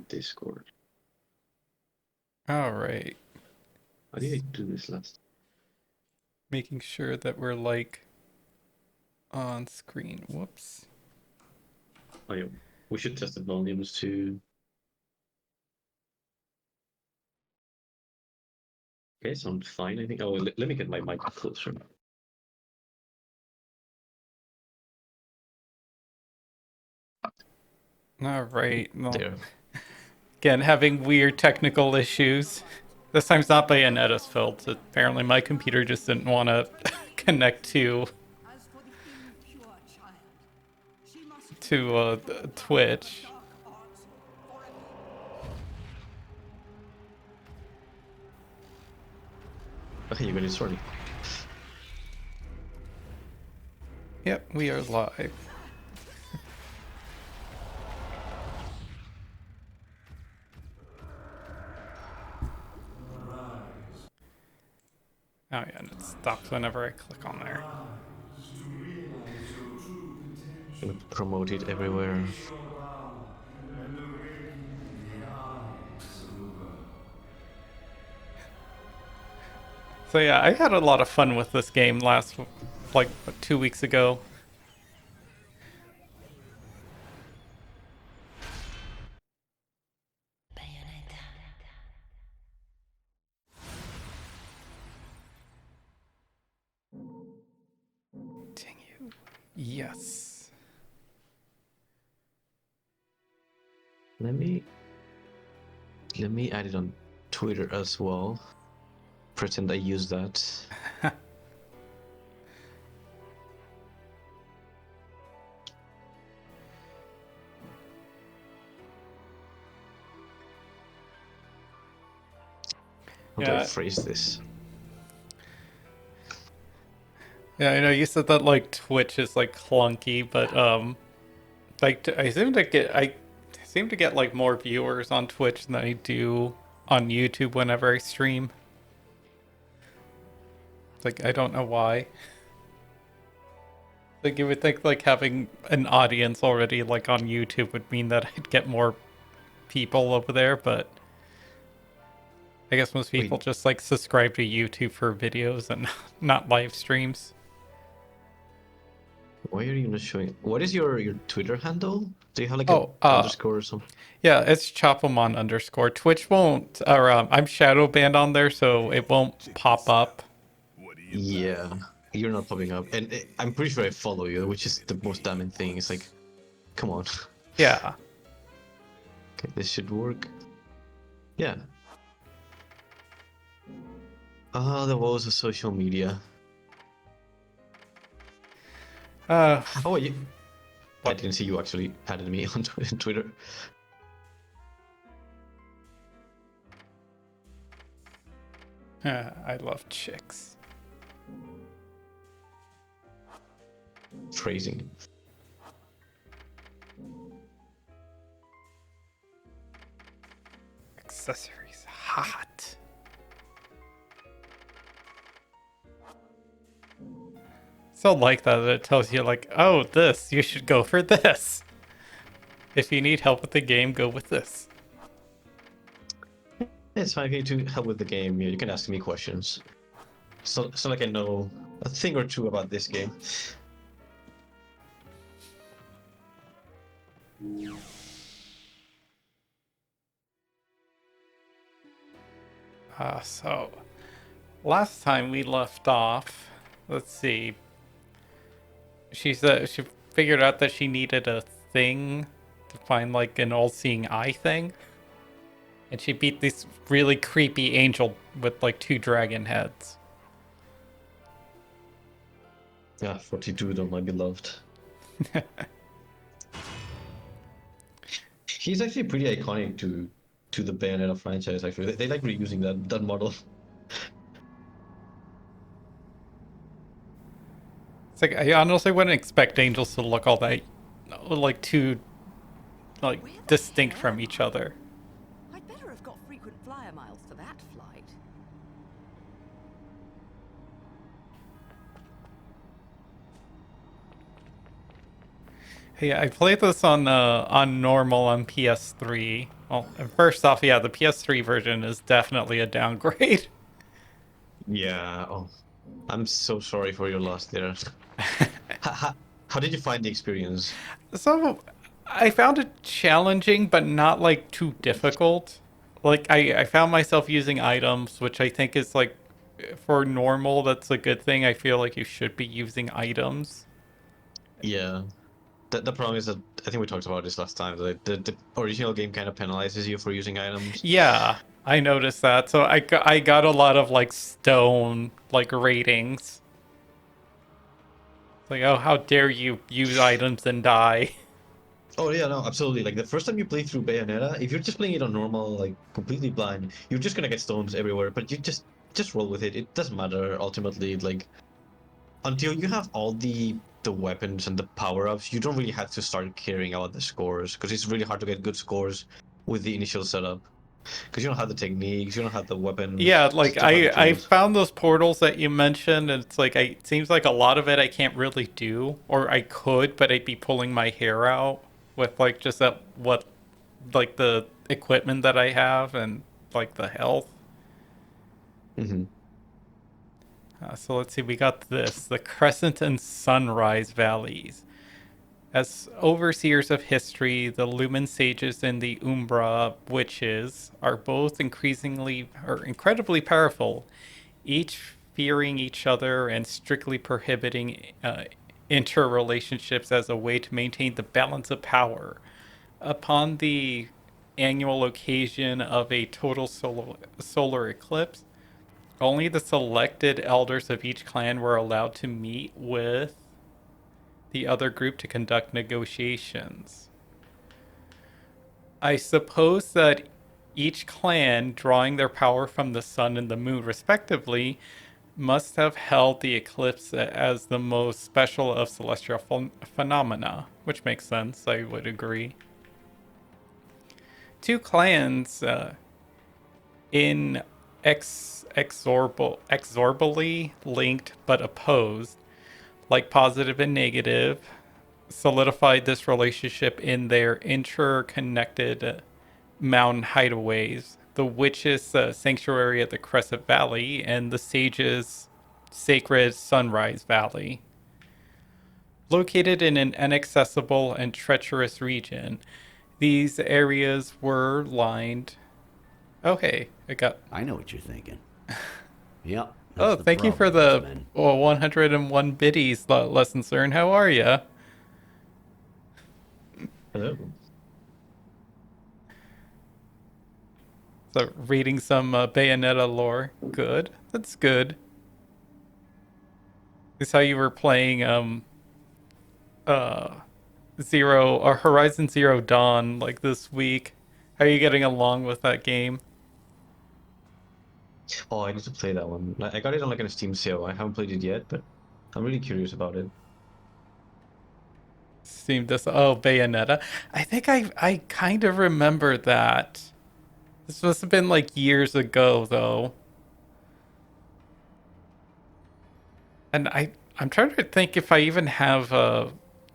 Discord. All right. How did I do this last? Making sure that we're like on screen. Whoops. Oh, yeah. We should test the volumes too. Okay, sound fine, I think. Oh, let me get my mic closer. All right. Well, There. again, having weird technical issues. This time's not Bayonetta's fault. Apparently, my computer just didn't want to connect to Twitch. Okay, you got it sorry. Yep, we are live. Oh yeah, and it stops whenever I click on there. Promote it everywhere. So yeah, I had a lot of fun with this game like 2 weeks ago. Continue. Yes. Let me add it on Twitter as well. Pretend I use that. How do I Yeah. phrase this? Yeah, I know you said that like Twitch is like clunky, but like I seem to get like more viewers on Twitch than I do on YouTube whenever I stream. Like I don't know why. Like you would think like having an audience already like on YouTube would mean that I'd get more people over there, but I guess most people Wait, just like subscribe to YouTube for videos and not live streams. why are you not showing? What is your Twitter handle? Do you have like a Oh, underscore or something? yeah, it's Chopamon underscore. Twitch won't, or I'm shadow banned on there, so it won't pop up. Yeah, you're not popping up, and I'm pretty sure I follow you, which is the most damning thing. It's like, come on. Yeah. Okay, this should work. Yeah. Ah, the woes of social media. Uh, Oh, you, I what? didn't see you actually added me on Twitter. I love chicks. Phrasing. Accessories. Hot. So like that it tells you like, oh, this, you should go for this. If you need help with the game, go with this. It's fine. If you need to help with the game, you can ask me questions. So like I know a thing or two about this game. So last time we left off, let's see. She figured out that she needed a thing to find like an all-seeing eye thing, and she beat this really creepy angel with like two dragon heads. Yeah, 42, though, my beloved. He's actually pretty iconic to the Bayonetta franchise. Actually, they like reusing that model. It's like I honestly wouldn't expect angels to look all that like too like Where the distinct from hell each am other. I? I'd better have got frequent flyer miles for that flight. Yeah, I played this on normal on PS3. Well, first off, yeah, the PS3 version is definitely a downgrade. Yeah. Oh, I'm so sorry for your loss there. How, how, how did you find the experience? So I found it challenging, but not like too difficult. Like I found myself using items, which I think is like for normal, that's a good thing. I feel like you should be using items. Yeah. The problem is that I think we talked about this last time. The original game kind of penalizes you for using items. Yeah, I noticed that. So I got a lot of like stone like ratings. It's like, oh, how dare you use items and die? Oh yeah, no, absolutely. Like the first time you play through Bayonetta, if you're just playing it on normal, like completely blind, you're just gonna get stones everywhere. But you just roll with it. It doesn't matter ultimately. Like until you have all the weapons and the power-ups, you don't really have to start caring about the scores because it's really hard to get good scores with the initial setup because you don't have the techniques, you don't have the Yeah, weapons, like just don't have the I tools. found those portals that you mentioned, and it's like it seems like a lot of it I can't really do, or I could, but I'd be pulling my hair out with like just that what like the equipment that I have and like the health. Hmm. So let's see, we got this: the Crescent and Sunrise Valleys. As overseers of history, the Lumen Sages and the Umbra Witches are both increasingly or incredibly powerful, each fearing each other and strictly prohibiting interrelationships as a way to maintain the balance of power. Upon the annual occasion of a total solar eclipse, only the selected elders of each clan were allowed to meet with the other group to conduct negotiations. I suppose that each clan, drawing their power from the sun and the moon respectively, must have held the eclipse as the most special of celestial phenomena, which makes sense, I would agree. Two clans in exorbitally linked but opposed, like positive and negative, solidified this relationship in their interconnected mountain hideaways, the witches' sanctuary at the Crescent Valley and the sages' sacred Sunrise Valley. Located in an inaccessible and treacherous region, these areas were lined. Oh, hey, I got. I know what you're thinking. Yep, that's Oh, the thank you for problem, the X-Men. 101 biddies lesson, sir. And how are you? Hello. So, reading some Bayonetta lore. Good. That's good. Is how you were playing uh Zero or Horizon Zero Dawn like this week. How are you getting along with that game? Oh, I need to play that one. I got it on like a Steam sale. I haven't played it yet, but I'm really curious about it. Seemed this Bayonetta. I think I kind of remember that. This must have been like years ago though. And I'm trying to think if I even have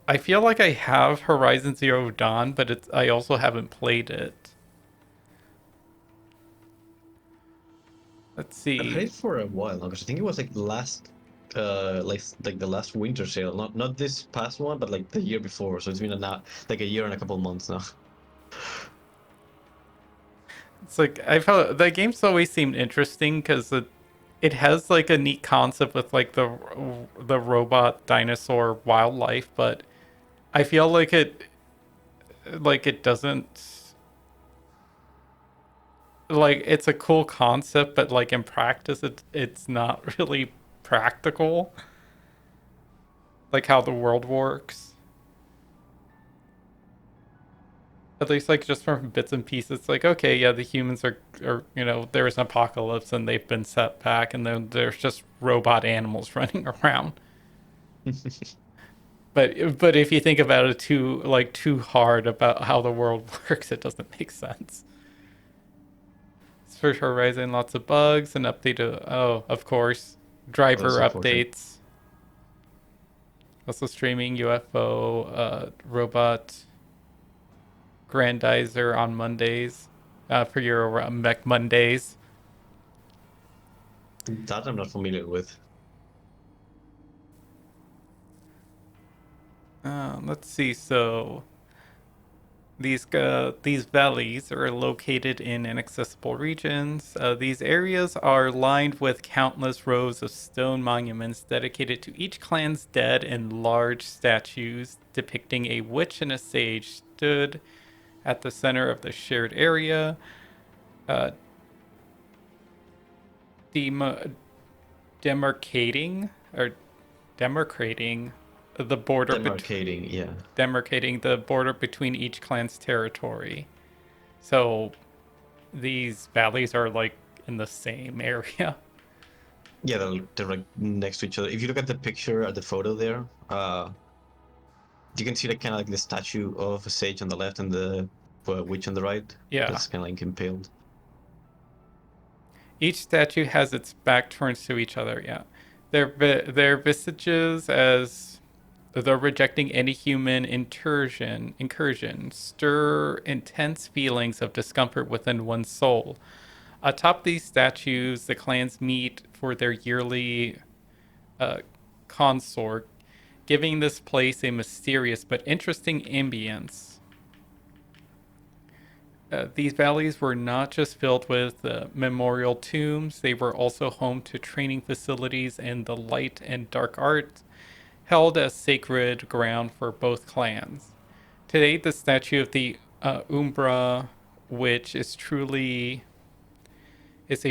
I feel like I have Horizon Zero Dawn, but it's I also haven't played it. Let's I've had see. it for a while now because I think it was like last, like the last winter sale. Not this past one, but like the year before. So it's been like a year and a couple months now. It's like I felt the game's always seemed interesting because it has like a neat concept with like the robot dinosaur wildlife, but I feel like it doesn't like it's a cool concept, but like in practice it's not really practical, like how the world works. At least like just from bits and pieces, it's like okay, yeah, the humans are there was an apocalypse and they've been set back, and then there's just robot animals running around. But if you think about it too hard about how the world works, it doesn't make sense. First Horizon, lots of bugs and updated. Oh, of course, Oh, driver that's unfortunate. updates. Also streaming UFO robot grandizer on Mondays for your Mech Mondays. That I'm not familiar with. Let's see. So these valleys are located in inaccessible regions. These areas are lined with countless rows of stone monuments dedicated to each clan's dead, and large statues depicting a witch and a sage stood at the center of the shared area. Demarcating or demarcating the border demarcating the border between each clan's territory. So these valleys are like in the same area. Yeah, they're like next to each other. If you look at the picture at the photo there, you can see like kind of like the statue of a sage on the left and the witch on the right. Yeah. That's kind of like impaled. Each statue has its back turned to each other. Yeah, their visages, as though rejecting any human incursion, stir intense feelings of discomfort within one's soul. Atop these statues, the clans meet for their yearly consort, giving this place a mysterious but interesting ambience. These valleys were not just filled with memorial tombs, they were also home to training facilities and the light and dark arts held as sacred ground for both clans. Today, the statue of the Umbra Witch is a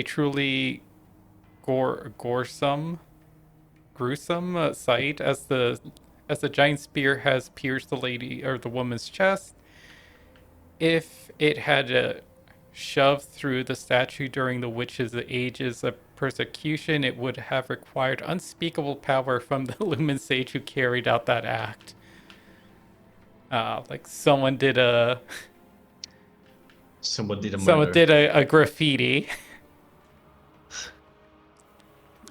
truly gruesome sight, as the giant spear has pierced the lady or the woman's chest. If it had shoved through the statue during the witch's ages of persecution, it would have required unspeakable power from the Lumen Sage who carried out that act. Like someone did a graffiti.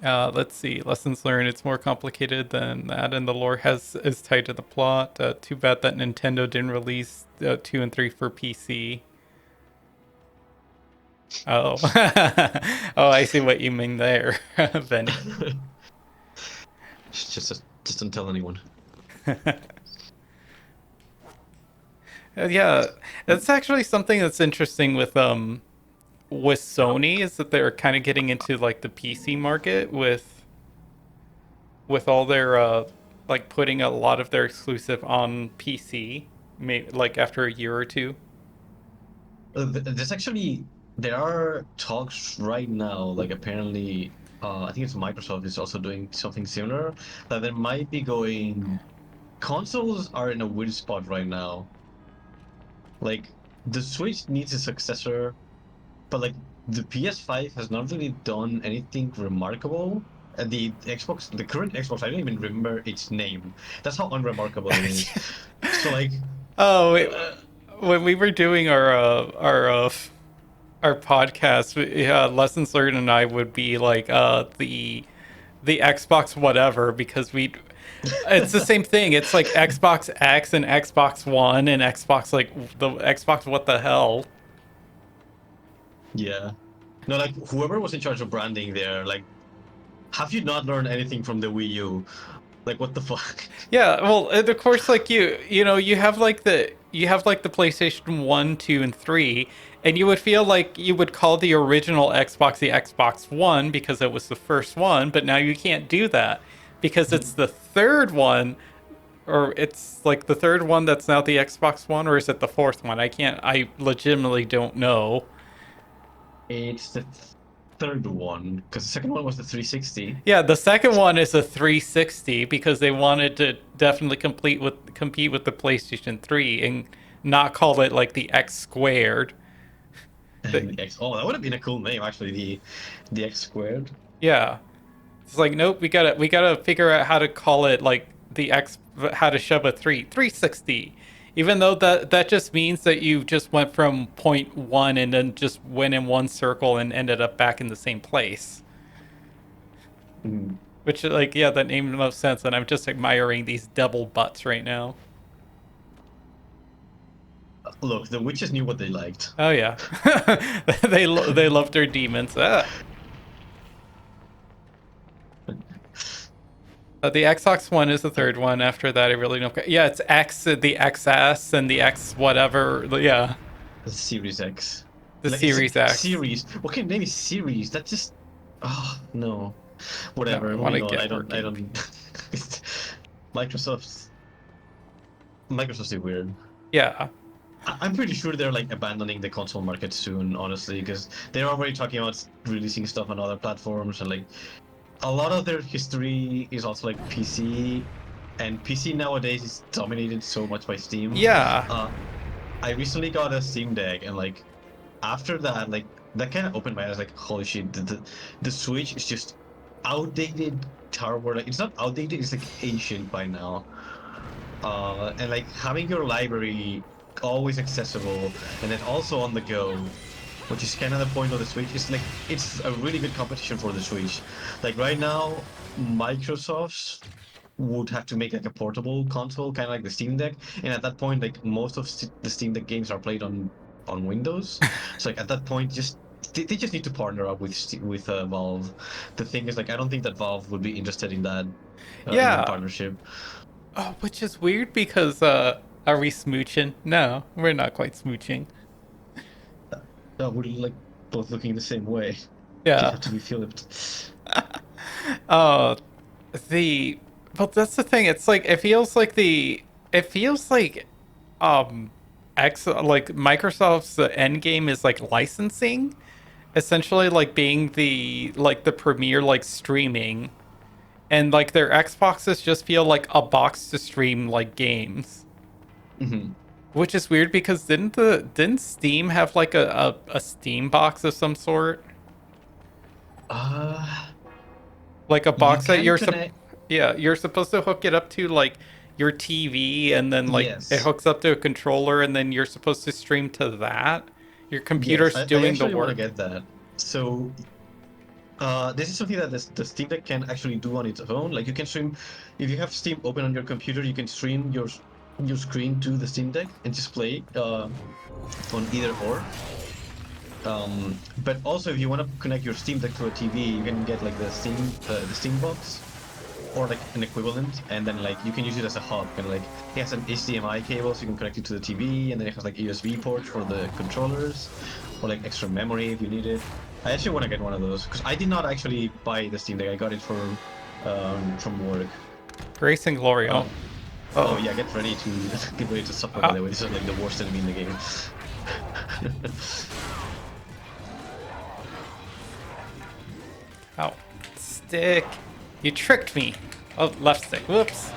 Let's see. Lessons learned. It's more complicated than that, and the lore is tied to the plot. Too bad that Nintendo didn't release 2 and 3 for PC. Oh. Oh, I see what you mean there, Venny. Just don't tell anyone. Yeah, that's actually something that's interesting with Sony, is that they're kind of getting into like the PC market with all their like putting a lot of their exclusive on PC, like after a year or two. There are talks right now, like apparently I think it's Microsoft is also doing something similar, that there might be going, consoles are in a weird spot right now. Like the Switch needs a successor, but like the PS5 has not really done anything remarkable. And the current Xbox, I don't even remember its name. That's how unremarkable it is. So like, when we were doing our podcast, Lessons Learned and I would be like the Xbox whatever, because it's the same thing. It's like Xbox X and Xbox One and Xbox, like the Xbox what the hell. Yeah. No, like whoever was in charge of branding there, like, have you not learned anything from the Wii U? Like, what the fuck? Yeah, well, of course, like you know, you have like the PlayStation 1, 2, and 3, and you would feel like you would call the original Xbox the Xbox One because it was the first one, but now you can't do that because it's the third one, or it's like the third one that's now the Xbox One, or is it the fourth one? I legitimately don't know. It's the third one, because the second one was the 360. Yeah, the second one is a 360 because they wanted to definitely compete with the PlayStation 3 and not call it like the X squared. The X, that would have been a cool name, actually. The X squared. Yeah, it's like, nope, we gotta figure out how to call it like the X, how to shove a 360. Even though that just means that you just went from point one and then just went in one circle and ended up back in the same place. Which, like, yeah, that made the most sense, and I'm just admiring these double butts right now. Look, the witches knew what they liked. Oh yeah, they love their demons. The Xbox One is the third one. After that, I really don't. Yeah, it's X, the XS, and the X whatever. Yeah, The Series X. the Like, Series X. Series. What kind of name is Series? That just. Oh, no. Whatever. No, I wanna moving on. get I don't. Microsoft's. Microsoft's weird. Yeah, I'm pretty sure they're like abandoning the console market soon, honestly, because they're already talking about releasing stuff on other platforms, and like a lot of their history is also like PC, and PC nowadays is dominated so much by Steam. yeah. I recently got a Steam Deck, and like after that, like that kind of opened my eyes. Like, holy shit, the Switch is just outdated hardware. Like, it's not outdated; it's like ancient by now. And like having your library always accessible and then also on the go, which is kind of the point of the Switch. It's like it's a really good competition for the Switch. Like right now, Microsoft would have to make like a portable console, kind of like the Steam Deck, and at that point, like most of the Steam Deck games are played on Windows. So like at that point, just they just need to partner up with Valve. The thing is, like, I don't think that Valve would be interested in that in that Yeah. partnership. Oh, which is weird because are we smooching? No, we're not quite smooching. We're like both looking the same way. They Yeah. have to be flipped. Oh, but that's the thing. It's like it feels like like Microsoft's end game is like licensing, essentially like being the premier like streaming, and like their Xboxes just feel like a box to stream like games. Hmm. Which is weird because didn't Steam have like a Steam box of some sort? Uh, Like a you box that can connect. yeah, you're supposed to hook it up to like your TV, and then like it Yes. hooks up to a controller, and then you're supposed to stream to that. Your Yes, computer's I doing the actually want to work. get that. So, this is something that the Steam Deck can actually do on its own. Like, you can stream, if you have Steam open on your computer, you can stream your screen to the Steam Deck and just play on either or. But also, if you want to connect your Steam Deck to a TV, you can get like the Steam box or like an equivalent, and then like you can use it as a hub. And like it has an HDMI cable, so you can connect it to the TV, and then it has like USB ports for the controllers, or like extra memory if you need it. I actually want to get one of those because I did not actually buy the Steam Deck. I got it from work. Grace and glory. Oh, Oh, yeah, get ready to suffer. By the way, this is like the worst enemy in the game. ow. Stick. You tricked me. Oh, left stick. Whoops.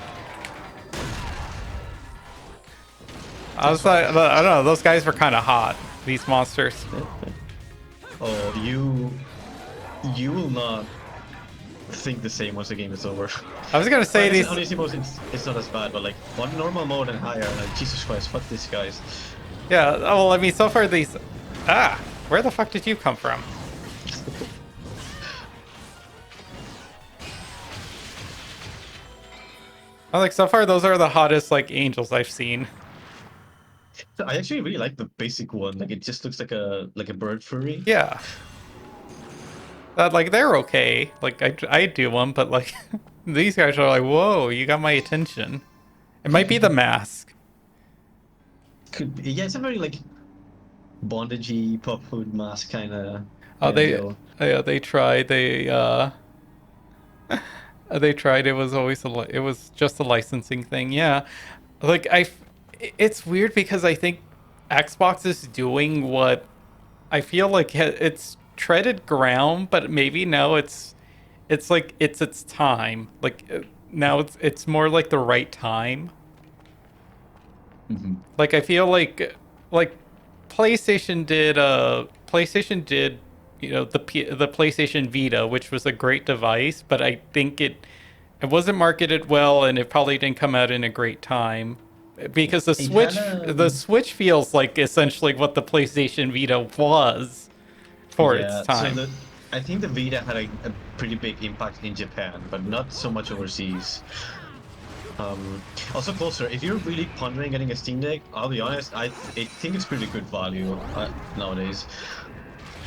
I was like, I don't know. Those guys were kind of hot. These monsters. Oh, you will not think the same once the game is over. I was gonna say these. On easy mode, it's not as bad, but like on normal mode and higher, like Jesus Christ, fuck these guys. Yeah. Oh, well, I mean, so far these. Ah, where the fuck did you come from? I like so far those are the hottest like angels I've seen. So I actually really like the basic one. Like it just looks like a bird furry. Yeah. Like they're okay. Like I do them, but like these guys are like, whoa, you got my attention. It might be the mask. Could be, yeah, it's a very like bondagey pop hood mask kind of. Oh, they tried. They tried. It was always it was just a licensing thing. Yeah, like it's weird because I think Xbox is doing what I feel like it's treaded ground, but maybe now it's like it's time. Like now it's more like the right time. Hmm. Like I feel like PlayStation did the PlayStation Vita, which was a great device, but I think it wasn't marketed well, and it probably didn't come out in a great time because It had the Switch feels like essentially what the PlayStation Vita was for its Yeah, so time. I think the Vita had a pretty big impact in Japan, but not so much overseas. Also, closer. If you're really pondering getting a Steam Deck, I'll be honest, I think it's pretty good value nowadays.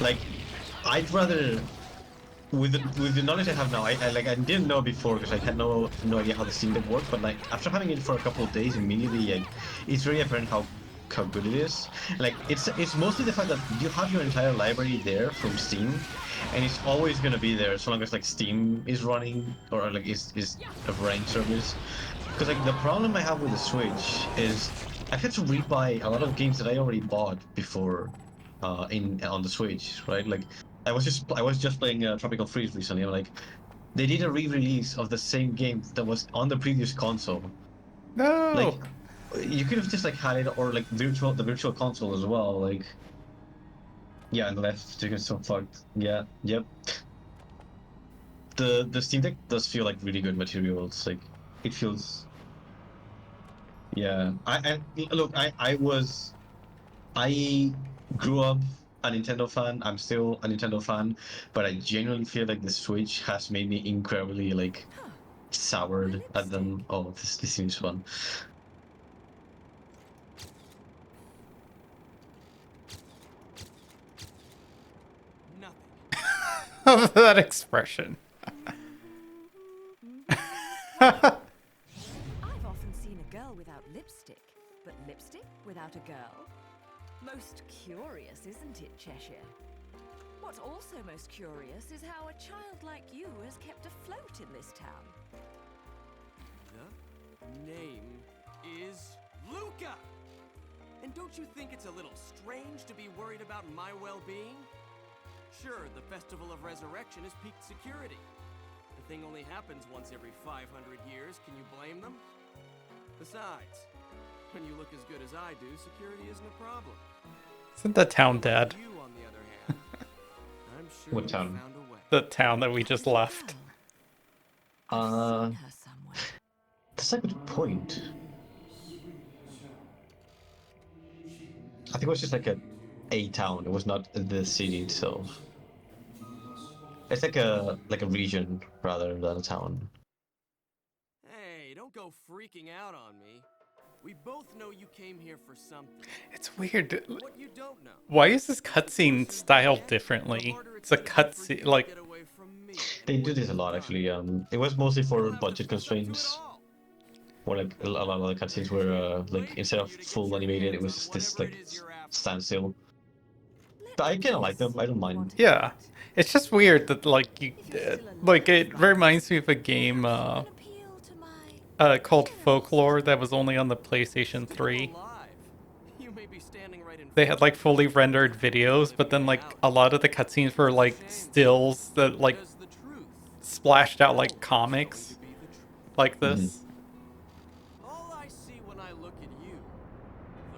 Like, I'd rather with the knowledge I have now, I didn't know before because I had no idea how the Steam Deck worked. But like after having it for a couple of days, immediately like it's very apparent how good it is. Like it's mostly the fact that you have your entire library there from Steam, and it's always gonna be there so long as like Steam is running or like is a running service. Because like the problem I have with the Switch is I've had to rebuy a lot of games that I already bought before in on the Switch, right? Like I was just playing Tropical Freeze recently. I'm like, they did a re-release of the same game that was on the previous console. Like, No. you could have just like had it or like the virtual console as well. Like, yeah, and the left stick is so fucked. Yeah, yep. The Steam Deck does feel like really good materials. Like, it feels. Yeah, look. I grew up a Nintendo fan. I'm still a Nintendo fan, but I genuinely feel like the Switch has made me incredibly like soured at them. Oh, this seems fun. That expression. I've often seen a girl without lipstick, but lipstick without a girl? Most curious, isn't it, Cheshire? What's also most curious is how a child like you has kept afloat in this town. The name is Luca! And don't you think it's a little strange to be worried about my well-being? Sure, the Festival of Resurrection is peaked security. The thing only happens once every 500 years. Can you blame them? Besides, when you look as good as I do, security isn't a problem. Isn't the town dead? You, on the other hand, I'm sure What you town? found a way. The town that we just left. I've seen her somewhere. That's a good point. I think it was just like a town. It was not the city itself. It's like a region rather than a town. Hey, don't go freaking out on me. We both know you came here for something. It's weird. What you don't know. Why is this cutscene styled differently? It's a cutscene like Get away from me. They do this a lot actually. It was mostly for budget constraints. Or like a lot of the cutscenes were like instead of full animated, it was just this like standstill. But I kind of like them. I don't mind. yeah. It's just weird that like you like it reminds me of a game called Folklore that was only on the PlayStation 3. You may be standing right in They had like fully rendered videos, but then like a lot of the cutscenes were like stills that like because the truth splashed out like comics be the truth. like this. All I see when I look at you.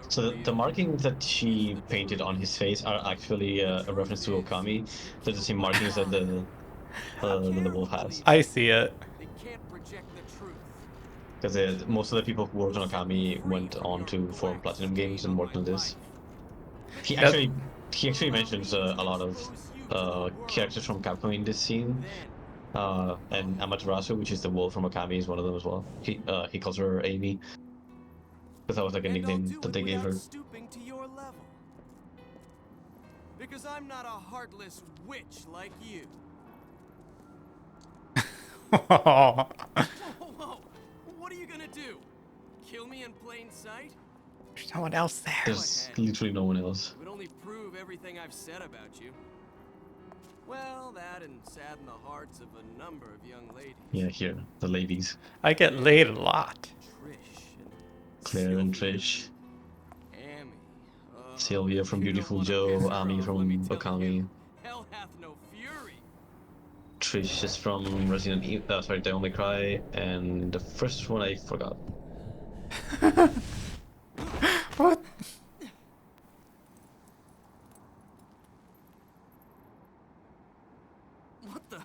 So the markings that she painted on his face are actually a reference to Okami. They're the same markings that the wolf has. I see it. They can't project the truth. Because most of the people who worked on Okami went on to form Platinum Games and worked on this. He actually mentions a lot of characters from Capcom in this scene. And Amaterasu, which is the wolf from Okami, is one of them as well. He calls her Amy. Because that was like a And I'll nickname do that it they gave her. without stooping to your level. Because I'm not a heartless witch like you. Whoa, whoa. What are you gonna do? Kill me in plain sight? There's no one else there. There's literally no one else. It would only prove everything I've said about you. Well, that and sadden the hearts of a number of young ladies. Yeah, here, the ladies. I get laid a lot. Trish and Claire and Sylvia, Trish. Amy. Sylvia from You don't Beautiful wanna Joe, piss her Amy off, from let me tell Okami. you. Hell hath no fury. Trish is from Resident Evil, sorry, Devil May Cry, and the first one I forgot. What? What the?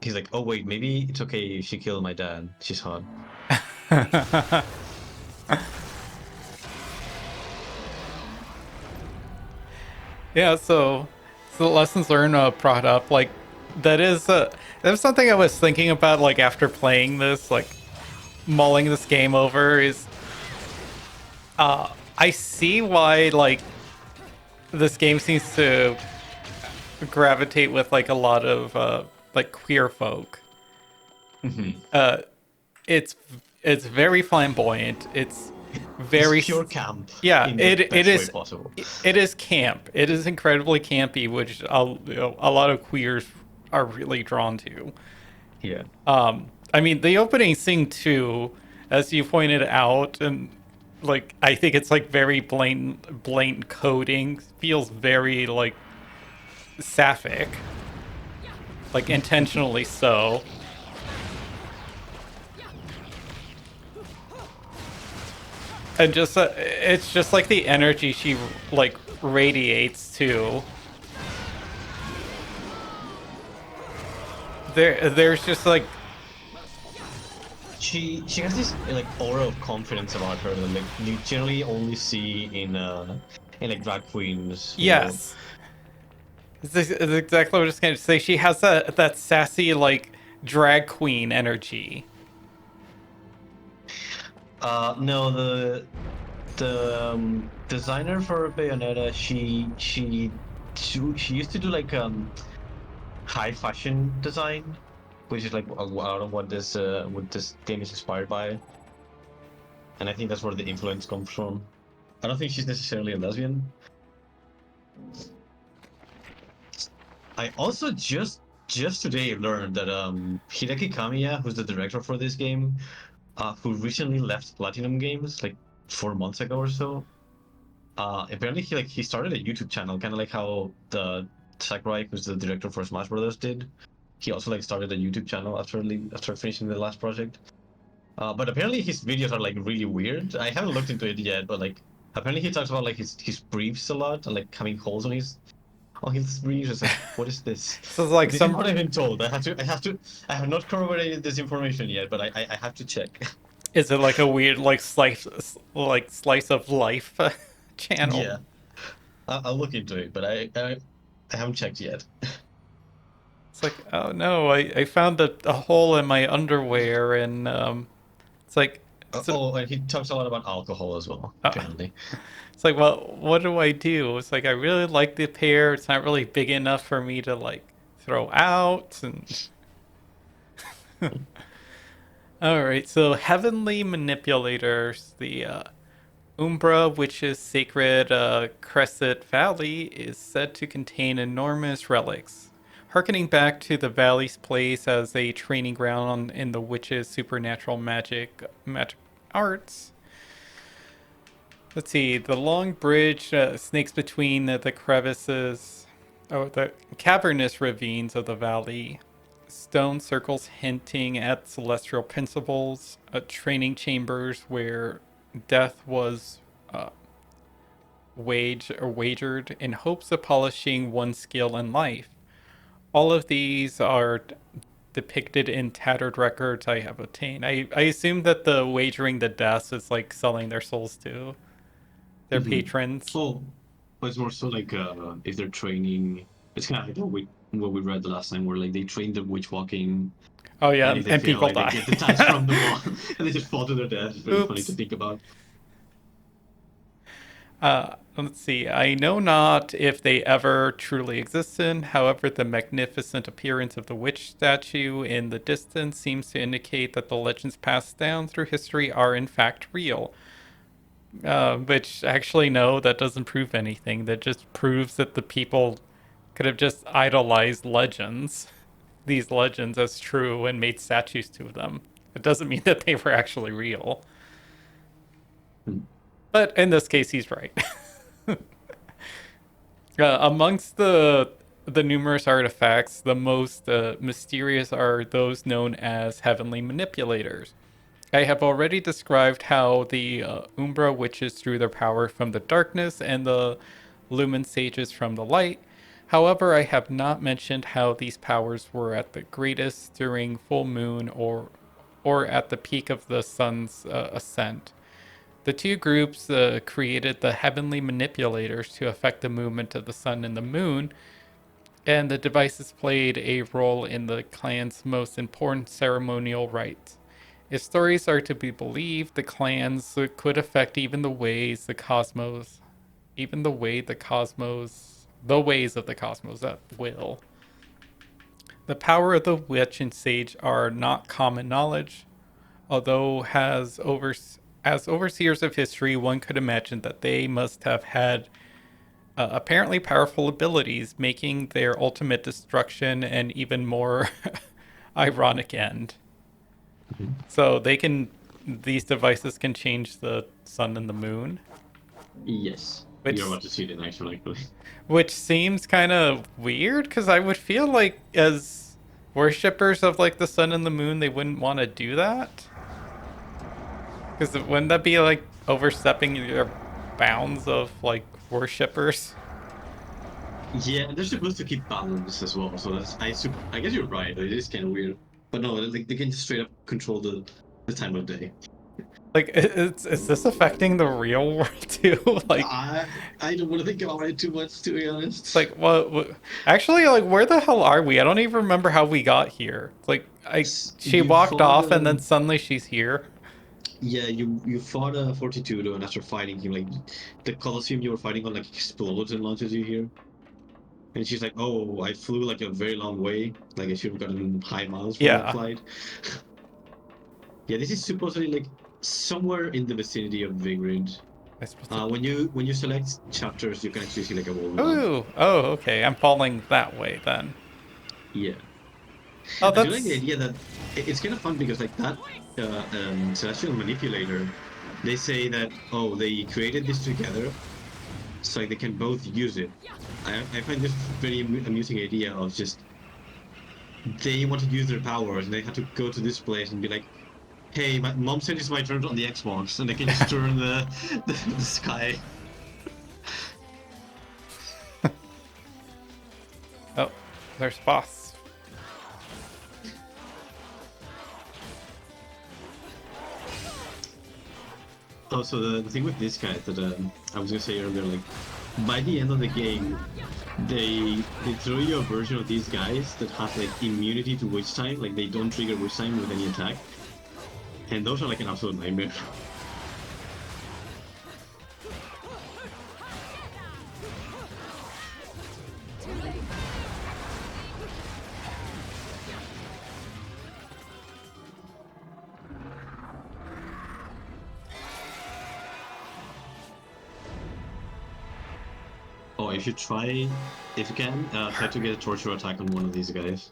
he's like, oh wait, maybe it's okay. She killed my dad. She's hot. Yeah, so the lessons learned brought up, like, that was something I was thinking about, like, after playing this, like, mulling this game over, is I see why, like, this game seems to gravitate with, like, a lot of like, queer folk. It's it's very flamboyant. It's very It's pure camp. yeah. In the best way possible. It is camp. It is incredibly campy, which a lot of queers are really drawn to. Yeah. I mean, the opening scene too, as you pointed out, and like I think it's like very blatant coding. Feels very like sapphic, like intentionally so. And just it's just like the energy she like radiates too. There's just like she has this like aura of confidence about her that like you generally only see in like drag queens. yes. This is exactly what I was going to say. She has that sassy like drag queen energy. No, the designer for Bayonetta, she used to do like high fashion design, which is like a lot of what this game is inspired by, and I think that's where the influence comes from. I don't think she's necessarily a lesbian. I also just today learned that Hideki Kamiya, who's the director for this game, who recently left Platinum Games like 4 months ago or so. Apparently he started a YouTube channel, kind of like how the Sakurai, who's the director for Smash Brothers, did. He also like started a YouTube channel after finishing the last project. But apparently his videos are like really weird. I haven't looked into it yet, but like apparently he talks about like his briefs a lot and like having holes on his briefs. It's like, what is this? So it's like This is what I've been told. I have not corroborated this information yet, but I have to check. Is it like a weird like slice of life channel? Yeah, I'll look into it, but I haven't checked yet. It's like, oh no, I found a hole in my underwear, and it's like, And he talks a lot about alcohol as well, apparently. it's like, well, what do I do? It's like I really like the pair. It's not really big enough for me to like throw out, and all right. So heavenly manipulators, the Umbra, which is sacred Crescent Valley, is said to contain enormous relics. Harkening back to the valley's place as a training ground in the witch's supernatural magic arts. Let's see, the long bridge snakes between the crevices, the cavernous ravines of the valley. Stone circles hinting at celestial principles, training chambers where death was wagered in hopes of polishing one's skill in life. All of these are depicted in tattered records I have obtained. I assume that the wagering the deaths is like selling their souls to their patrons. Oh, but it's more so like if they're training. It's kind of like what we read the last time, where like they train the witch walking. Oh yeah, and, and people like, die. They get detached from the wall, and they just fall to their death. It's very funny to think about. Let's see. I know not if they ever truly existed. However, the magnificent appearance of the witch statue in the distance seems to indicate that the legends passed down through history are in fact real. Which actually, no, that doesn't prove anything. That just proves that the people could have just idolized these legends as true, and made statues to them. It doesn't mean that they were actually real. But in this case, he's right. Amongst the numerous artifacts, the most mysterious are those known as heavenly manipulators. I have already described how the Umbra witches drew their power from the darkness and the Lumen sages from the light. However, I have not mentioned how these powers were at the greatest during full moon or at the peak of the sun's ascent. The two groups created the heavenly manipulators to affect the movement of the sun and the moon, and the devices played a role in the clan's most important ceremonial rites. If stories are to be believed, the clans could affect even the ways the cosmos, even the way the cosmos, the ways of the cosmos at will. The power of the witch and sage are not common knowledge, although as overseers of history, one could imagine that they must have had apparently powerful abilities, making their ultimate destruction an even more ironic end. So these devices can change the sun and the moon. Yes. Which, You're about to see it in action, actually. which seems kind of weird, because I would feel like as worshippers of like the sun and the moon, they wouldn't want to do that. Because wouldn't that be like overstepping your bounds of like worshippers? Yeah, they're supposed to keep balance as well, so I guess you're right. It is kind of weird, but no, they can straight up control the time of day. Like, is this affecting the real world too? Like, I don't want to think about it too much, to be honest. like what? Actually, like, where the hell are we? I don't even remember how we got here. Like, she You walked fought off and then suddenly she's here. Yeah, you fought a 42 and after fighting him, like the Colosseum you were fighting on like explodes and launches you here. And she's like, "Oh, I flew like a very long way. Like I should have gotten high miles from that Yeah. flight." Yeah, this is supposedly like somewhere in the vicinity of Vigrid. I suppose to... When you select chapters, you can actually see like a wall. Oh, okay. I'm falling that way then. Yeah. Oh, I do like that's... the idea that it's kind of fun because like that celestial manipulator, they say that they created this together, so like, they can both use it. I find this very amusing idea of just they want to use their powers and they have to go to this place and be like, "Hey, my mom said it's my turn on the Xbox," and they can just turn the sky. Oh, there's boss. Also, the thing with this guy that I was gonna say earlier, like by the end of the game, they throw you a version of these guys that have like immunity to witch time, like they don't trigger witch time with any attack, and those are like an absolute nightmare. Oh, if you can, try to get a torture attack on one of these guys.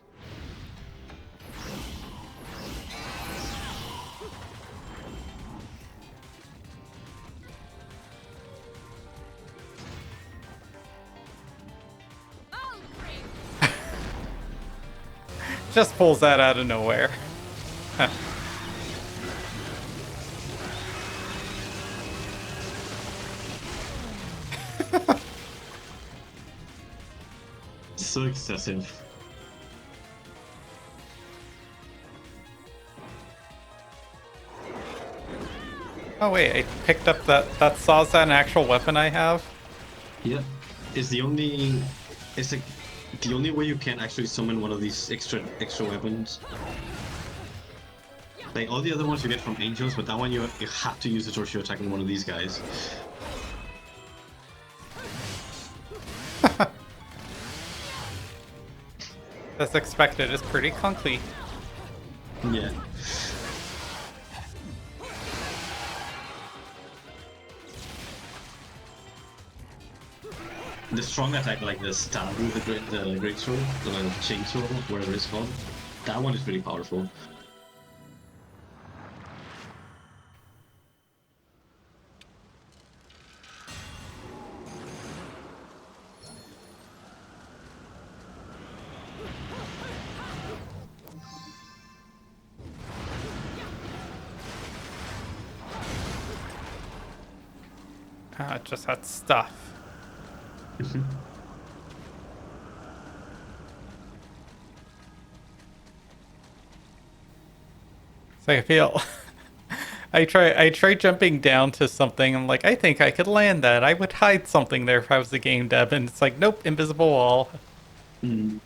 Just pulls that out of nowhere. So excessive. Oh wait, I picked up that saw. Is that an actual weapon I have? Yeah, it's the only. It's like the only way you can actually summon one of these extra weapons. Like all the other ones you get from angels, but that one you have to use the torture attack on one of these guys. As expected, it's pretty clunky. Yeah. The strong attack, like the stab with the great sword, the chainsaw, whatever it's called, that one is really powerful. It just had stuff. So I feel I try jumping down to something. I'm like, I think I could land that. I would hide something there if I was a game dev, and it's like, nope, invisible wall. Mm.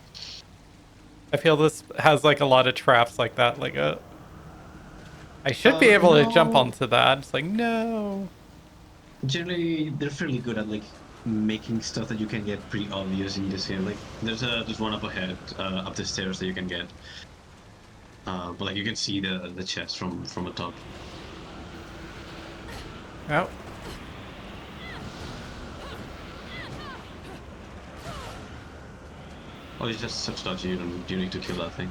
I feel this has like a lot of traps like that. Like I should be able to jump No. onto that. It's like, no. Generally, they're fairly good at like making stuff that you can get pretty obvious in this game. Like there's one up ahead, up the stairs that you can get. But like you can see the chest from the top. Oh. Oh, it's just such dodgy. You need to kill that thing.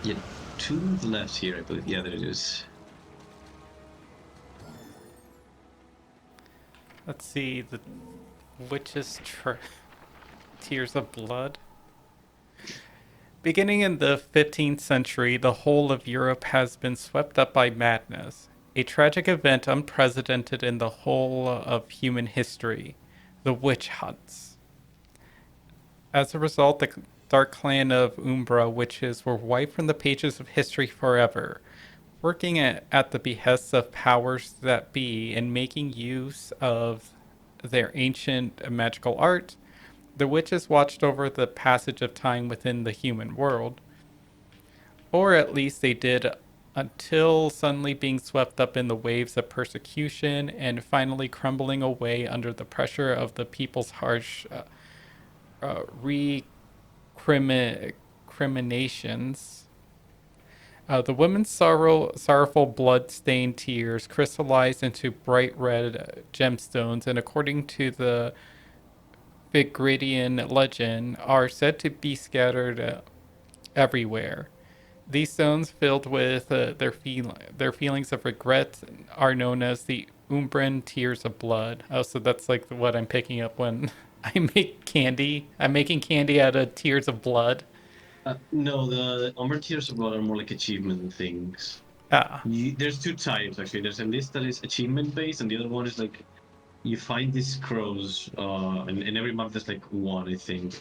Yeah, to the left here, I believe. Yeah, there it is. Let's see, the witch's tears of blood. Beginning in the 15th century, the whole of Europe has been swept up by madness, a tragic event unprecedented in the whole of human history, the witch hunts. As a result, the dark clan of Umbra witches were wiped from the pages of history forever, working at the behests of powers that be and making use of their ancient magical art. The witches watched over the passage of time within the human world, or at least they did until suddenly being swept up in the waves of persecution and finally crumbling away under the pressure of the people's harsh recriminations. The women's sorrowful blood-stained tears crystallized into bright red gemstones, and according to the Vigridian legend, are said to be scattered everywhere. These stones, filled with their feelings of regret, are known as the Umbran tears of blood. Oh, so that's like what I'm picking up when I make candy. I'm making candy out of tears of blood. No, the Umber Tears of Blood are more like achievement things. Ah. There's two types actually. There's a list that is achievement based, and the other one is like you find these crows, and in every map there's like one, I think,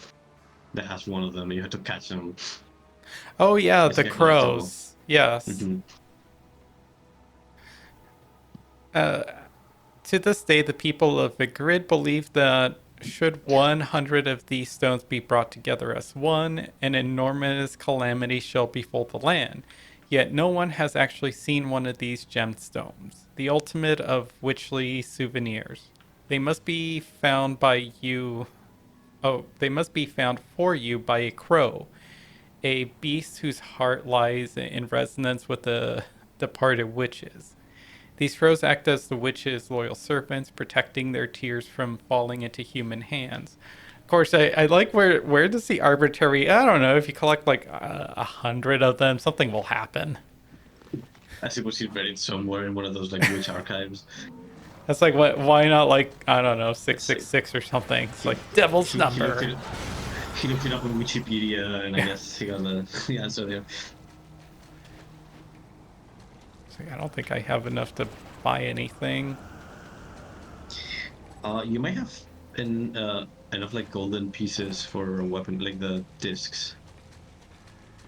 that has one of them, and you have to catch them. Oh yeah, It's the like a collectible. crows. Yes. Mm-hmm. To this day, the people of Vigrid believe that should 100 of these stones be brought together as one, an enormous calamity shall befall the land. Yet no one has actually seen one of these gemstones, the ultimate of witchly souvenirs. They must be found by you. Oh, they must be found for you by a crow, a beast whose heart lies in resonance with the departed witches. These crows act as the witches' loyal servants, protecting their tears from falling into human hands. Of course, I like where does the arbitrary? I don't know. If you collect like 100 of them, something will happen. I suppose he read it somewhere in one of those like witch archives. That's like what? Why not like I don't know 666 or something? It's like devil's number. He looked it up on Wikipedia, and I guess he got the answer there. I don't think I have enough to buy anything. You might have enough like golden pieces for a weapon, like the discs.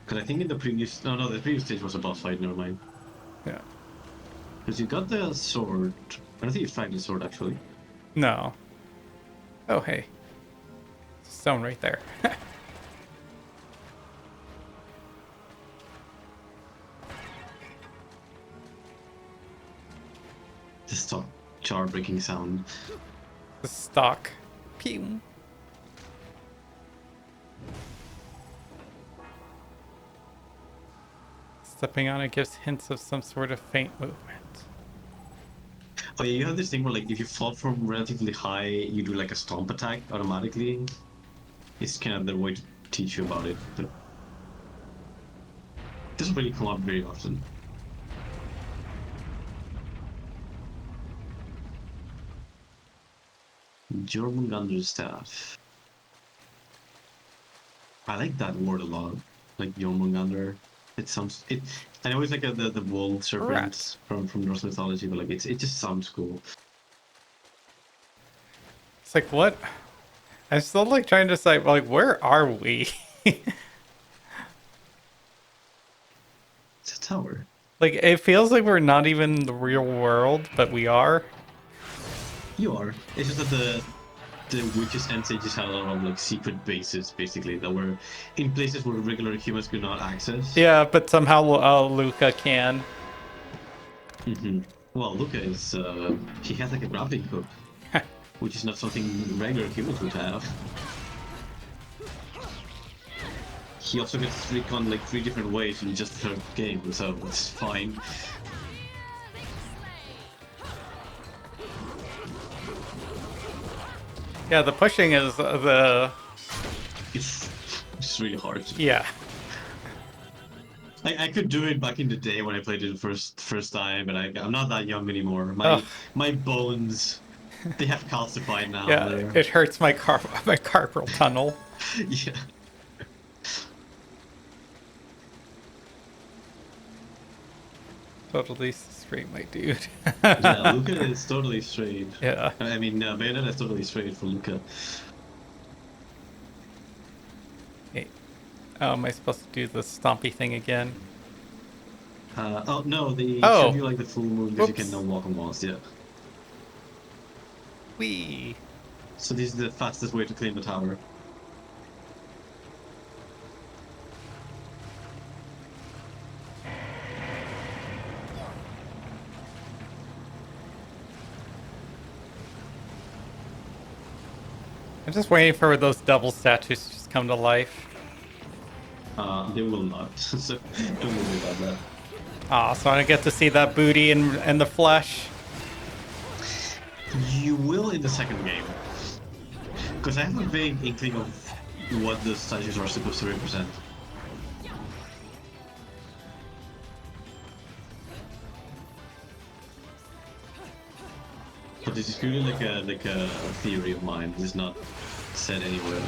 Because I think in the previous, no, the previous stage was a boss fight. Never mind. Yeah. Because you got the sword. I don't think you found the sword actually. No. Oh hey, stone right there. The stock jar breaking sound. The stock. Pew. Stepping on it gives hints of some sort of faint movement. Oh yeah, you have this thing where like if you fall from relatively high, you do like a stomp attack automatically. It's kind of the way to teach you about it, but it doesn't really come up very often. Jormungandr staff. I like that word a lot. Like Jormungandr. It sounds I know it's like the wall serpent from Norse mythology, but like it just sounds cool. It's like what? I'm still like trying to decide like where are we? It's a tower. Like it feels like we're not even in the real world, but we are. You are. It's just that the witches and sages had a lot of like secret bases, basically, that were in places where regular humans could not access. Yeah, but somehow Luca can. Well, Luca is he has like a grappling hook, which is not something regular humans would have. He also gets recon like 3 different ways in just the third game, so it's fine. Yeah, the pushing is the It's really hard. yeah. I could do it back in the day when I played it the first time, but I'm not that young anymore. Ugh. My bones, they have calcified now. Yeah, it hurts my carpal tunnel. Yeah. Totally straight, my dude. Yeah, Luca is totally straight. Yeah. I mean, Bayonetta is totally straight for Luca. Hey. Oh, am I supposed to do the stompy thing again? Oh no, they Oh. show you like the full moon because you Whoops. can now walk on walls. Yeah. Wee. So this is the fastest way to clean the tower. I'm just waiting for those double statues to just come to life. They will not. So don't worry about that. Aw, so I get to see that booty and the flesh. You will in the second game. Because I have a vague inkling of what the statues are supposed to represent. But this is purely like a theory of mine. This is not said anywhere.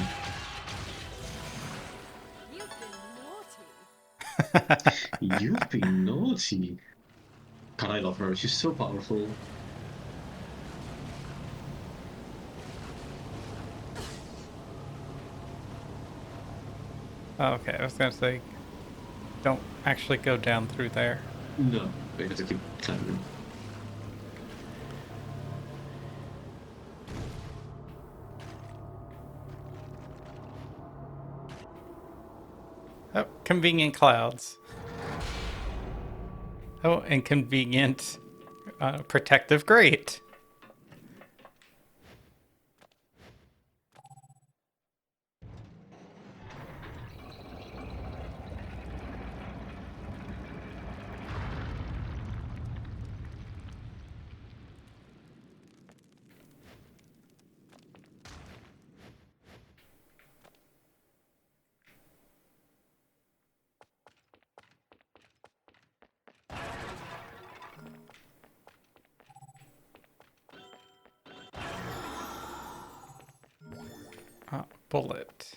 You've been naughty. God, I love her. She's so powerful. Okay, I was gonna say, don't actually go down through there. No, we have to keep climbing. Oh, convenient clouds. Oh, and convenient protective grate. Bullet.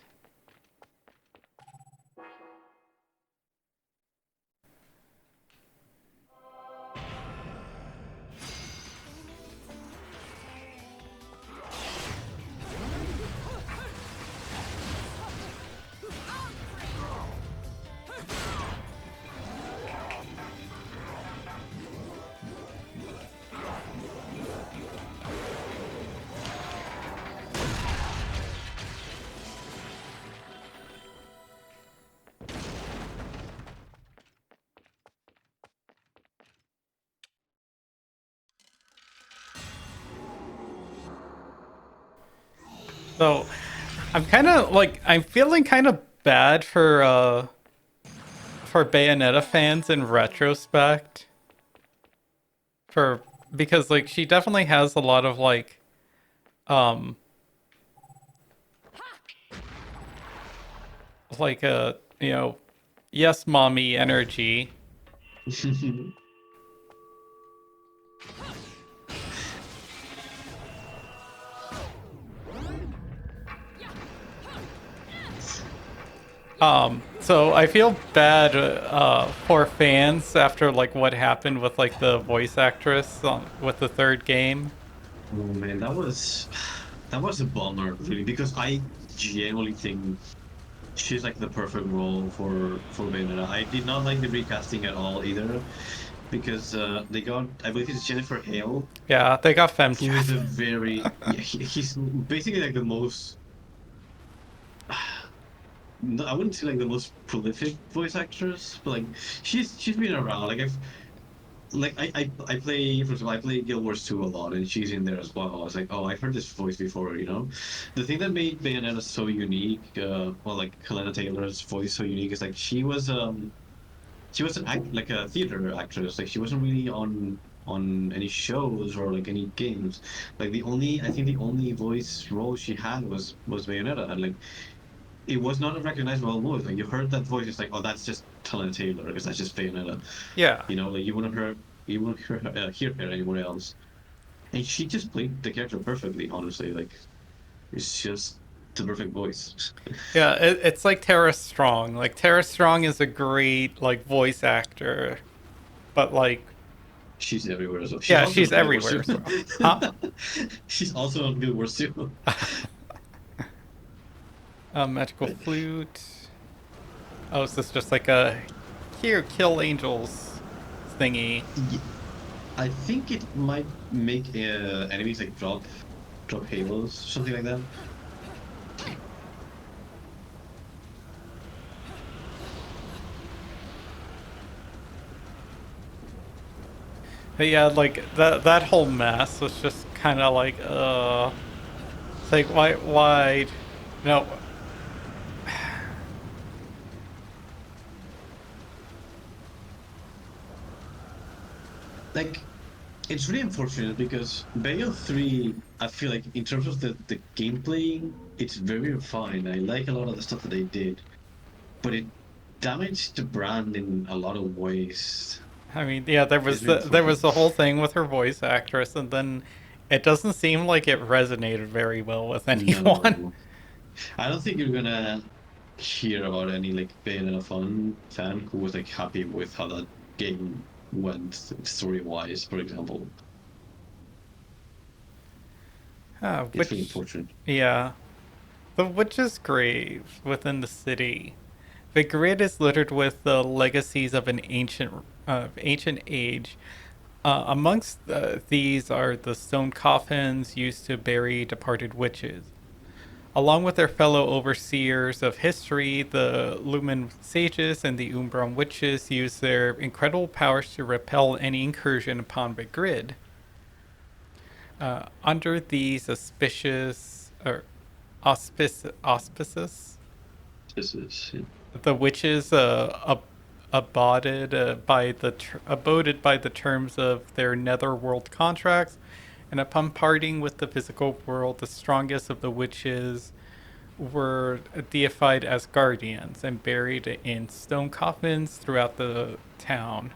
So, I'm feeling kind of bad for Bayonetta fans in retrospect. Because like she definitely has a lot of um yes mommy energy. So I feel bad for fans after like what happened with like the voice actress with the third game. Oh man, that was That was a bummer, really, because I genuinely think she's like the perfect role for Bayonetta. I did not like the recasting at all either, because they got, I believe it's Jennifer Hale, Yeah, they got who is femchat. a very, yeah, he's basically like the most, no, I wouldn't say like the most prolific voice actress, but like she's been around. Like I play, for example, I play Guild Wars 2 a lot, and she's in there as well. I was like, oh, I've heard this voice before, you know? The thing that made Bayonetta so unique, well, like Helena Taylor's voice so unique, is like she was an act like a theater actress. Like she wasn't really on any shows or like any games. Like I think the only voice role she had was Bayonetta, and like it was not a recognizable voice. Like you heard that voice, it's like, oh, that's just Helena Taylor, because that's just Bayonetta. Yeah. You know, like you wouldn't hear her anywhere else. And she just played the character perfectly, honestly. Like it's just the perfect voice. Yeah, it's like Tara Strong. Like Tara Strong is a great like voice actor, but like She's everywhere as well. She's yeah, also she's on Guild Wars everywhere 2. as well. Huh? She's also on Guild Wars 2. Magical flute. Oh, is this just like a here kill angels thingy? I think it might make enemies like drop halos, something like that. But yeah, like that whole mess was just kind of like it's like why no. Like it's really unfortunate because Bayo 3, I feel like in terms of the gameplay, it's very refined. I like a lot of the stuff that they did, but it damaged the brand in a lot of ways. I mean, yeah, It's really there was unfortunate. the whole thing with her voice actress, and then it doesn't seem like it resonated very well with anyone. No, I don't think you're gonna hear about any like Bayonetta fan who was like happy with how that game went story wise, for example. It's really Which, unfortunate. yeah, the witch's grave within the city. The grid is littered with the legacies of an ancient age. Amongst these are the stone coffins used to bury departed witches. Along with their fellow overseers of history, the Lumen sages and the Umbran witches use their incredible powers to repel any incursion upon the grid. Under these auspices, This is yeah. the witches aboded by the terms of their netherworld contracts, and upon parting with the physical world, the strongest of the witches were deified as guardians and buried in stone coffins throughout the town.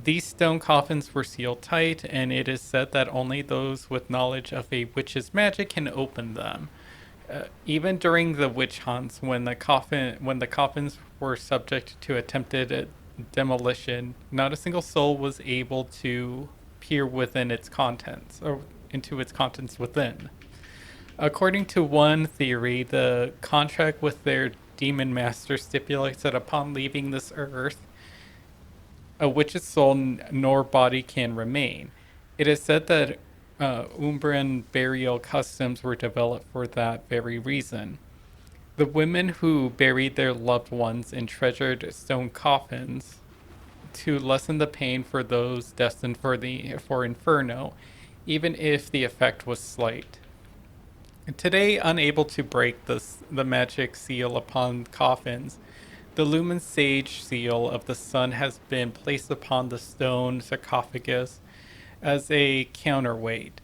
These stone coffins were sealed tight, and it is said that only those with knowledge of a witch's magic can open them. Even during the witch hunts, when the coffins were subject to attempted demolition, not a single soul was able to peer within its contents or into its contents within. According to one theory, the contract with their demon master stipulates that upon leaving this earth, a witch's soul nor body can remain. It is said that Umbran burial customs were developed for that very reason. The women who buried their loved ones in treasured stone coffins to lessen the pain for those destined for Inferno, even if the effect was slight. Today, unable to break the magic seal upon coffins, the Lumen Sage seal of the sun has been placed upon the stone sarcophagus as a counterweight.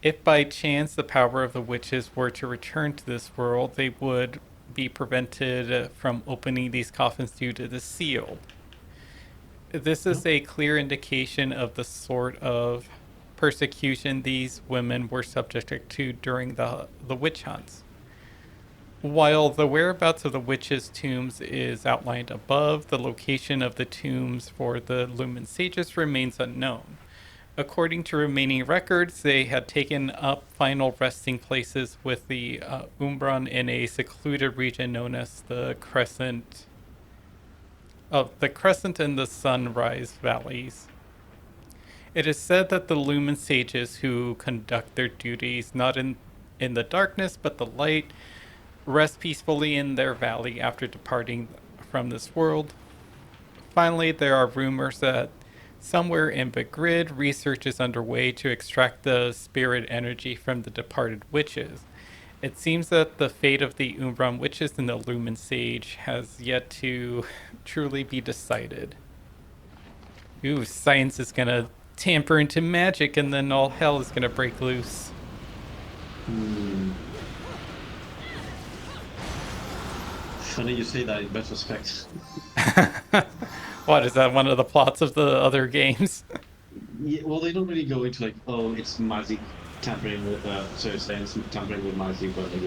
If by chance the power of the witches were to return to this world, they would be prevented from opening these coffins due to the seal. This is a clear indication of the sort of persecution these women were subjected to during the witch hunts. While the whereabouts of the witches' tombs is outlined above, the location of the tombs for the Lumen Sages remains unknown. According to remaining records, they had taken up final resting places with the Umbran in a secluded region known as the Crescent. The Crescent and the Sunrise Valleys. It is said that the Lumen sages who conduct their duties not in the darkness but the light rest peacefully in their valley after departing from this world. Finally, there are rumors that somewhere in Begrid, research is underway to extract the spirit energy from the departed witches. It seems that the fate of the Umbran witches and the Lumen Sage has yet to truly be decided. Ooh, science is gonna tamper into magic and then all hell is gonna break loose. Funny you say that in retrospect. What, is that one of the plots of the other games? Yeah, well, they don't really go into like, oh, it's magic tampering with, so science tampering with magic, but like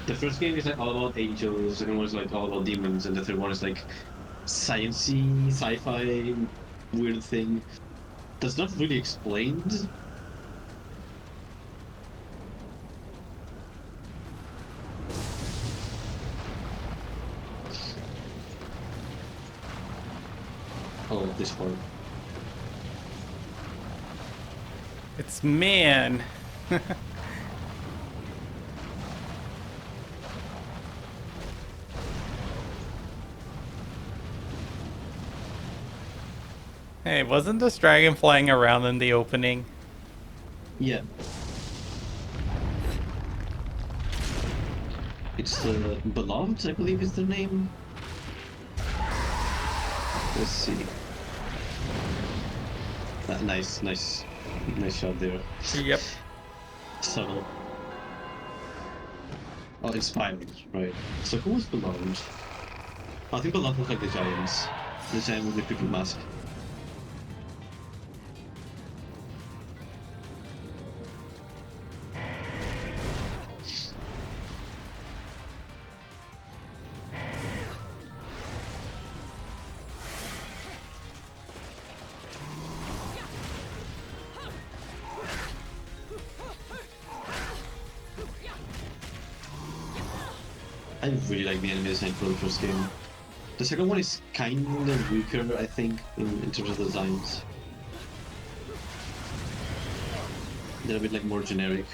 the first game is like all about angels, the second one is like all about demons, and the third one is like sciencey, sci-fi, weird thing that's not really explained. Oh, this part. It's man. Hey, wasn't this dragon flying around in the opening? Yeah. It's Beloved, I believe is the name. Let's see. Nice shot there. Yep. Subtle. Oh, inspired, right. So who was Beloved? I think Beloved was like the giants. The giant with the creepy mask. I really like the anime design for the first game. The second one is kind of weaker, I think, in terms of designs. They're a bit like more generic.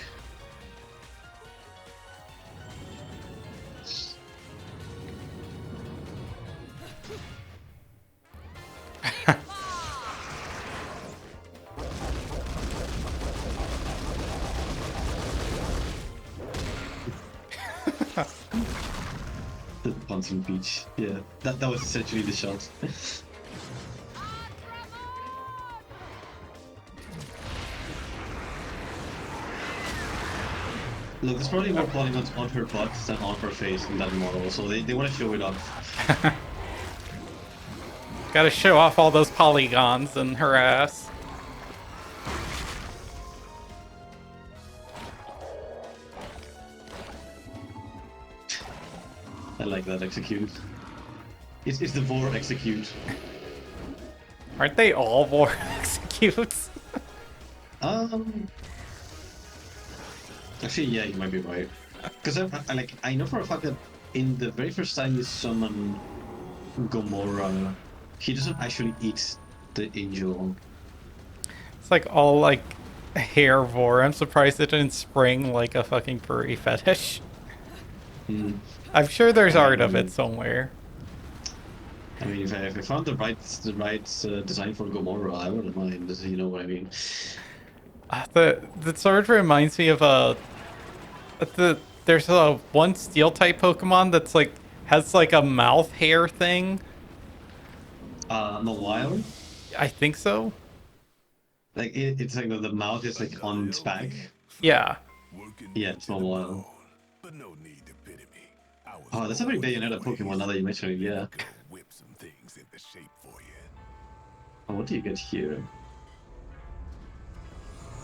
The Pontoon Beach. Yeah, that was essentially the shot. Look, there's probably more polygons on her butt than on her face in that model, so they want to show it off. Gotta show off all those polygons in her ass. I like that execute. It's the Vor execute. Aren't they all war executes? Actually, yeah, you might be right. Because I know for a fact that in the very first time you summon Gomorrah, he doesn't actually eat the angel. It's like all like hair vor. I'm surprised it didn't spring like a fucking furry fetish. I'm sure there's art of it somewhere. I mean, if I found the right design for Gomorrah, I wouldn't mind. You know what I mean? The sword reminds me of there's a one steel type Pokemon that's like has like a mouth hair thing. Mawile? I think so. Like it's like the mouth is like on its back. Yeah. Yeah, it's Mawile. Oh, that's a very Bayonetta Pokemon now that you mention it, yeah. Oh, what do you get here?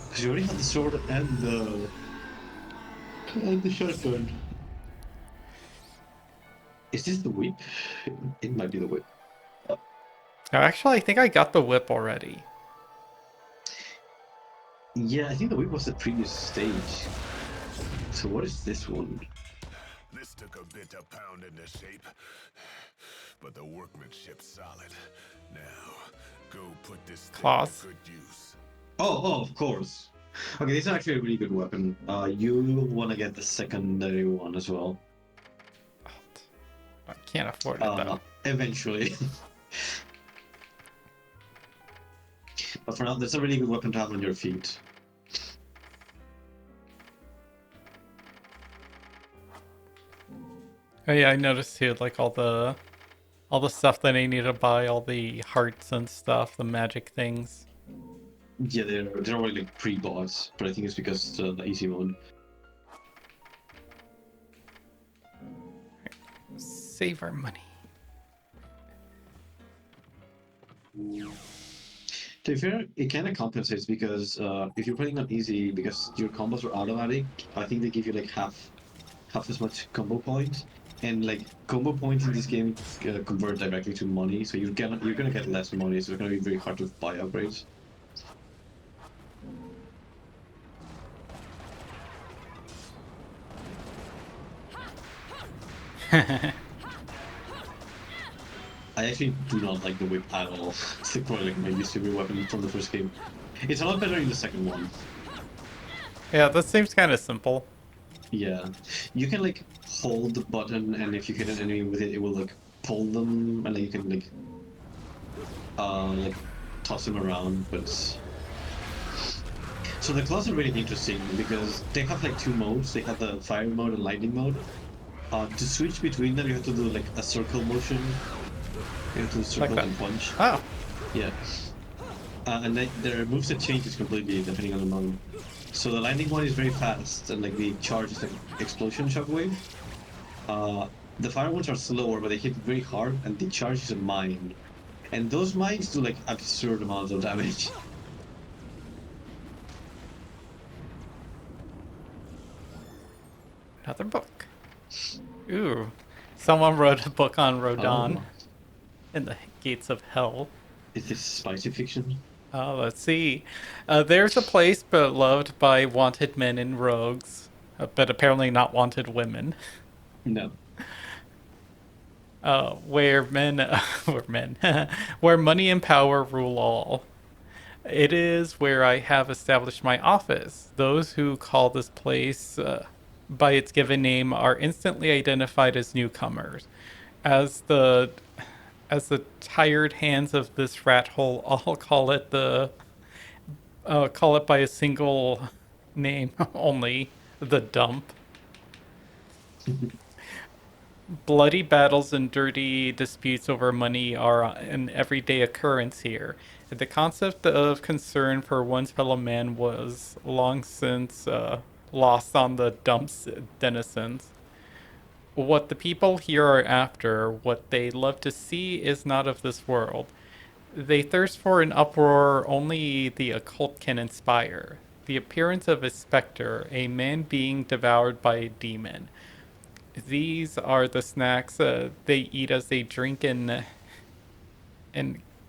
Because you already had the sword and the shotgun. Is this the whip? It might be the whip. Oh, actually, I think I got the whip already. Yeah, I think the whip was the previous stage. So what is this one? This took a bit to pound into shape, but the workmanship's solid. Now, go put this thing Claws. to good use. Oh, of course. Okay, this is actually a really good weapon. You want to get the secondary one as well. I can't afford it though. Eventually. But for now, that's a really good weapon to have on your feet. Oh yeah, I noticed too, like all the stuff that I need to buy, all the hearts and stuff, the magic things. Yeah, they're already like pre-bought, but I think it's because it's the easy mode. Save our money. To be fair, it kind of compensates because if you're playing on easy, because your combos are automatic, I think they give you like half as much combo points, and like combo points in this game convert directly to money, so you're gonna get less money, so it's gonna be very hard to buy upgrades. I actually do not like the whip at all. It's like probably like my least favorite weapon from the first game. It's a lot better in the second one. Yeah, this seems kind of simple. Yeah, you can like hold the button, and if you hit an enemy with it, it will like pull them, and like, you can like toss them around. But so the claws are really interesting because they have like two modes. They have the fire mode and lightning mode. To switch between them, you have to do like a circle motion. You have to circle that. and punch. Oh, Yeah. And their moveset changes completely depending on the mode. So the lightning one is very fast, and like the charge is like explosion shockwave. The fire ones are slower, but they hit very hard, and the charge is a mine. And those mines do like absurd amounts of damage. another book. Ooh, someone wrote a book on Rodan in the Gates of Hell. Is this spicy fiction? Let's see. There's a place beloved by wanted men and rogues, but apparently not wanted women. No. Where men, where money and power rule all. It is where I have established my office. Those who call this place by its given name are instantly identified as newcomers. As the tired hands of this rat hole all call it by a single name only, the dump. Bloody battles and dirty disputes over money are an everyday occurrence here. The concept of concern for one's fellow man was long since lost on the dump's denizens. What the people here are after, what they love to see, is not of this world. They thirst for an uproar only the occult can inspire. The appearance of a specter, a man being devoured by a demon. These are the snacks they eat as they drink in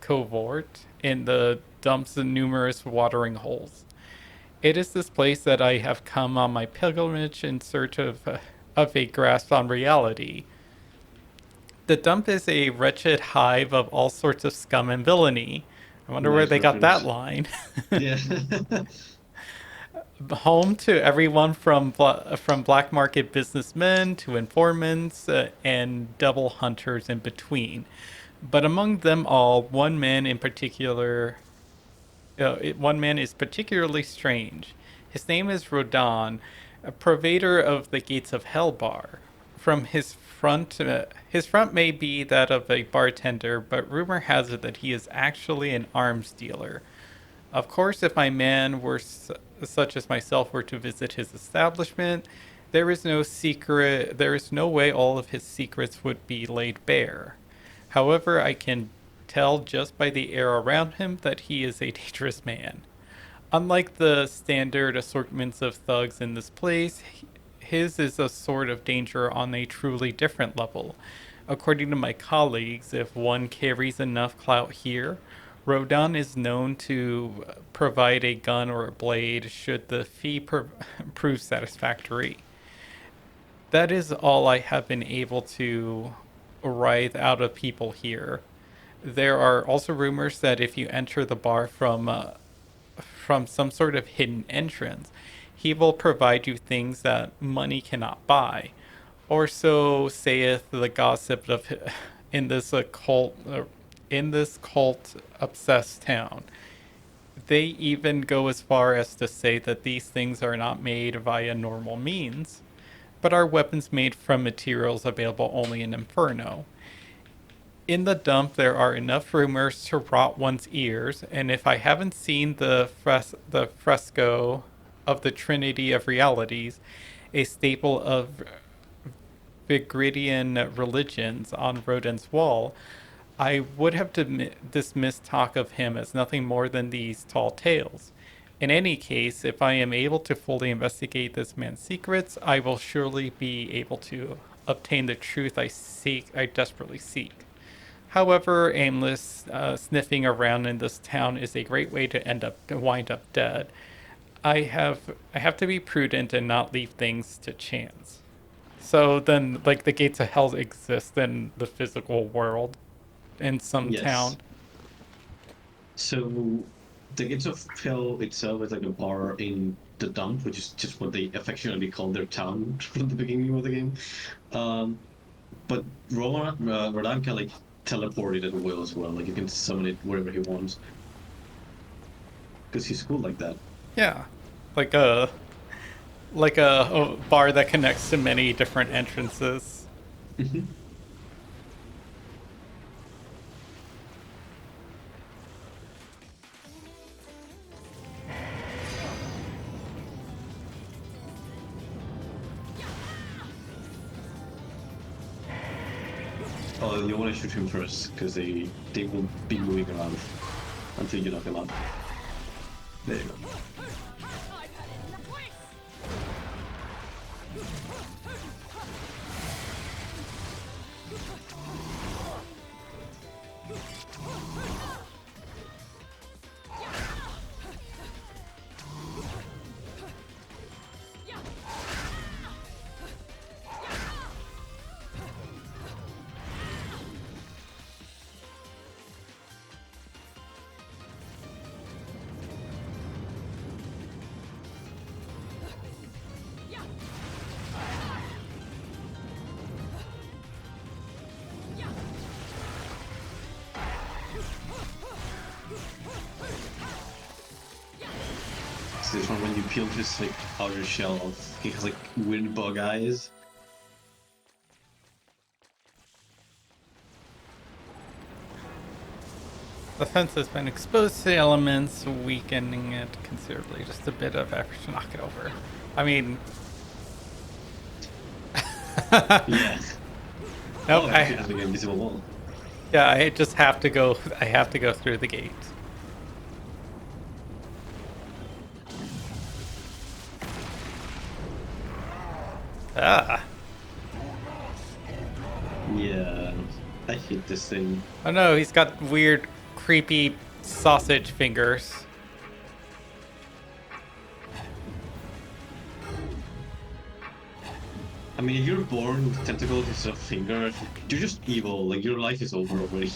covert in the dump's numerous watering holes. It is this place that I have come on my pilgrimage in search of a grasp on reality. The dump is a wretched hive of all sorts of scum and villainy. I wonder where Nice they got that reference. line. Yeah. Home to everyone from black market businessmen to informants and double hunters in between. But among them all, one man in particular, one man is particularly strange. His name is Rodan, a provider of the Gates of Hell bar. From his front may be that of a bartender, but rumor has it that he is actually an arms dealer. Of course, if my man were such as myself were to visit his establishment, there is no way all of his secrets would be laid bare. However, I can tell just by the air around him that he is a dangerous man. Unlike the standard assortments of thugs in this place, his is a sort of danger on a truly different level. According to my colleagues, if one carries enough clout here, Rodan is known to provide a gun or a blade should the fee prove satisfactory. That is all I have been able to writhe out of people here. There are also rumors that if you enter the bar from some sort of hidden entrance, he will provide you things that money cannot buy, or so saith the gossip of in this cult obsessed town. They even go as far as to say that these things are not made via normal means, but are weapons made from materials available only in Inferno. In the dump, there are enough rumors to rot one's ears, and if I haven't seen the fresco of the Trinity of Realities, a staple of Vigridian religions on Rodin's wall, I would have dismissed talk of him as nothing more than these tall tales. In any case, if I am able to fully investigate this man's secrets, I will surely be able to obtain the truth I desperately seek. However, aimless sniffing around in this town is a great way to wind up dead. I have to be prudent and not leave things to chance. So then, like, the gates of hell exist in the physical world in some town. So the Gates of Hell itself is like a bar in the dump, which is just what they affectionately call their town from the beginning of the game. But Rodan can like teleport it at will as well. Like you can summon it wherever he wants. Because he's cool like that. Yeah, like a bar that connects to many different entrances. Oh, you want to shoot him first, because they will be moving around until you knock him out. There you go. This one, when you peel his like outer shell off, he has like weird bug eyes. The fence has been exposed to the elements, weakening it considerably. Just a bit of effort to knock it over. I mean, Yeah. nope. Oh, it's like an invisible wall. Yeah, I just have to go. I have to go through the gate. Ah. Yeah, I hate this thing. Oh no, he's got weird, creepy sausage fingers. I mean, if you're born with tentacles instead of fingers, you're just evil. Like, your life is over already.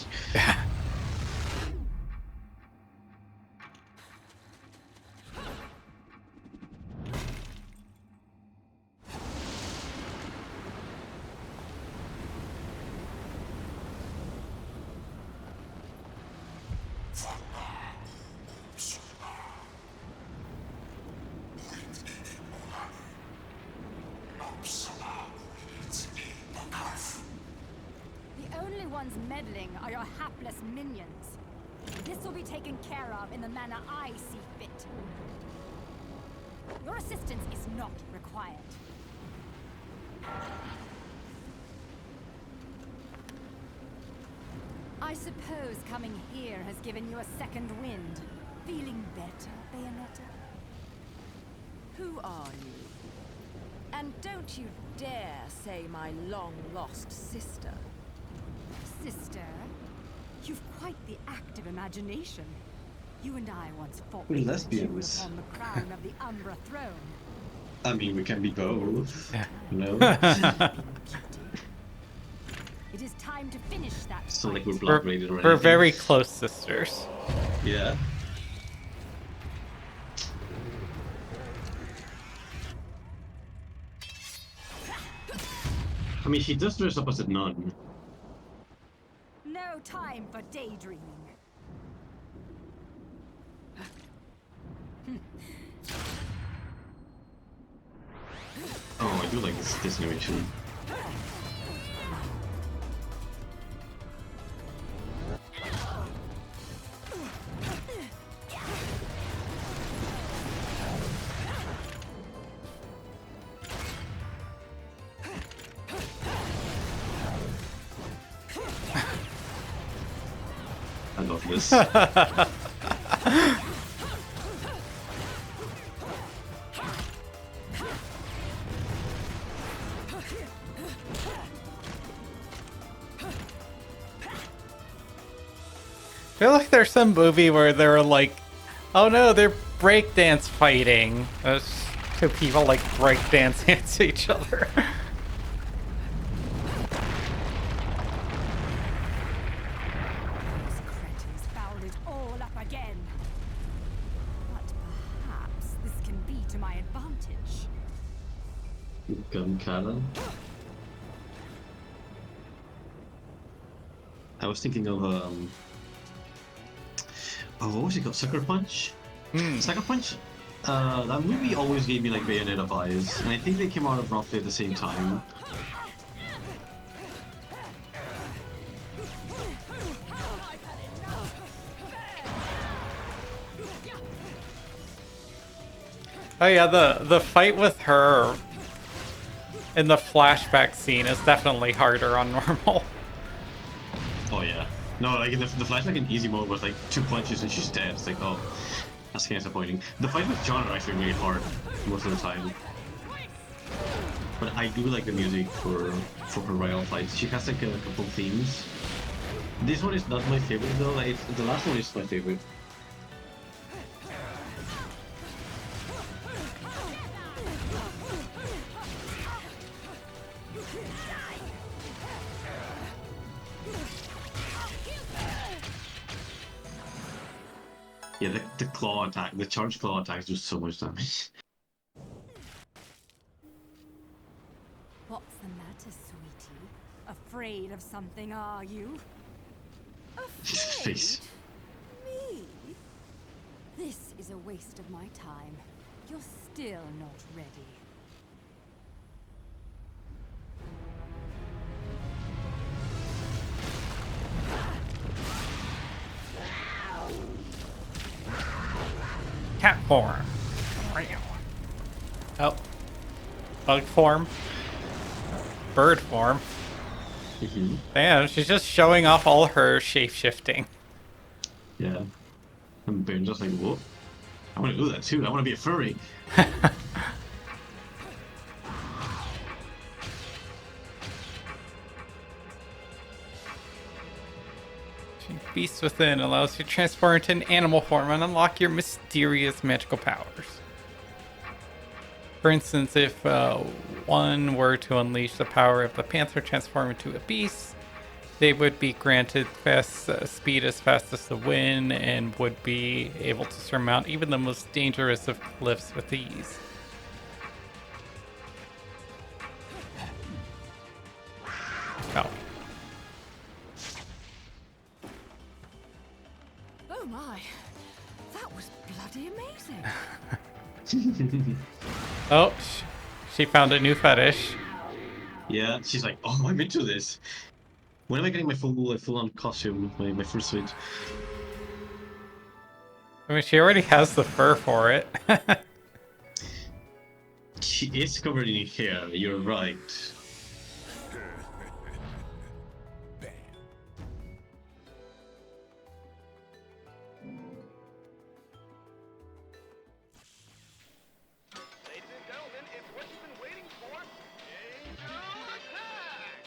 ones meddling are your hapless minions. This will be taken care of in the manner I see fit. Your assistance is not required. I suppose coming here has given you a second wind. Feeling better, Bayonetta? Who are you? And don't you dare say my long-lost sister. Sister? You've quite the active imagination. You and I once fought We're for the lesbians. jewel upon the crown of the Umbra throne. I mean, we can be both. Yeah. You know? It is time to finish that It's not like we're fight. blood related or anything. We're very close sisters. Yeah. I mean, she does dress up as a nun. No time for daydreaming. Oh, I do like this animation. I love this. I feel like there's some movie where they're like, oh no, they're breakdance fighting. Two people like breakdance against each other. Those cretins fouled it all up again. But perhaps this can be to my advantage. Gun cannon. I was thinking of oh, what was it called? Sucker Punch? Sucker Punch? That movie always gave me like Bayonetta vibes, and I think they came out of roughly at the same time. Oh yeah, the fight with her in the flashback scene is definitely harder on normal. Oh yeah. No, like in the flashback in easy mode was like 2 punches and she's dead. It's like, oh, that's kind of disappointing. The fight with John are actually really hard most of the time. But I do like the music for her royal fights. She has like a couple themes. This one is not my favorite though. Like the last one is my favorite. Yeah, the claw attack, the charged claw attacks do so much damage. What's the matter, sweetie? Afraid of something, are you? Face. Me? This is a waste of my time. You're still not ready. Cat form. Oh. Bug form. Bird form. Man, she's just showing off all her shape-shifting. Yeah. And Bane's just like, whoa. I want to do that too. I want to be a furry. Beast Within allows you to transform into an animal form and unlock your mysterious magical powers. For instance, if one were to unleash the power of the panther transform into a beast, they would be granted speed as fast as the wind and would be able to surmount even the most dangerous of cliffs with ease. Oh. Oh my, that was bloody amazing. Oh, she found a new fetish. Yeah, she's like, oh, I'm into this. When am I getting my full-on costume, my fursuit? I mean, she already has the fur for it. She is covered in hair, you're right. Ladies and gentlemen, it's what you've been waiting for. Angel attack!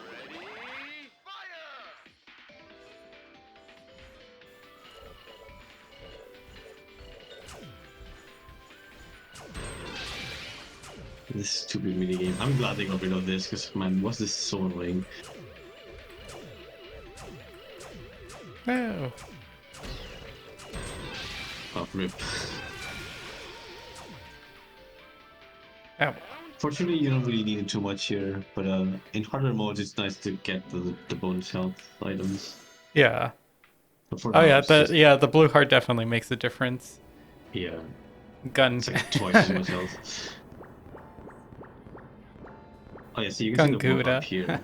Ready, fire! This stupid minigame. I'm glad they got rid of this, because man, was this so annoying. No. Oh, rip. Oh. Fortunately, you don't really need it too much here, but in harder modes, it's nice to get the bonus health items. Yeah. But for Oh now, yeah, it's just, the blue heart definitely makes a difference. yeah, Gun. it's like twice as much health. Oh yeah, so you can see the boat Gunguda. up here.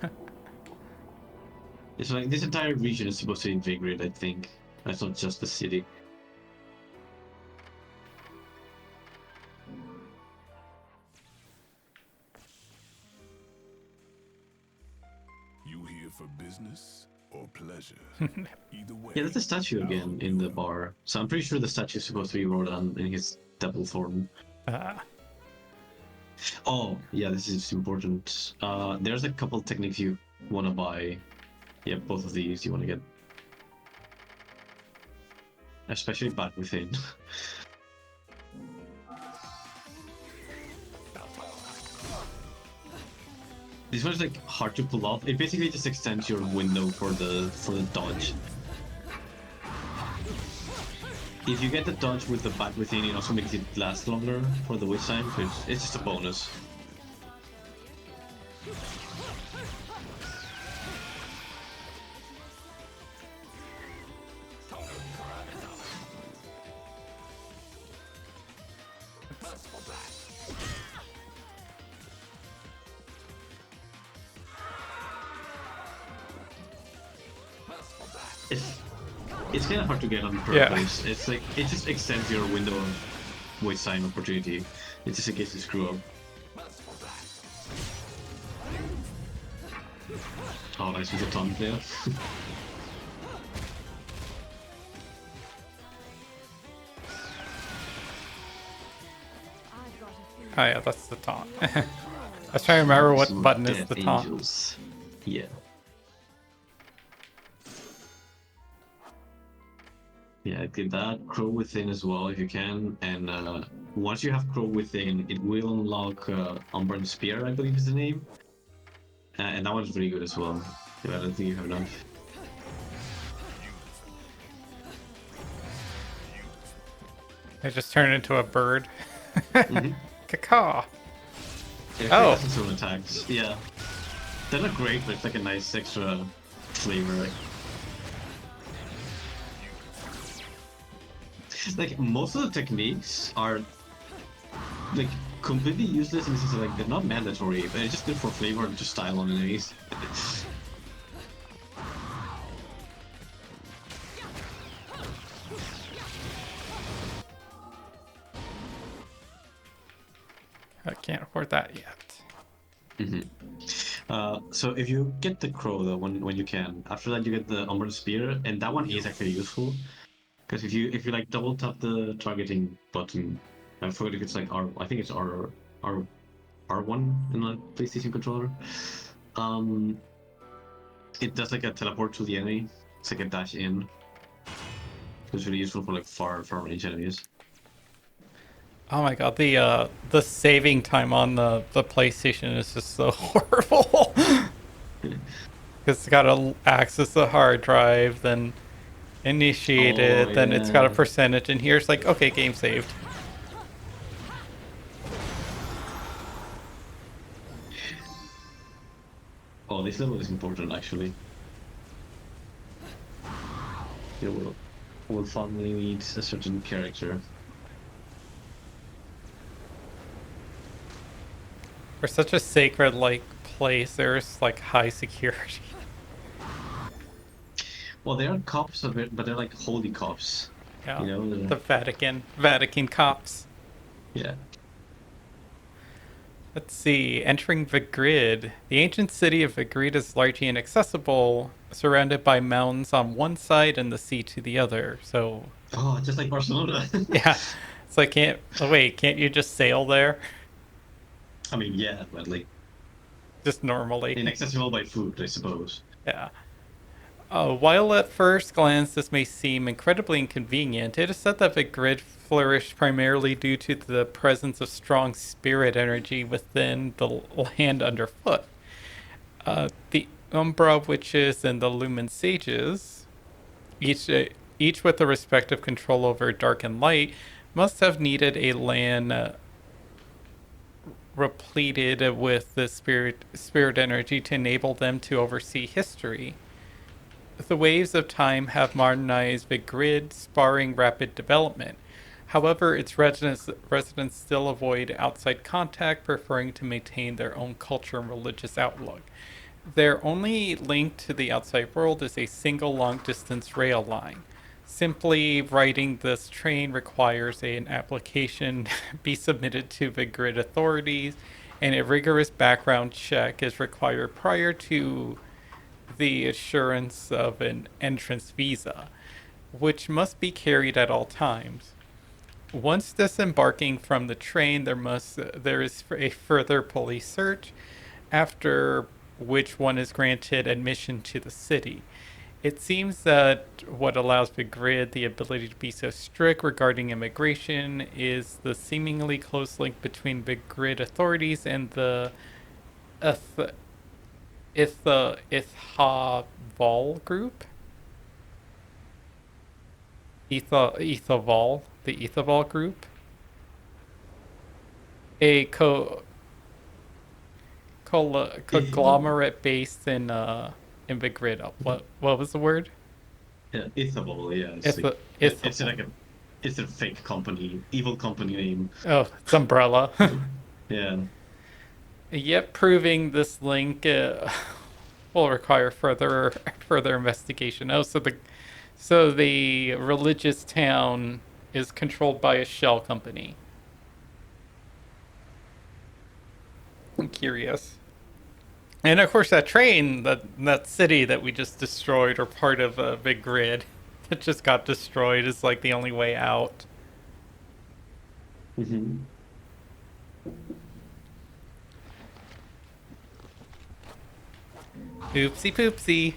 It's like this entire region is supposed to invigorate, I think. That's not just the city. You here for business or pleasure? Either way. Yeah, that's the statue again in the bar. So I'm pretty sure the statue is supposed to be Rodan in his devil form. Oh, yeah, this is important. There's a couple techniques you want to buy. Yeah, both of these you want to get. Especially Bat Within. This one's like hard to pull off. It basically just extends your window for the dodge. If you get the dodge with the Bat Within, it also makes it last longer for the Witch Sign, so it's just a bonus. It's kind of hard to get on purpose. Yeah. It's like it just extends your window of Witch Sign opportunity. It's just in case you screw up. Oh, nice with the taunt there. Oh yeah, that's the taunt. I was trying to remember what button is the taunt. Angels. Yeah. Yeah, get that Crow Within as well if you can, and once you have Crow Within, it will unlock Unburned Spear, I believe is the name, and that one's really good as well. I don't think you have enough. I just turned into a bird. Mm-hmm. Cacaw. Yeah, that's its own attacks. Yeah, they're not great, but it's like a nice extra flavor. Like most of the techniques are like completely useless in the sense of like they're not mandatory, but it's just good for flavor and just style on enemies. I can't afford that yet. Mm-hmm. So if you get the Crow though, when you can, after that you get the Umbral Spear, and that one is actually useful. Because if you like double tap the targeting button, I forget if it's like R. I think it's R1 in the PlayStation controller. It does like a teleport to the enemy. It's like a dash in. It's really useful for like far range enemies. Oh my god, the saving time on the PlayStation is just so horrible. Because it's gotta access the hard drive, then initiate it, then it's got a percentage, and here's like, okay, game saved. Oh, this level is important actually. You will finally need a certain character. For such a sacred like place, there's like high security. Well, they are cops of it, but they're like holy cops. Yeah, you know, the Vatican cops. Yeah. Let's see. Entering Vigrid. The ancient city of Vigrid is largely inaccessible, surrounded by mountains on one side and the sea to the other. So. Oh, just like Barcelona. Yeah. So can't you just sail there? I mean, yeah, but like. Just normally. Inaccessible by food, I suppose. Yeah. While at first glance this may seem incredibly inconvenient, it is said that the grid flourished primarily due to the presence of strong spirit energy within the land underfoot. The Umbra Witches and the Lumen Sages, each with a respective control over dark and light, must have needed a land repleted with the spirit energy to enable them to oversee history. The waves of time have modernized the grid, sparring rapid development. However, its residents still avoid outside contact, preferring to maintain their own culture and religious outlook. Their only link to the outside world is a single long-distance rail line. Simply riding this train requires an application be submitted to the grid authorities, and a rigorous background check is required prior to the assurance of an entrance visa, which must be carried at all times. Once disembarking from the train, there is a further police search, after which one is granted admission to the city. It seems that what allows the grid the ability to be so strict regarding immigration is the seemingly close link between the grid authorities and the Ithaval group. The Ithaval group, a conglomerate based in the grid. What was the word? Yeah, Ithabol, yeah. It's a fake company, evil company name. Oh, it's Umbrella. Yeah. Yet proving this link will require further investigation. Oh, so the religious town is controlled by a shell company. I'm curious. And of course, that train, that city that we just destroyed, or part of a big grid that just got destroyed, is like the only way out. Mm-hmm. Oopsie poopsie.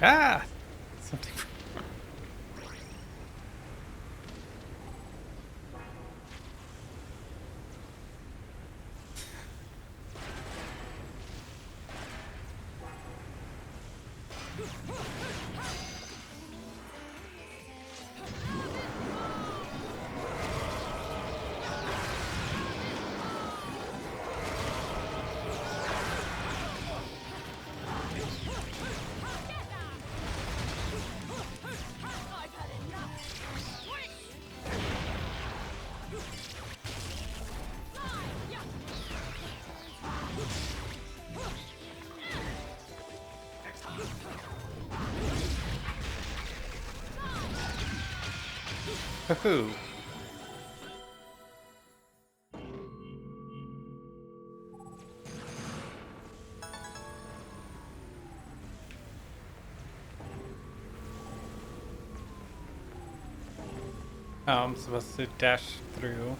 Ah! Something. Woohoo. Oh, I'm supposed to dash through.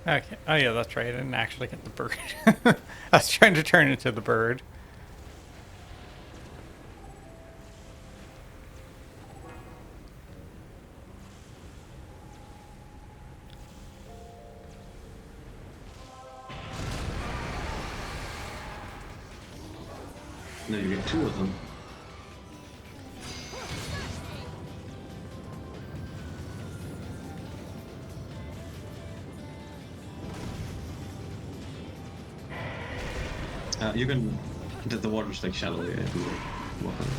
Okay. Oh yeah, that's right. I didn't actually get the bird. I was trying to turn into the bird. No, you get two of them. You can. The water's like shallow, yeah. You walk on it.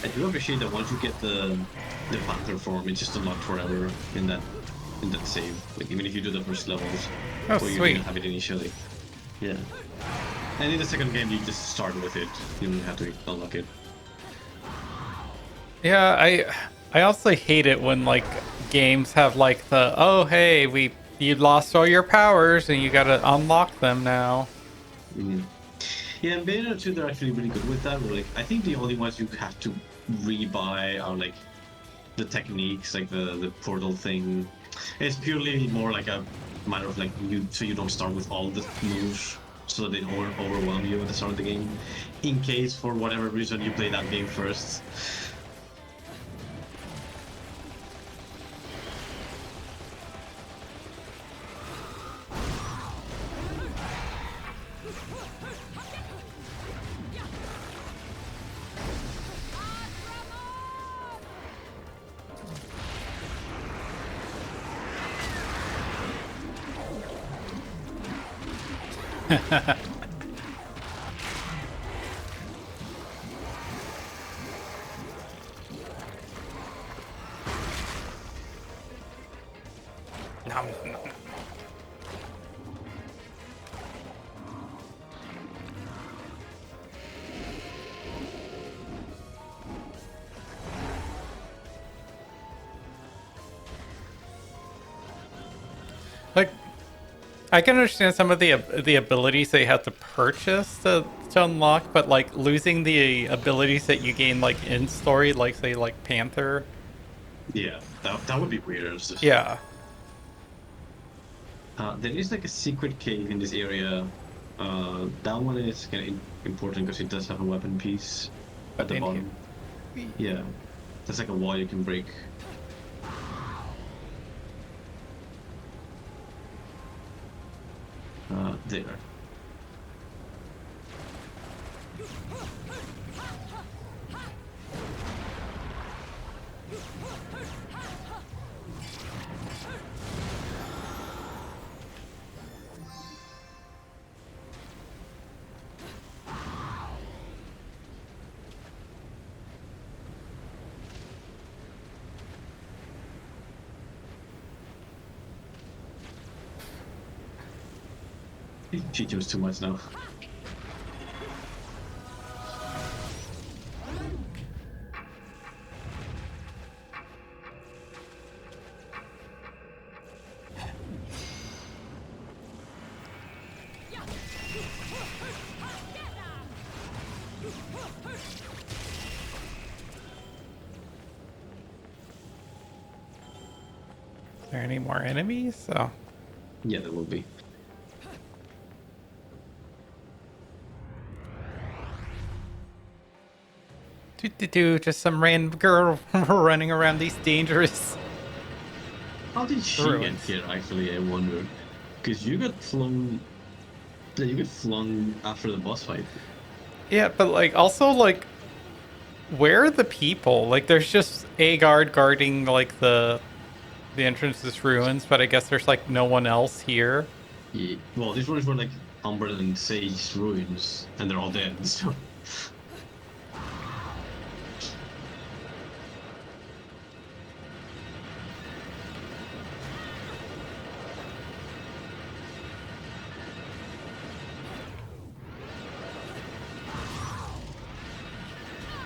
I do appreciate that once you get the panther form, it's just unlocked forever in that save. Like even if you do the first levels, Oh, where you sweet. didn't have it initially. Yeah. And in the second game, you just start with it. You don't have to unlock it. Yeah, I also hate it when like games have like the oh hey you lost all your powers and you gotta unlock them now. Mhm. Yeah, and Bayonetta 2, they're actually really good with that. Where, like, I think the only ones you have to rebuy are like the techniques, like the portal thing. It's purely more like a matter of like you don't start with all the moves, so they don't overwhelm you at the start of the game. In case for whatever reason you play that game first. Nom, nom. Like, I can understand some of the abilities they have to purchase to unlock, but like losing the abilities that you gain like in story, like say like Panther. Yeah, that would be weird. It's just, Yeah. there is like a secret cave in this area. That one is kind of important because it does have a weapon piece at But the in here. bottom. Yeah, there's like a wall you can break. There. She chose too much now. Are there any more enemies? Oh. Yeah, there will be. Just some random girl running around these dangerous. How did she Ruins. get here? Actually, I wonder. Because you got flung. Yeah, you get flung after the boss fight. Yeah, but like also like where are the people? Like there's just a guard guarding like the entrance to this ruins, but I guess there's like no one else here. Yeah. Well, these ones were like Umber and Sage ruins, and they're all dead. So.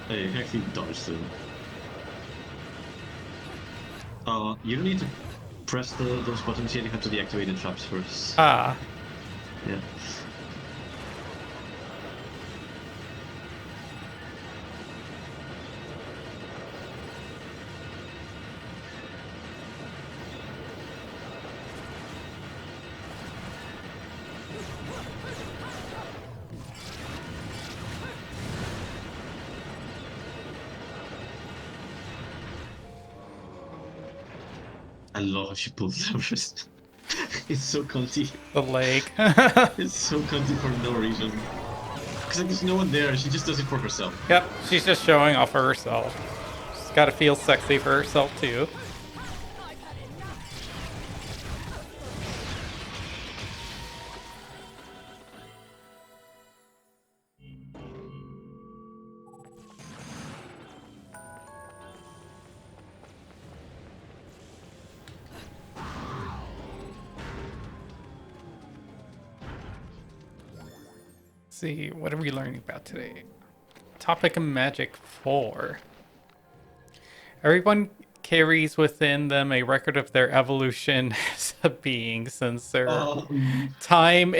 Hey, I actually dodged them. You don't need to press those buttons yet. You have to deactivate the traps first. Ah. Yeah. I love how she pulls the wrist. It's so cunty. The leg. It's so cunty for no reason. Because like, there's no one there. She just does it for herself. Yep, she's just showing off for herself. She's gotta feel sexy for herself too. see, what are we learning about today? Topic of Magic 4. Everyone carries within them a record of their evolution as a being since their time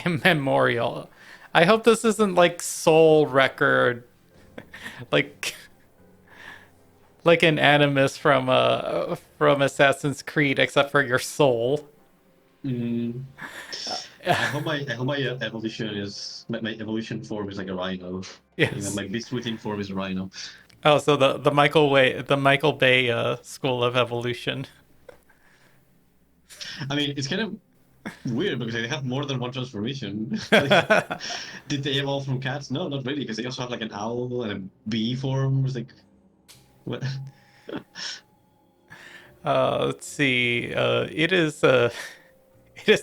immemorial. I hope this isn't like soul record, like an animus from Assassin's Creed, except for your soul. I hope my evolution is my evolution form is like a rhino. Yes. My beast within form is a rhino. Oh, so the Michael Bay school of evolution. I mean, it's kind of weird because they have more than one transformation. Like, did they evolve from cats? No, not really, because they also have like an owl and a bee form. It's like, what? Let's see. It is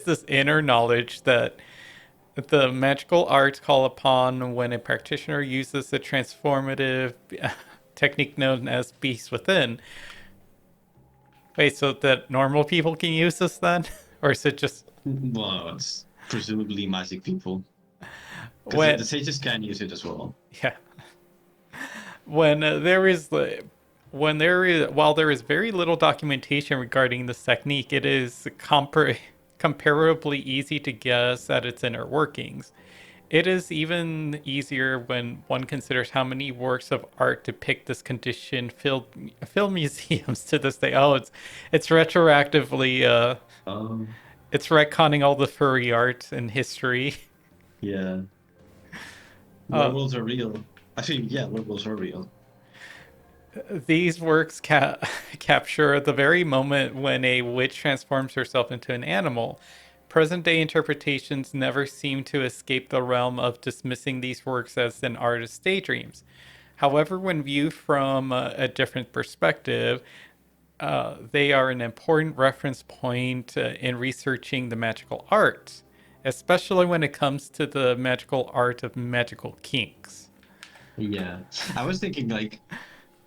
this inner knowledge that the magical arts call upon when a practitioner uses the transformative technique known as Beast Within. Wait, so that normal people can use this then? Or is it just... Well, it's presumably magic people. When... The sages can use it as well. Yeah. While there is very little documentation regarding this technique, it is comparably easy to guess at its inner workings. It is even easier when one considers how many works of art depict this condition fill museums to this day. Oh, it's retroactively it's retconning all the furry art and history. Yeah. Werewolves are real. Actually, yeah, werewolves are real. These works capture the very moment when a witch transforms herself into an animal. Present-day interpretations never seem to escape the realm of dismissing these works as an artist's daydreams. However, when viewed from a different perspective, they are an important reference point in researching the magical art, especially when it comes to the magical art of magical kinks. Yeah, I was thinking like,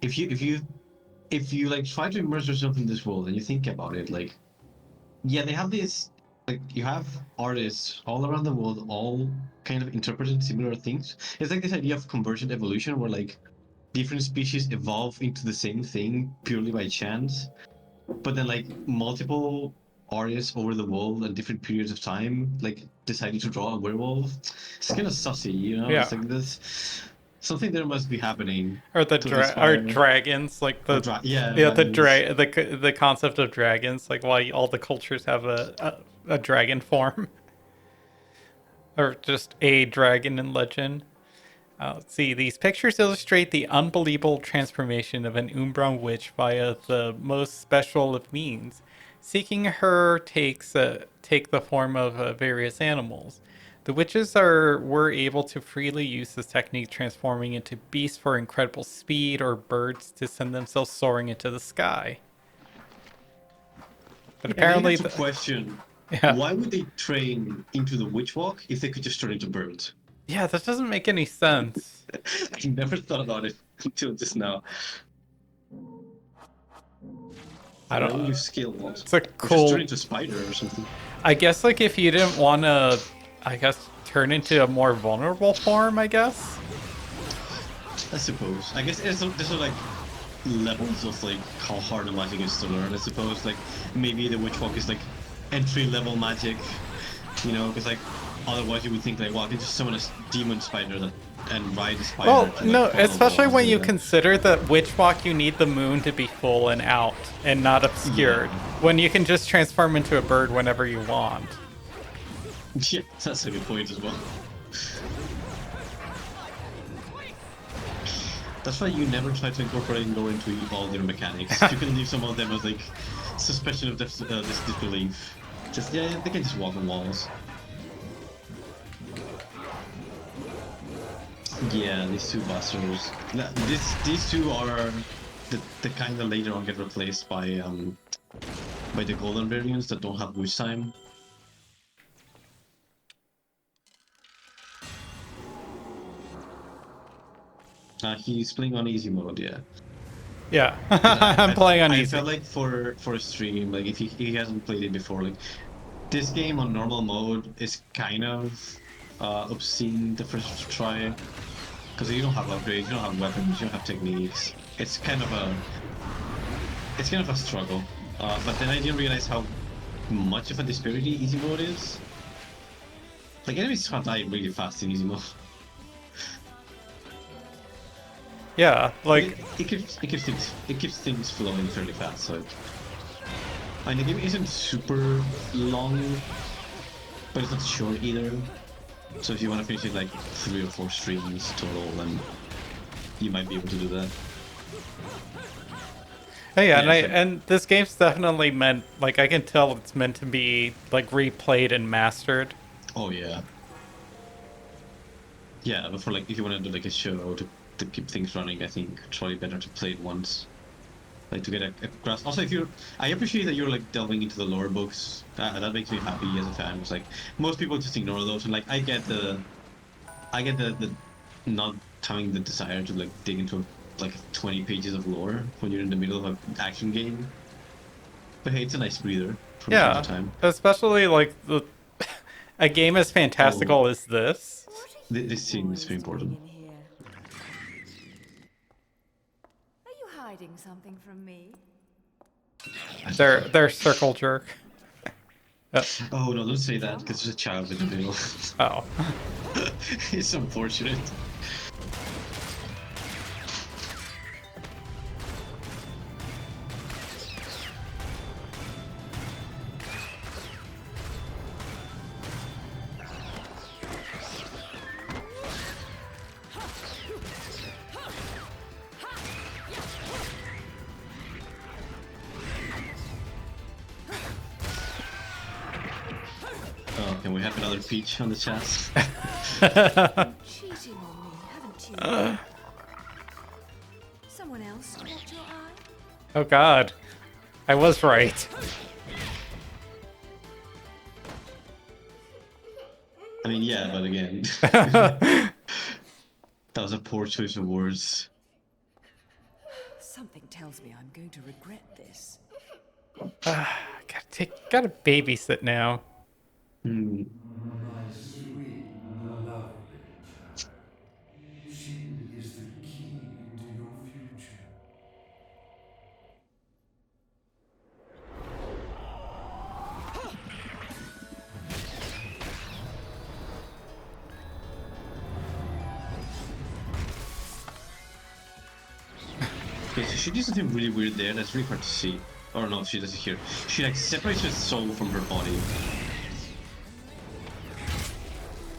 if you like try to immerse yourself in this world and you think about it, like, yeah, they have this. Like, you have artists all around the world, all kind of interpreting similar things. It's like this idea of convergent evolution, where like different species evolve into the same thing purely by chance, but then like multiple artists over the world at different periods of time like decided to draw a werewolf. It's kind of sussy, you know? Yeah. It's like this. Something there must be happening. Or dragons, like the the concept of dragons, like why all the cultures have a dragon form, or just a dragon in legend. Let's see, these pictures illustrate the unbelievable transformation of an Umbran witch via the most special of means. Seeking her take the form of various animals. The witches were able to freely use this technique, transforming into beasts for incredible speed or birds to send themselves soaring into the sky. But apparently, that's a question. Yeah. Why would they train into the witch walk if they could just turn into birds? Yeah, that doesn't make any sense. I never thought about it until just now. I don't know. Your skill. It's a cool. Just turn into a spider or something. I guess like if you didn't want to, turn into a more vulnerable form, I guess. I suppose. I guess there's like levels of like how hard the magic is to learn. I suppose like maybe the witch walk is like entry level magic, you know, because like otherwise you would think like, well, I can just summon a demon spider and ride a spider. Well, to, like, no, follow especially walls when and you that. consider that witch walk, you need the moon to be full and out and not obscured. Yeah. When you can just transform into a bird whenever you want. Yeah, that's a good point as well. That's why you never try to incorporate lore into all their mechanics. You can leave some of them as like suspension of disbelief. Just yeah, they can just walk on walls. Yeah, these two bastards. These two are the kind that later on get replaced by the golden variants that don't have wish time. He's playing on easy mode, yeah. Yeah, I'm playing on I easy. felt like for a stream, like if he hasn't played it before, like this game on normal mode is kind of obscene the first try, because you don't have upgrades, you don't have weapons, you don't have techniques. It's kind of a struggle. But then I didn't realize how much of a disparity easy mode is. Like enemies can't die really fast in easy mode. Yeah, like It keeps things flowing fairly fast. So, and the game isn't super long, but it's not short either. So if you want to finish it like 3 or 4 streams total, then you might be able to do that. hey, Yeah, and this game's definitely meant, like, I can tell it's meant to be like replayed and mastered. Oh yeah. Yeah, but for like if you want to do like a show to keep things running, I think it's probably better to play it once. Like to get a grasp. Also, I appreciate that you're like delving into the lore books. That makes me happy as a fan. It's like most people just ignore those, and like I get the not having the desire to like dig into like 20 pages of lore when you're in the middle of an action game. But hey, it's a nice breather from time to Yeah, time. especially like a game as fantastical Oh, as this. What are you this scene is boys very important. doing in here? Are you hiding something from me? They're circle jerk. Oh no, don't say that because there's a child in the middle. Oh. It's unfortunate. Oh, can we have another peach on the chest? You're cheating on me, haven't you? Someone else caught your eye? Oh god. I was right. I mean, yeah, but again, that was a poor choice of words. Something tells me I'm going to regret this. Gotta babysit now. Hmm. My sweet, lovely child. She is the key to your future. Okay, so she did something really weird there. That's really hard to see. Or no, she does it here. She like separates her soul from her body.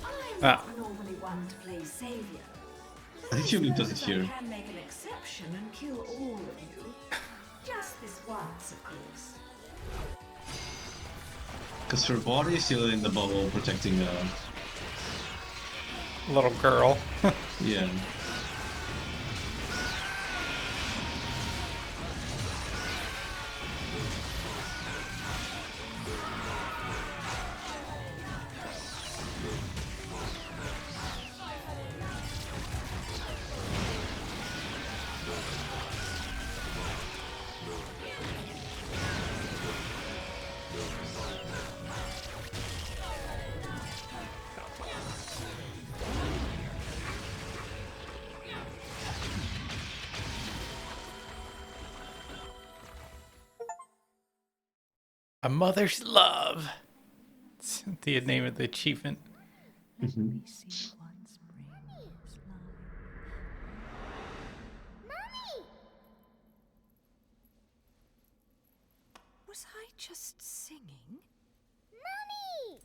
I'm Ah. not normally one to play savior. I think she only does it Suppose I here. can make an exception and kill all of you. Just this once, of course. Because her body is still in the bubble protecting Little girl. yeah. A mother's love. It's the name of the achievement. Mm-hmm. See what spring is like. Was I just singing? Mummy!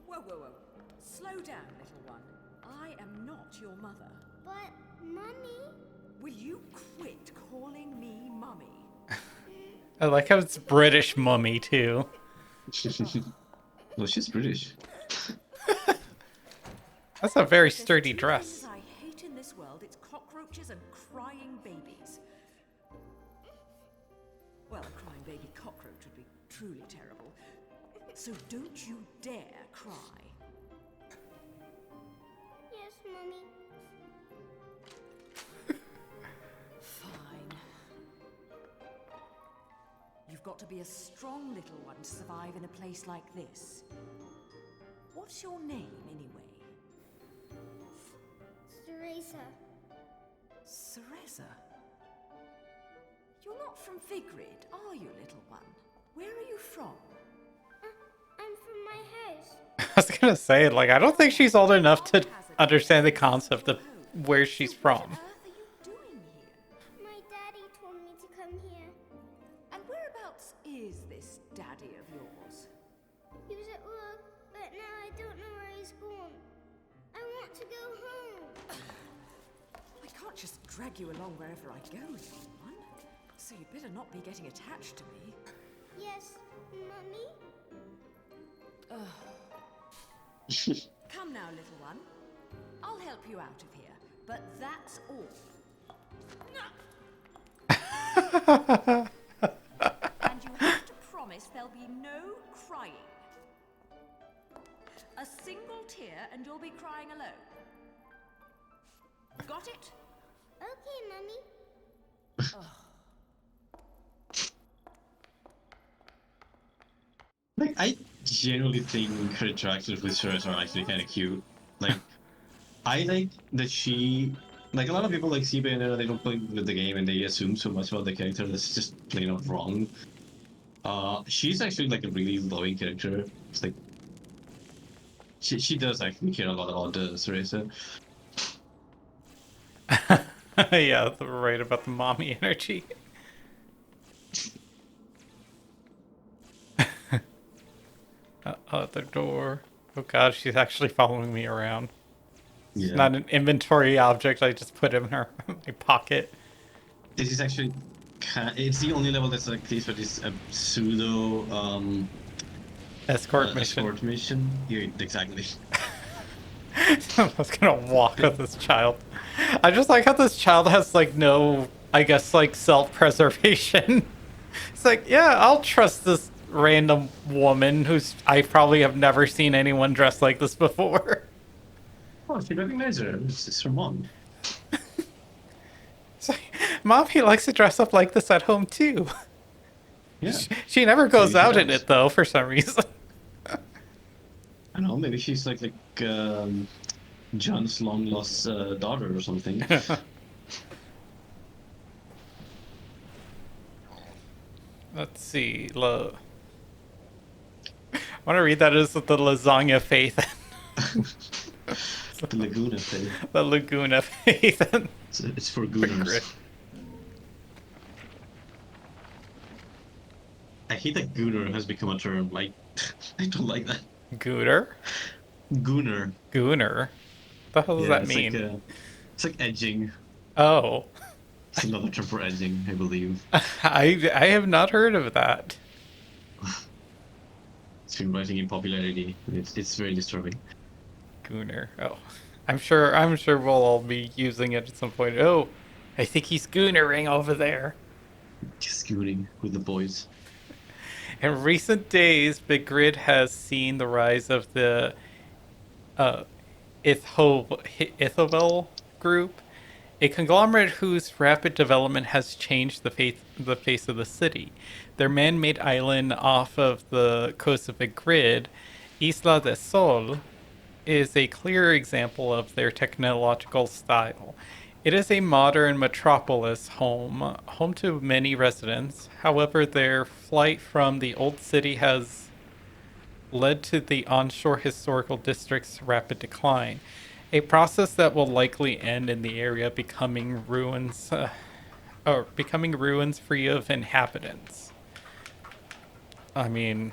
Whoa, whoa, whoa. Slow down, little one. I am not your mother. But, Mummy... Will you quit calling me Mummy? I like how it's British mummy too. Well, she's British. That's a very There's sturdy two dress. things I hate in this world. It's cockroaches and crying babies. Well, a crying baby cockroach would be truly terrible. So don't you dare cry. Yes, Mummy. Fine. You've got to be a strong little one to survive in a place like this. What's your name, anyway? Teresa. Cereza? You're not from Figrid, are you, little one? Where are you from? I'm from my house. I was gonna say, like, I don't think she's old enough to understand the concept of where she's from. What on earth are you doing here? My daddy told me to come here. And whereabouts is this daddy of yours? He was at work, but now I don't know where he's gone. I want to go home. I can't just drag you along wherever I go, little one. So you'd better not be getting attached to me. Yes, Mummy? Come now, little one. I'll help you out of here, but that's all. And you have to promise there'll be no crying. A single tear and you'll be crying alone. Got it? Okay, Mummy. Like, I genuinely think her interactions with Cereza are actually kind of cute. Like, I like that she... Like, a lot of people like see Bayonetta, they don't play with the game and they assume so much about the character that's just plain out wrong. She's actually like a really loving character. It's like... She does actually care a lot about Cereza. Yeah, right about the mommy energy. Other door. Oh god, she's actually following me around. It's not an inventory object, I just put it in her my pocket. This is actually... It's the only level that's like this, but it's a pseudo... Escort mission. Escort mission. Yeah, exactly. I was gonna walk with this child. I just like how this child has like no, I guess, like self-preservation. It's like, yeah, I'll trust this random woman who's I probably have never seen anyone dressed like this before. Oh, she recognized her. It's her mom. It's like, Mommy likes to dress up like this at home too. Yeah. She never goes Maybe she out in does. it though, for some reason. I don't know, maybe she's like John's long lost daughter or something. Let's see. I want to read that as the lasagna faith. The Laguna thing. The Laguna faith. It's for gooners. I hate that gooner has become a term. Like, I don't like that. Gooner? Gooner. Gooner? What the hell does that it's mean? Like, it's like edging. Oh. It's another term for edging, I believe. I have not heard of that. It's been rising in popularity. It's very disturbing. Gooner. Oh. I'm sure we'll all be using it at some point. Oh, I think he's goonering over there. Just gooning with the boys. In recent days, Big Grid has seen the rise of the Ithovel group, a conglomerate whose rapid development has changed the face of the city. Their man-made island off of the coast of Big Grid, Isla del Sol, is a clear example of their technological style. It is a modern metropolis home to many residents. However, their flight from the old city has led to the onshore historical district's rapid decline, a process that will likely end in the area becoming ruins free of inhabitants. I mean,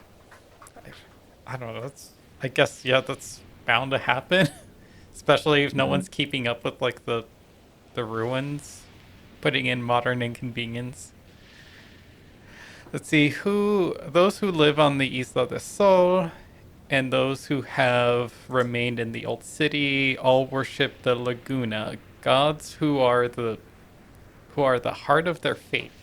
I don't know. I guess that's bound to happen, especially if no one's keeping up with like the ruins, putting in modern inconvenience. Let's see, those who live on the Isla del Sol and those who have remained in the old city all worship the Laguna, gods who are the heart of their faith.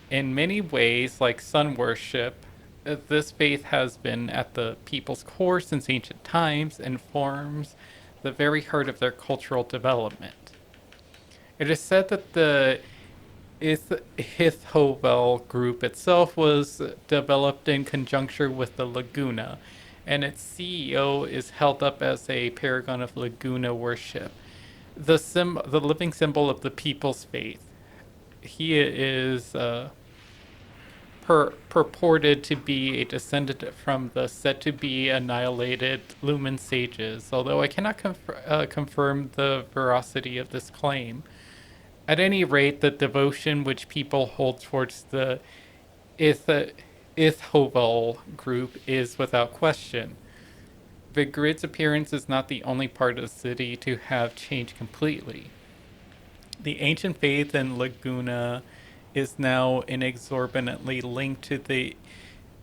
In many ways, like sun worship, this faith has been at the people's core since ancient times and forms the very heart of their cultural development. It is said that the Hithovel group itself was developed in conjunction with the Laguna, and its CEO is held up as a paragon of Laguna worship, the living symbol of the people's faith. He is purported to be a descendant from the said to be annihilated Lumen sages, although I cannot confirm the veracity of this claim. At any rate, the devotion which people hold towards the Ithoval group is without question. Vigrid's appearance is not the only part of the city to have changed completely. The ancient faith in Laguna is now inexorably linked to the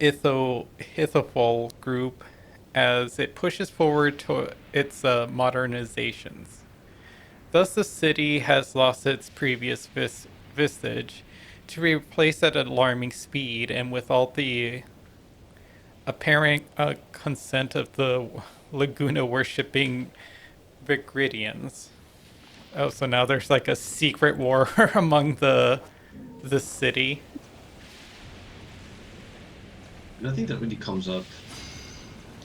Ithophol group as it pushes forward to its modernizations. Thus, the city has lost its previous vestige to be replaced at an alarming speed, and with all the apparent consent of the Laguna worshipping Vigridians. Oh, so now there's like a secret war among the city. I don't think that really comes up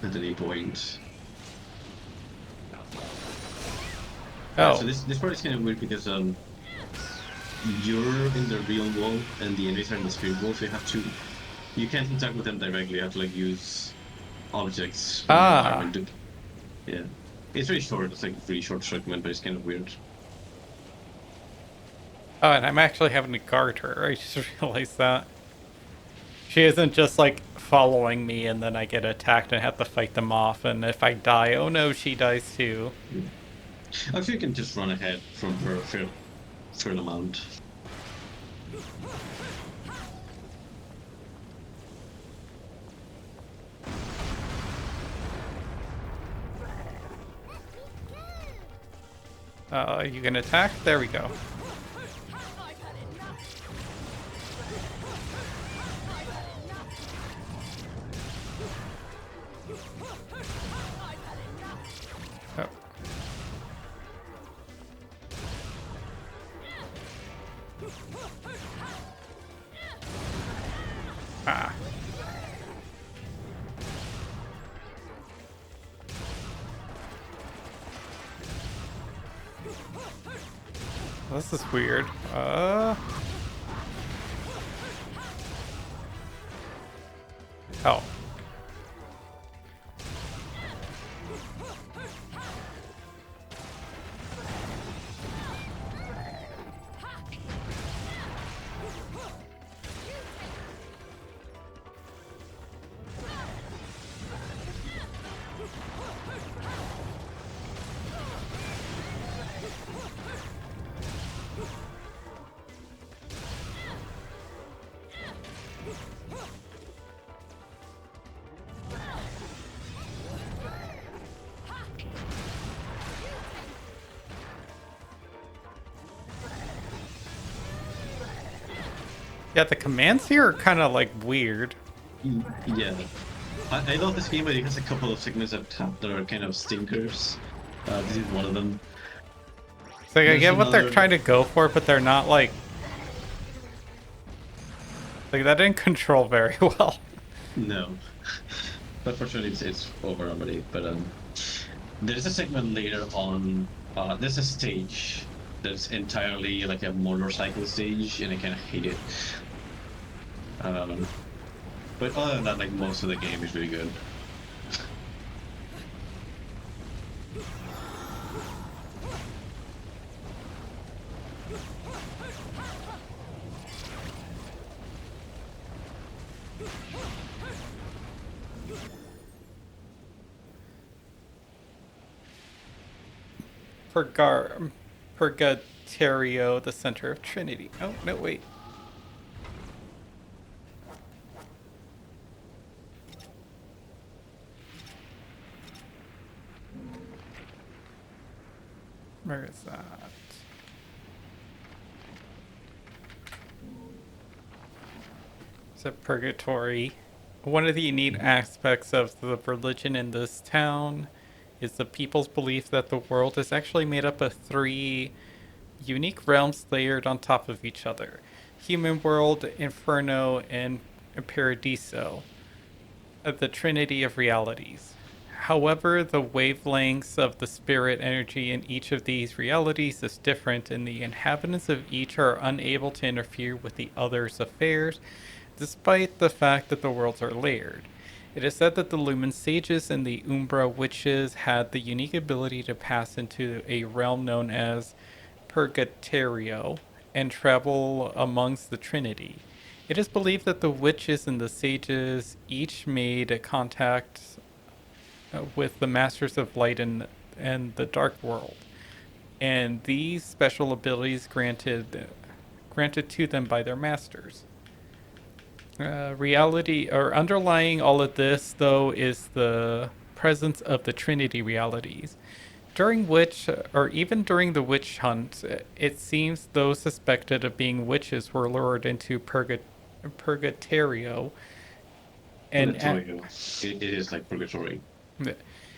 at any point. Oh. So this part is kind of weird because you're in the real world and the enemies are in the spirit world, so you can't interact with them directly. You have to like use objects from the environment. Yeah, it's very short. It's like a really short segment, but it's kind of weird. Oh, and I'm actually having to guard her. I just realized that. She isn't just like following me and then I get attacked and have to fight them off, and if I die, oh no, she dies too. Actually, you can just run ahead from her a fair amount. You can attack? There we go. Oh. Ah. This is weird. Oh. Yeah, the commands here are kind of like weird. Yeah. I love this game, but it has a couple of segments up top that are kind of stinkers. This is one of them. So I get what they're trying to go for, but they're not like that didn't control very well. No. But fortunately it's over already. But there's a segment later on, there's a stage that's entirely like a motorcycle stage, and I kind of hate it. But other than that, like most of the game is really good. Purgatorio, the center of Trinity. Oh, no, wait. Where is that? It's a purgatory. One of the unique aspects of the religion in this town is the people's belief that the world is actually made up of 3 unique realms layered on top of each other. Human world, Inferno, and Paradiso. the Trinity of realities. However, the wavelengths of the spirit energy in each of these realities is different, and the inhabitants of each are unable to interfere with the other's affairs, despite the fact that the worlds are layered. It is said that the Lumen Sages and the Umbra Witches had the unique ability to pass into a realm known as Purgatorio and travel amongst the Trinity. It is believed that the witches and the sages each made a contact with the Masters of Light and the Dark World, and these special abilities granted to them by their masters. Reality, or underlying all of this, though, is the presence of the Trinity realities, during which, or even during the witch hunt, it seems those suspected of being witches were lured into Purgatorio. And Purgatorio. It is like purgatory.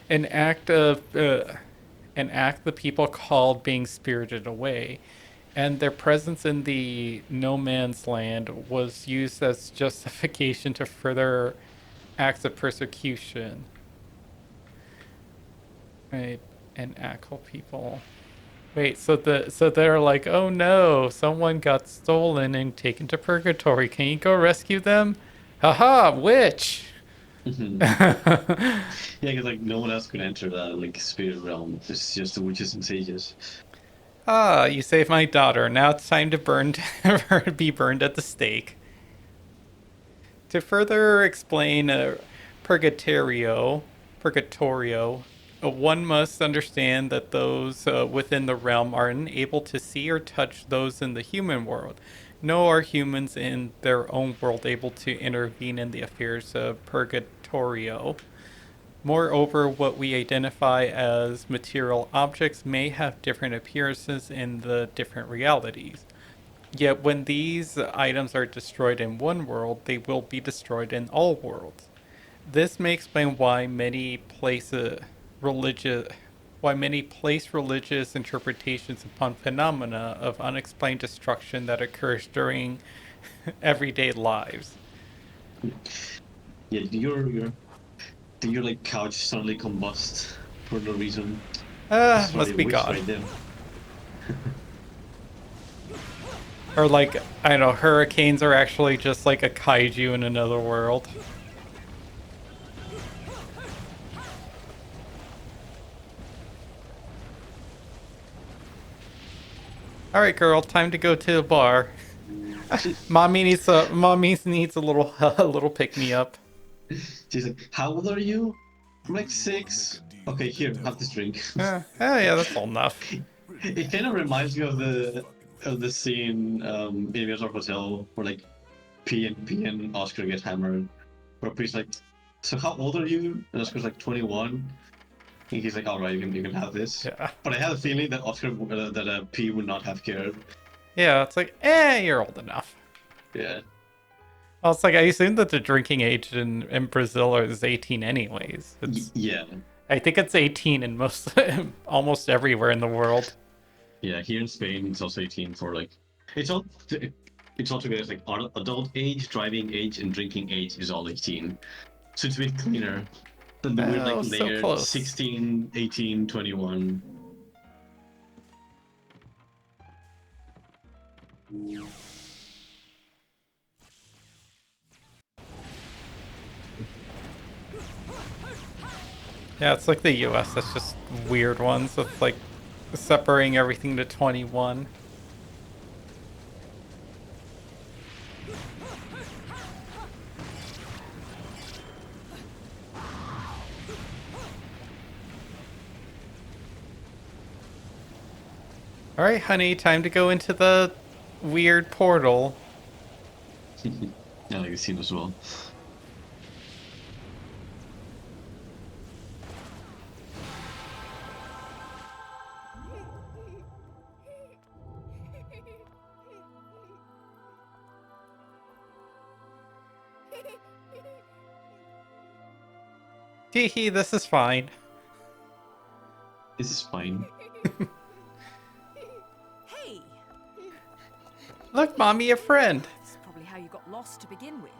An act of an act the people called being spirited away, and their presence in the no man's land was used as justification to further acts of persecution. Right, and ackle people. Wait, so they're like, oh no, someone got stolen and taken to purgatory. Can you go rescue them? Haha, witch! Yeah, because like no one else could enter that like spirit realm. It's just the witches and sages. Ah, you saved my daughter. Now it's time to be burned at the stake. To further explain Purgatorio, one must understand that those within the realm are unable to see or touch those in the human world. Nor are humans in their own world able to intervene in the affairs of Purgatorio. Moreover, what we identify as material objects may have different appearances in the different realities. Yet when these items are destroyed in one world, they will be destroyed in all worlds. This may explain why many place religious interpretations upon phenomena of unexplained destruction that occurs during everyday lives. Yeah, did your like couch suddenly combust for no reason? Must be God. Right there. Or like, I don't know, hurricanes are actually just like a kaiju in another world. Alright, girl, time to go to the bar. Mommy needs a little pick me up. She's like, how old are you? I'm like 6. Okay, here, have this drink. Yeah, that's all enough. It kind of reminds me of the scene in Miyazaki Hotel where like P and Oscar get hammered. Where P's like, so how old are you? And Oscar's like 21. And he's like, all right, you can have this. Yeah. But I have a feeling that P would not have cared. Yeah, it's like, you're old enough. Yeah. Well, it's like, I assume that the drinking age in Brazil is 18 anyways. Yeah. I think it's 18 in almost everywhere in the world. Yeah, here in Spain, it's also 18 for like, it's all together. It's like adult age, driving age, and drinking age is all 18. So it's a bit cleaner than the weird like layered so 16, 18, 21. Yeah, it's like the US. That's just weird ones with like separating everything to 21. Alright, honey, time to go into the weird portal. Yeah, like a scene as well. Hee, this is fine. This is fine. Hey! Look, Mommy, a friend. This is probably how you got lost to begin with.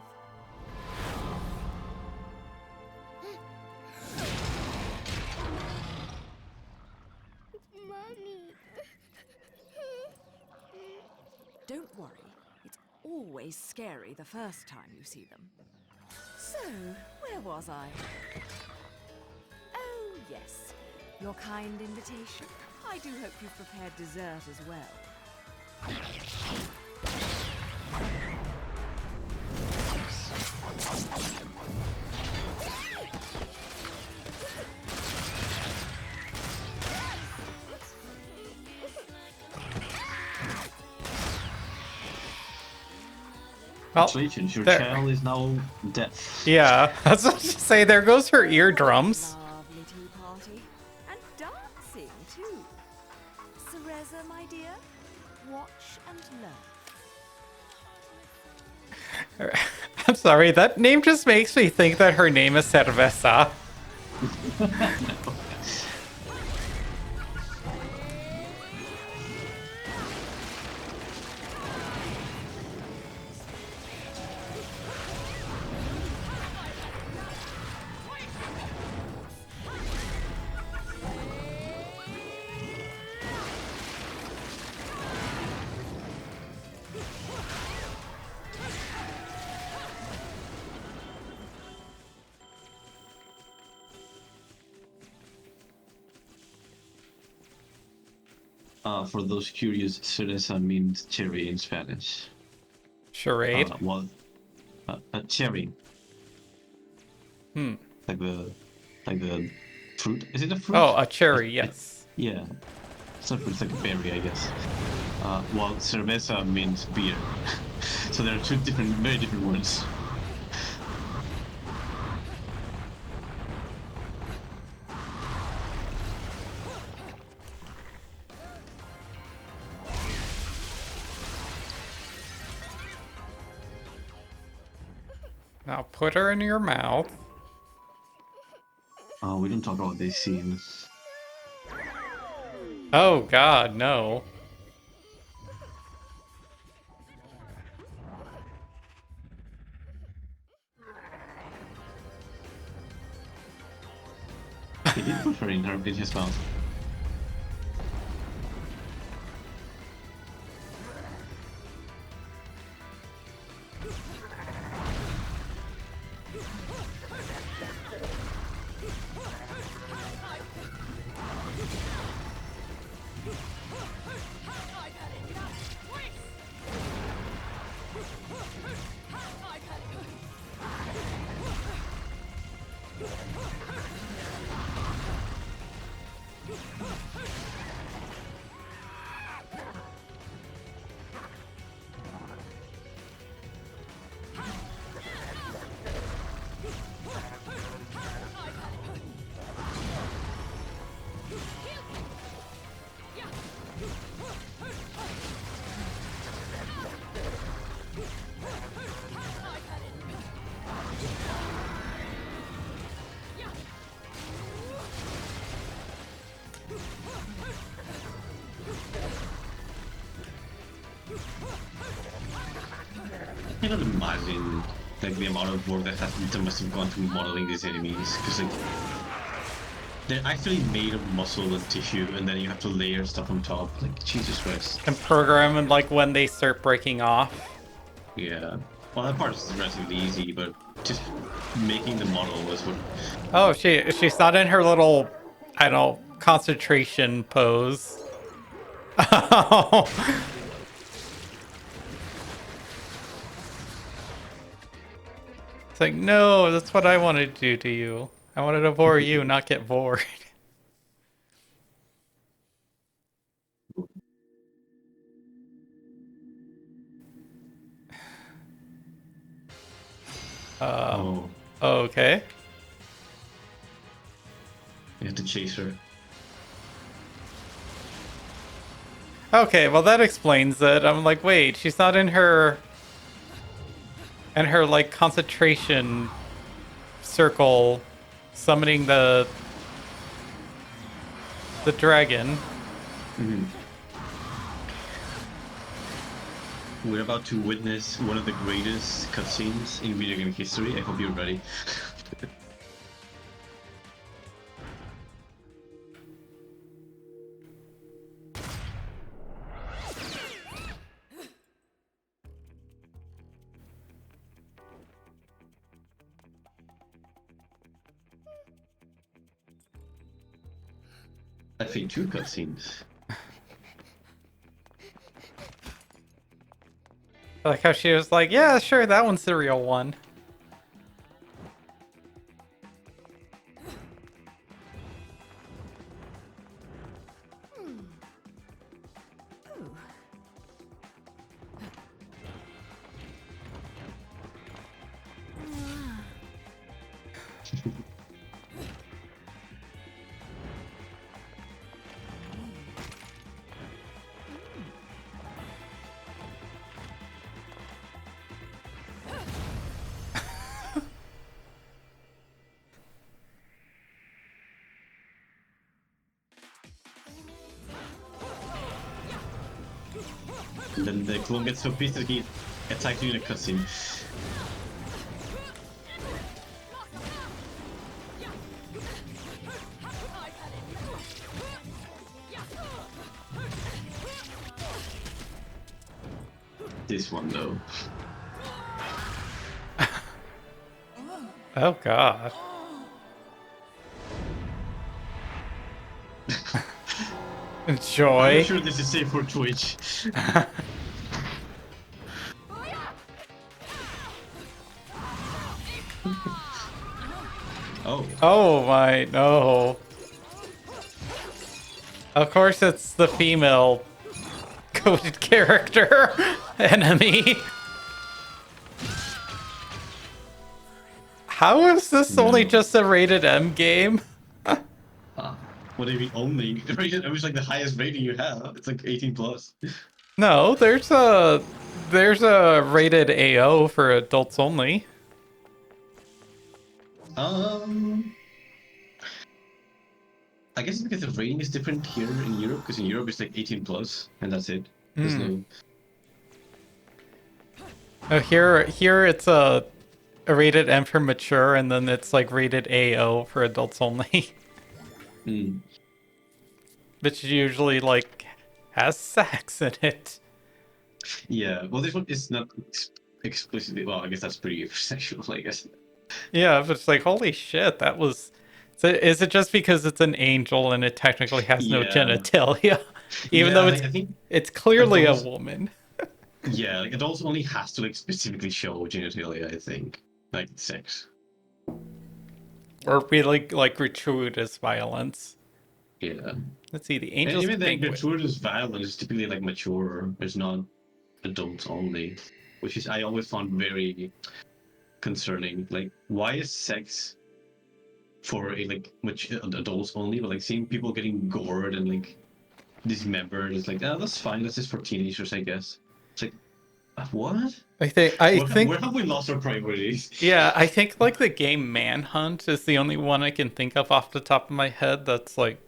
don't worry. It's always scary the first time you see them. So, where was I? Oh, yes. Your kind invitation. I do hope you've prepared dessert as well. Well, Congratulations, your there- channel is now deaf. Yeah, I was about to say, there goes her eardrums. Lovely tea party. And dancing, too. Cereza, my dear, watch and learn. I'm sorry, that name just makes me think that her name is Cerveza. For those curious, cereza means cherry in Spanish. Charade. Cherry. Hmm. Like the fruit. Is it a fruit? Oh, a cherry, yes. Yeah. It's not fruit, it's like a berry, I guess. While cerveza means beer. So there are two very different words. Now put her in your mouth. Oh, we don't talk about these scenes. Oh god, no. He did put her in his mouth. I cannot imagine like the amount of work that must have gone through modeling these enemies, because like they're actually made of muscle and tissue, and then you have to layer stuff on top. Like Jesus Christ. And program and like when they start breaking off. Yeah. Well, that part is relatively easy, but just making the model was what. Oh, she's not in her little, I don't know, concentration pose. Oh. It's like, no, that's what I wanted to do to you. I wanted to bore you, not get bored. Okay. You have to chase her. Okay, well that explains it. I'm like, wait, she's not in her like concentration circle summoning the dragon. Mm-hmm. We're about to witness one of the greatest cutscenes in video game history. I hope you're ready. I think 2 cutscenes. I like how she was like, yeah, sure, that one's the real one. And then the clone gets so pissed that he attacks you in a cutscene. This one though. Oh god. Enjoy. I'm sure this is safe for Twitch. Oh. Oh my, no. Of course it's the female coded character enemy. How is this only just a rated M game? What do you mean only? It was like the highest rating you have. It's like 18 plus. No, there's a rated AO for adults only. I guess it's because the rating is different here in Europe, because in Europe it's like 18 plus, and that's it. There's no. Oh, here it's a rated M for mature, and then it's like rated AO for adults only. Which usually like has sex in it. Yeah, well, this one is not explicitly. Well, I guess that's pretty sexual, I guess. Yeah, but it's like, holy shit, that was. So is it just because it's an angel and it technically has no genitalia, even though it's clearly a woman? Yeah, like adults only has to like specifically show genitalia, I think, like sex, or really like gratuitous violence. Yeah. Let's see, the angels. And even the gratuitous violence is typically like mature. It's not adults only, which is I always found very concerning. Like, why is sex for a like adults only? But like seeing people getting gored and like dismembered is like, oh, that's fine. That's just for teenagers, I guess. It's like, what? I think where have we lost our priorities? Yeah, I think like the game Manhunt is the only one I can think of off the top of my head that's like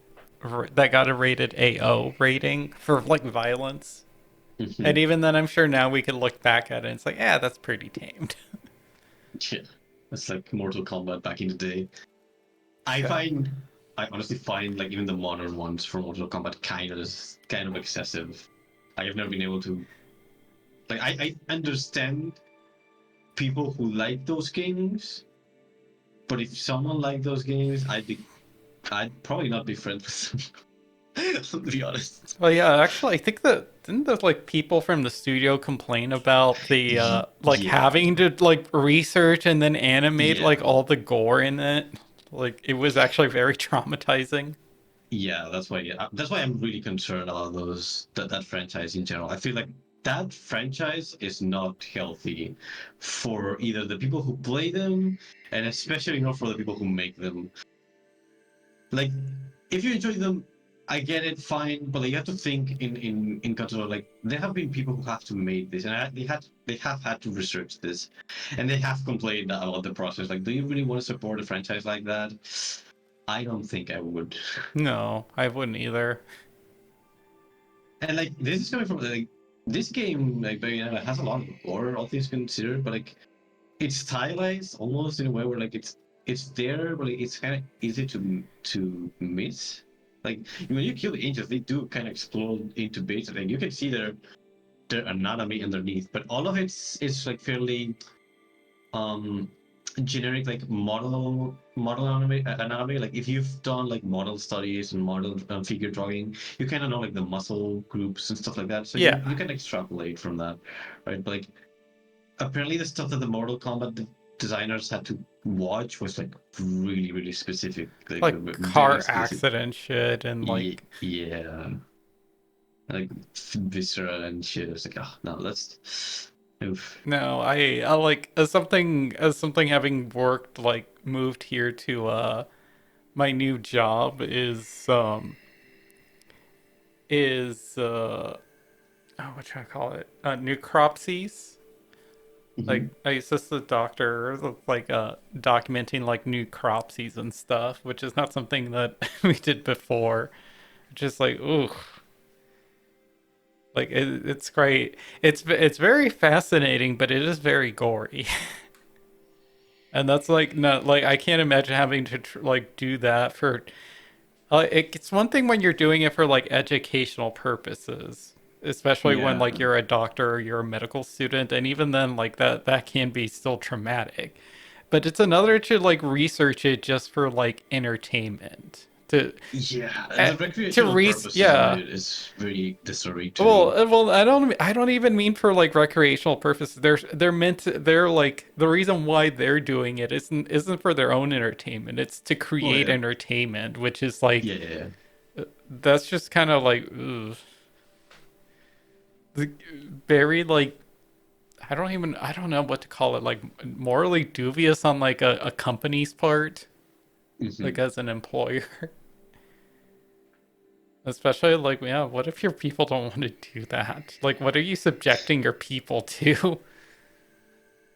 that got a rated AO rating for like violence. And even then, I'm sure now we could look back at it and it's like, yeah, that's pretty tamed. Yeah, it's like Mortal Kombat back in the day. I honestly find like even the modern ones from Mortal Kombat kind of excessive. I have never been able to. Like, I understand people who like those games, but if someone liked those games, I'd probably not be friends with them. To be honest. Well, yeah, actually, I think that didn't those like people from the studio complain about the having to like research and then animate like all the gore in it. Like it was actually very traumatizing. Yeah, that's why. Yeah, that's why I'm really concerned about that franchise in general. I feel like that franchise is not healthy for either the people who play them, and especially not for the people who make them. Like, if you enjoy them, I get it, fine, but like, you have to think in control. Like, there have been people who have to make this, and they have had to research this, and they have complained about the process. Like, do you really want to support a franchise like that? I don't think I would. No, I wouldn't either. And like, this is coming from like this game, like Bayonetta has a lot of gore, all things considered, but like, it's stylized almost in a way where like it's there, but like, it's kind of easy to miss. Like when you kill the angels, they do kind of explode into bits. Like you can see their anatomy underneath, but all of it's like fairly generic like model anatomy. Like if you've done like model studies and model figure drawing, you kind of know like the muscle groups and stuff like that. So you Yeah. you can extrapolate from that, right? But like apparently the stuff that the Mortal Kombat designers had to watch was like really specific, like Like very car explicit. accident shit and like Yeah, like viscera and shit. It's like, oh no, that's oof. no, I like as something having worked like moved here to my new job is oh, what should I call it? Necropsies. Mhm. Like I assist the doctor like documenting like necropsies and stuff, which is not something that we did before. Just like ooh, like it's great. It's very fascinating, but it is very gory. And that's like no, like I can't imagine having to like do that for. It's one thing when you're doing it for like educational purposes, especially when Yeah. like you're a doctor or you're a medical student, and even then like that can be still traumatic. But it's another to like research it just for like entertainment Yeah, uh, the to recreational research. purposes of Yeah. it is very disarray to me. Well, I don't even mean for like recreational purposes. They're meant to, they're like the reason why they're doing it isn't for their own entertainment. It's to Oh create yeah, entertainment, which is like yeah. that's just kind of like ugh. Very like I don't know what to call it, like morally dubious on like a company's part, like Hmm. as an employer. Especially like, yeah, what if your people don't want to do that? Like, what are you subjecting your people to?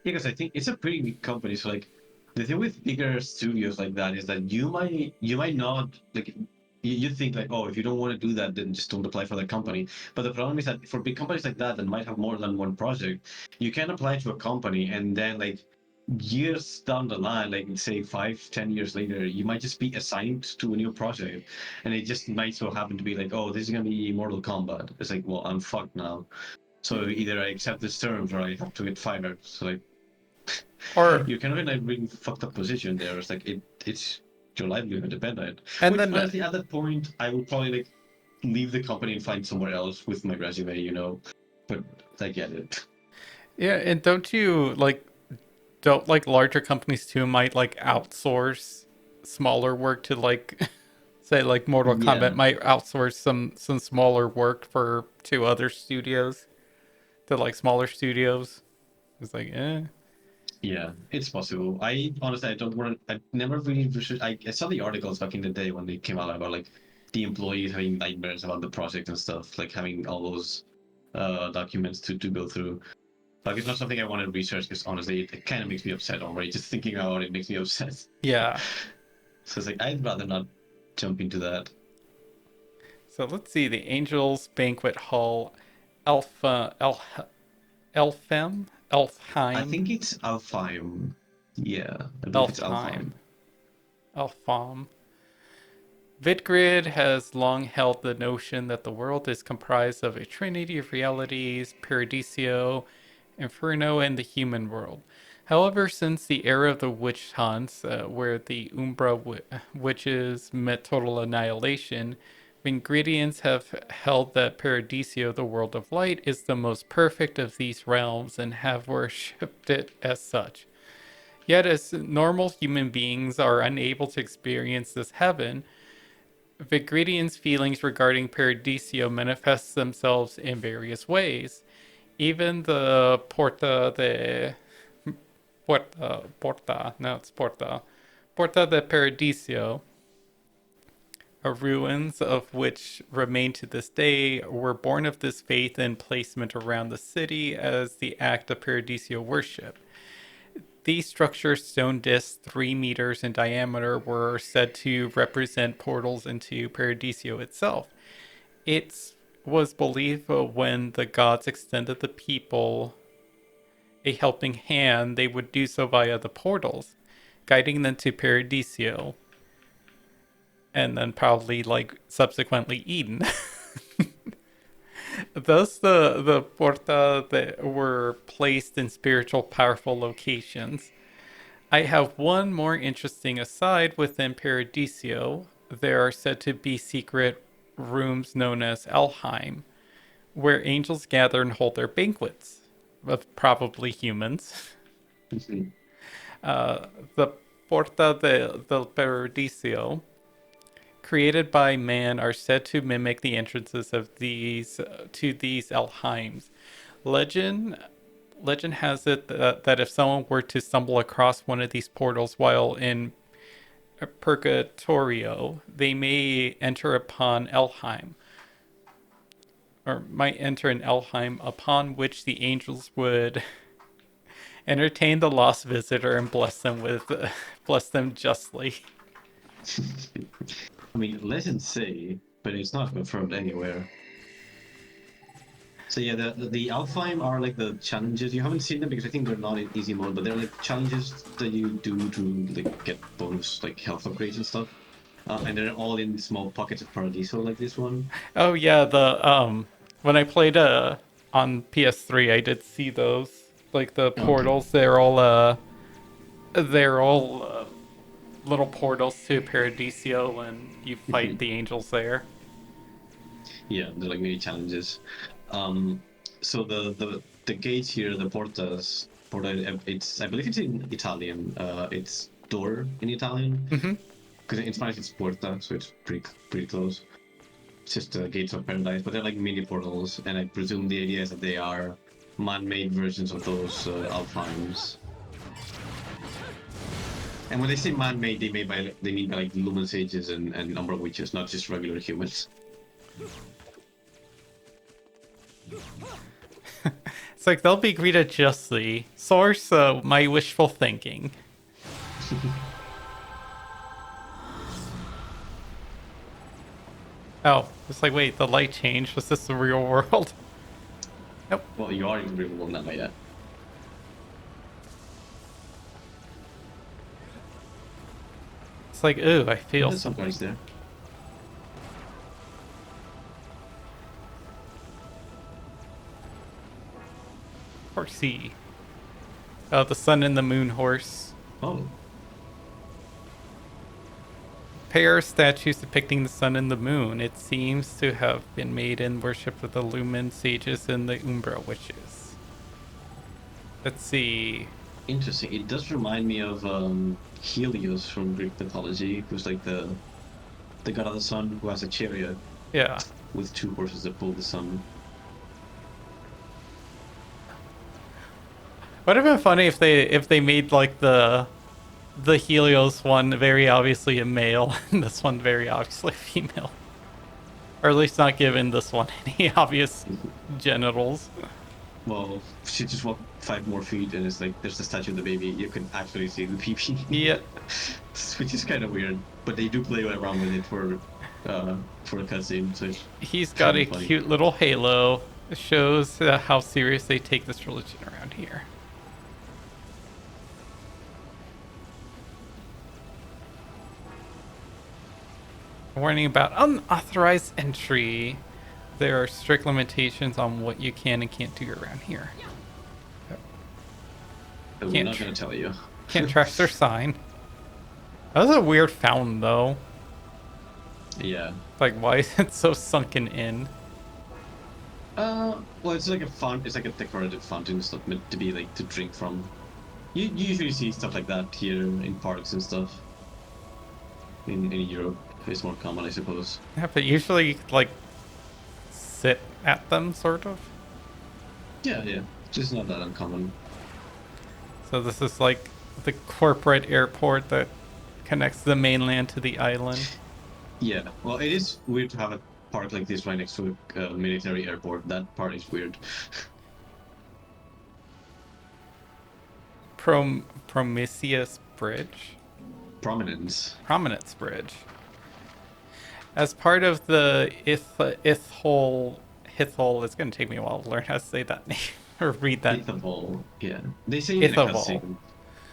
Because I think it's a pretty big company. So like the thing with bigger studios like that is that you might not like you think like, oh, if you don't want to do that, then just don't apply for the company. But the problem is that for big companies like that might have more than one project, you can apply to a company and then like years down the line, like say 5, 10 years later, you might just be assigned to a new project, and it just might so happen to be like, oh, this is gonna be Mortal Kombat. It's like, well, I'm fucked now. So either I accept this terms or I have to get fired. So like Or you're kind of in a really fucked up position there. It's like it's your livelihood dependent. and Which then honestly, at that point, I would probably like leave the company and find somewhere else with my resume, you know. But I get it. yeah, and don't like larger companies too might like outsource smaller work to like say like Mortal Kombat Yeah, might outsource some smaller work for to other studios to like smaller studios. It's like yeah, it's possible. I honestly, I don't want. I never really. I saw the articles back in the day when they came out about like the employees having nightmares about the project and stuff, like having all those documents to go through. Like it's not something I want to research because honestly, it kind of makes me upset already. Just thinking about it makes me upset. yeah. So it's like I'd rather not jump into that. So let's see the Angels Banquet Hall, Alpha Elfhem I Elfheim think it's Alfheim. Yeah, I believe it's Elfheim Alfheim. Elfheim. Vidgrid has long held the notion that the world is comprised of a trinity of realities, Paradiso, Inferno, and the human world. However, since the era of the witch hunts, where the Umbra witches met total annihilation, Vingridians have held that Paradiso, the world of light, is the most perfect of these realms and have worshipped it as such. Yet, as normal human beings are unable to experience this heaven, Vigridian's feelings regarding Paradiso manifest themselves in various ways. Even the Porta de Paradiso, ruins of which remain to this day, were born of this faith and placement around the city as the act of Paradiso worship. These structures, stone discs 3 meters in diameter, were said to represent portals into Paradiso itself. It was believed when the gods extended the people a helping hand, they would do so via the portals, guiding them to Paradiso, and then probably like subsequently Eden. Thus, the porta that were placed in spiritual, powerful locations. I have one more interesting aside within Paradiso. There are said to be secret rooms known as Elheim, where angels gather and hold their banquets, of probably humans. The Porta del Paradiso, created by man, are said to mimic the entrances of these to these Elheims. Legend Legend has it that if someone were to stumble across one of these portals while in Purgatorio, they may enter upon Elheim, or might enter an Elheim, upon which the angels would entertain the lost visitor and bless them justly. I mean, legends say, but it's not confirmed anywhere. So yeah, the Alfheim are like the challenges. You haven't seen them because I think they're not in easy mode, but they're like challenges that you do to like get bonus like health upgrades and stuff. And they're all in small pockets of Paradiso like this one. Oh yeah, the when I played on PS3, I did see those. Like the portals, okay. They're all little portals to Paradiso, and you fight the angels there. Yeah, they're like mini challenges. So the gates here, the portas, it's I believe it's in Italian. It's door in Italian. Because in Spanish it's porta, so it's pretty close. It's just the gates of paradise, but they're like mini portals, and I presume the idea is that they are man-made versions of those Alfheims. And when they say man-made, they mean by like lumen sages and number of witches, not just regular humans. It's like they'll be greeted justly. Source, my wishful thinking. Oh, it's like, wait, the light changed. Was this the real world? Nope. Well, you are in the real world now, yeah. It's like, ooh, I feel something. Some there. Horsey. Oh, the sun and the moon horse. Oh. Pair of statues depicting the sun and the moon. It seems to have been made in worship of the Lumen sages and the Umbra witches. Let's see. Interesting. It does remind me of Helios from Greek mythology, who's like the god of the sun who has a chariot. Yeah. With two horses that pull the sun. Would have been funny if they made like the Helios one very obviously a male and this one very obviously female, or at least not given this one any obvious genitals. Well, she just walked 5 more feet and it's like there's the statue of the baby. You can actually see the PP. Yeah. Which is kind of weird, but they do play around with it for a cutscene. So he's got a funny, cute little halo. It shows how serious they take this religion around here. Warning about unauthorized entry. There are strict limitations on what you can and can't do around here. I'm not gonna tell you. Can't trash their sign. That was a weird fountain, though. Yeah. Like, why is it so sunken in? Well, it's like a font. It's like a decorative fountain. It's not meant to be like to drink from. You usually see stuff like that here in parks and stuff. In Europe, it's more common, I suppose. Yeah, but usually, like, sit at them, sort of. Yeah. Just not that uncommon. So this is like the corporate airport that connects the mainland to the island. Yeah, well, it is weird to have a park like this right next to a military airport. That part is weird. Prometheus Bridge? Prominence Bridge. As part of the Ithol, it's going to take me a while to learn how to say that name. Or read that. Ithavoll, yeah. They say it in a cutscene.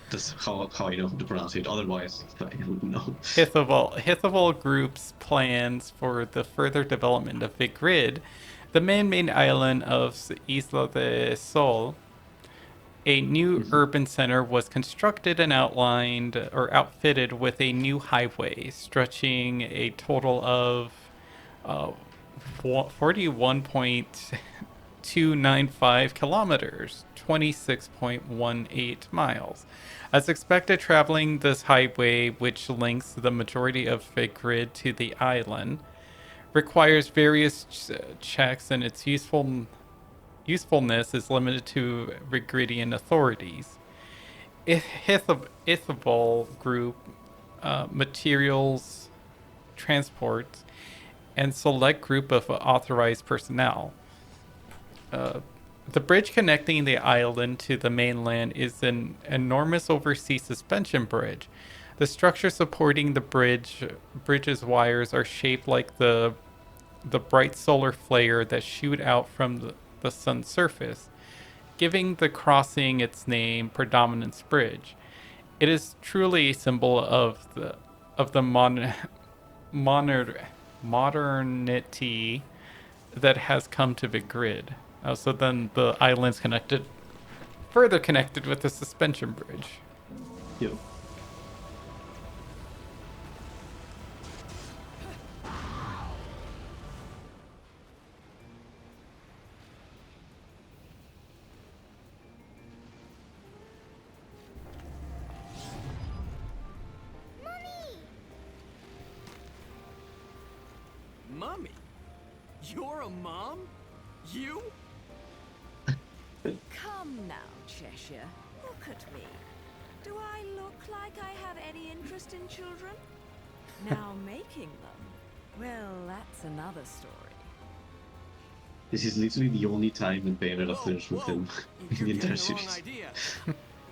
That's how I know to pronounce it. Otherwise, I don't know. Ithavoll Group's plans for the further development of Vigrid, the man-made island of Isla de Sol, a new urban center was constructed and outlined or outfitted with a new highway stretching a total of 41.295 kilometers, 26.18 miles. As expected, traveling this highway, which links the majority of the grid to the island, requires various checks, and its usefulness is limited to Vigridian authorities. Ithable Group, materials, transport, and select group of authorized personnel. The bridge connecting the island to the mainland is an enormous overseas suspension bridge. The structure supporting the bridge's wires are shaped like the bright solar flare that shoot out from the sun's surface, giving the crossing its name, Predominance Bridge. It is truly a symbol of the modernity that has come to Vigrid. So then the island's further connected with the suspension bridge. Yep. Mommy? You're a mom? You? Come now, Cheshire. Look at me. Do I look like I have any interest in children? Now making them, well, that's another story. This is literally the only time that Bayonetta flirts with him in You're the entire getting the wrong series. idea.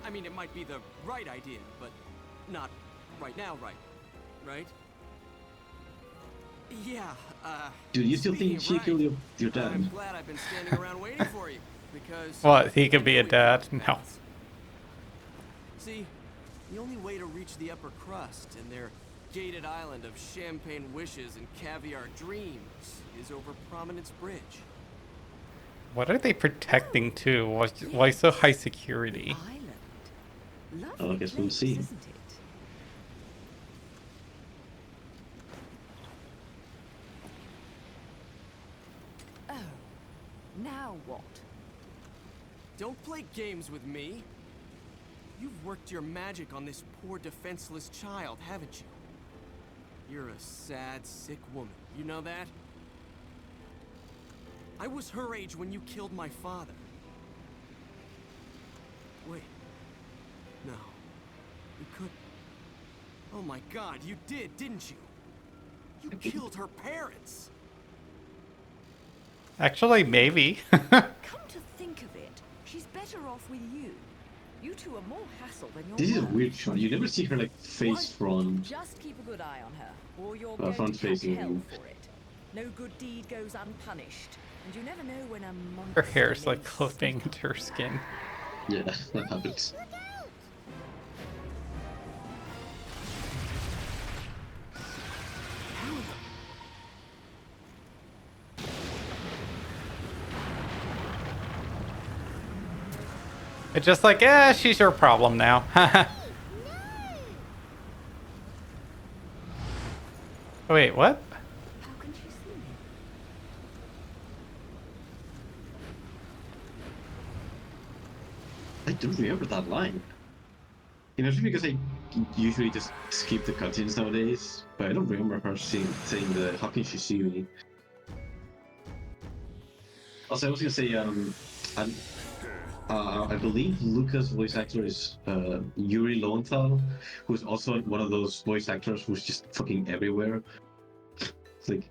I mean, it might be the right idea, but not right now, right? Yeah, Dude, you still think she killed your dad? I'm glad I've been standing around waiting for you, because... What, he could be a dad? No. See, the only way to reach the upper crust and their gated island of champagne wishes and caviar dreams is over Prominence Bridge. What are they protecting too? Why so high security? Island. Oh, I guess we'll see. Isn't it? Oh, now what? Don't play games with me. You've worked your magic on this poor defenseless child, haven't you? You're a sad, sick woman. You know that? I was her age when you killed my father. Wait. No. You couldn't. Oh my god, you did, didn't you? You killed her parents! Actually, maybe. Come to think of it, she's better off with you. You two are more hassle than your This is a work. weird shot. You never see her like face front. Just keep a good eye on her, or you're going front to catch facing. hell for it. No good deed goes unpunished, and you never know when a Her monster hair's like may clipping into her skin. Yeah, that happens. It's just like, she's your problem now. Wait, what? How can she see me? I don't remember that line. You know, just because I usually just skip the cutscenes nowadays, but I don't remember her saying the "How can she see me?" Also, I was gonna say, I believe Luca's voice actor is Yuri Lowenthal, who's also one of those voice actors who's just fucking everywhere. Like,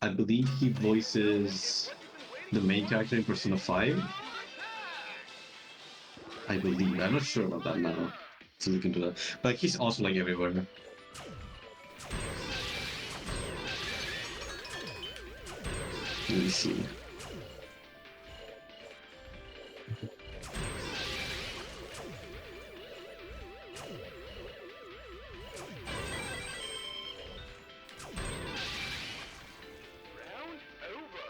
I believe he voices the main character in Persona 5. I believe. I'm not sure about that now. To look into that. But he's also like everywhere. Let me see. Round over.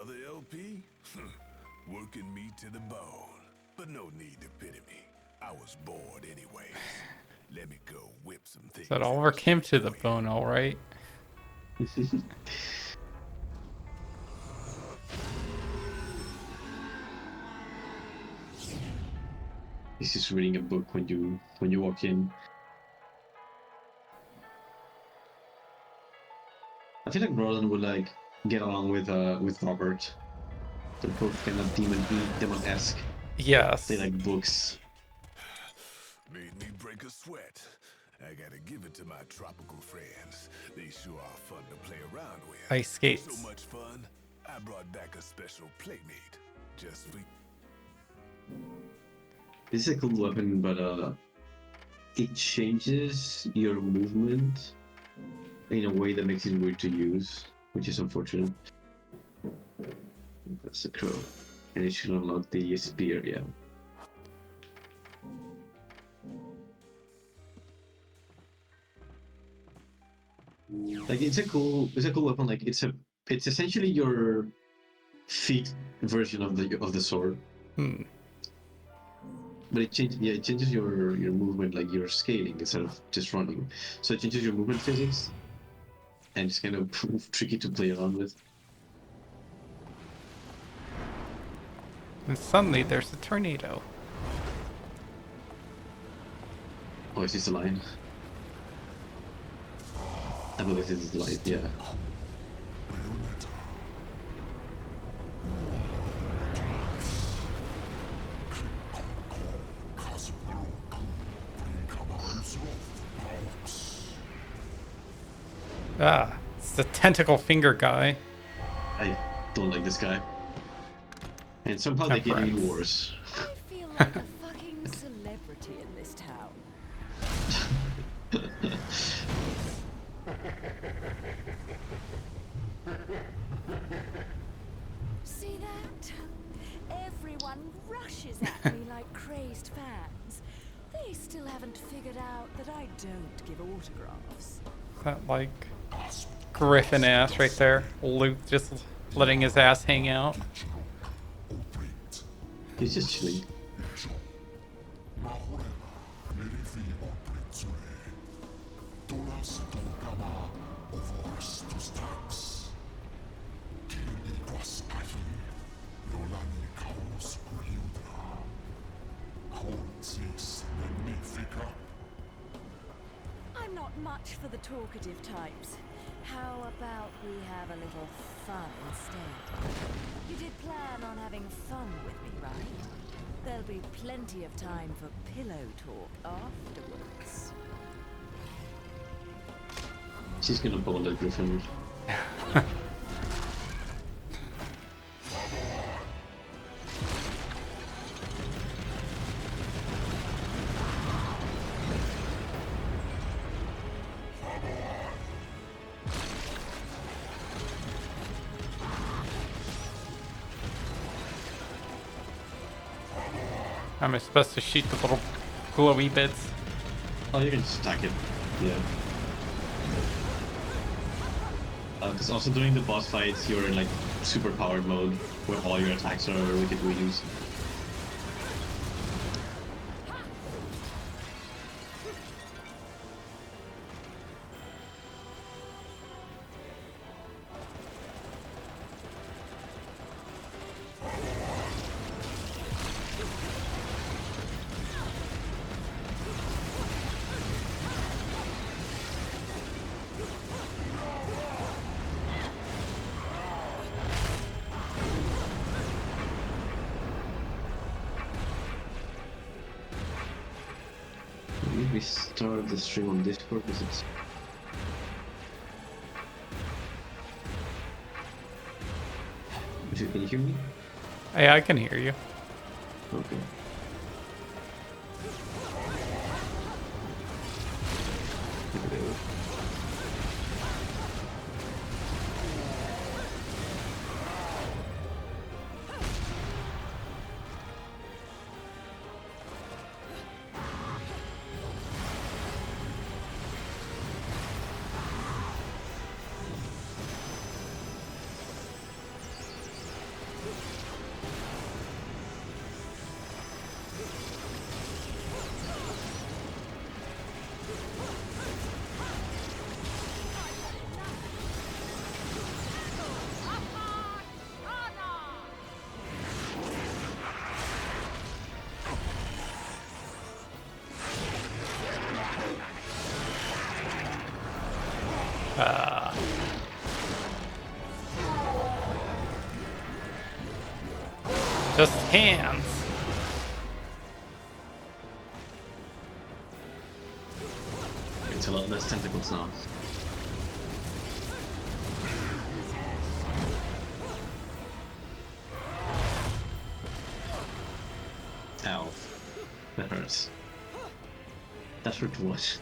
Another LP? Working me to the bone. But no need to pity me. I was bored anyways. Let me go whip some things. That all work him to the bone, all right. He's just reading a book when you walk in. I feel like Roland would like get along with Robert. They're both kind of demon-esque. Yes. They like books. Made me break a sweat. I gotta give it to my tropical friends. They sure are fun to play around with. Ice skates. So much fun. I brought back a special playmate. Just for This is a cool weapon, but it changes your movement in a way that makes it weird to use, which is unfortunate. That's a crow. And it should unlock the spear, yeah. Like it's a cool weapon. Like it's essentially your feet version of the sword. But it changes your movement, like you're scaling instead of just running. So it changes your movement physics, and it's kind of tricky to play around with. And suddenly there's a tornado. Oh, is this the line? I believe this is the line, yeah. Ah, it's the tentacle finger guy. I don't like this guy. And somehow they get even worse. I feel like a fucking celebrity in this town. See that? Everyone rushes at me like crazed fans. They still haven't figured out that I don't give autographs. That like Griffin ass right there. Luke just letting his ass hang out. He's just chilling. I'm not much for the talkative types. How about we have a little fun instead? You did plan on having fun with me, right? There'll be plenty of time for pillow talk afterwards. She's gonna ball that Griffin. Am I supposed to shoot the little glowy bits? Oh, you can just attack it. Yeah. Because also during the boss fights, you're in like super powered mode, where all your attacks are wicked wheelies. Maybe start the stream on Discord because it's... Can you hear me? Hey, I can hear you. Okay. Just hands. It's a lot less tentacles now. Ow. That hurts. That hurt to watch.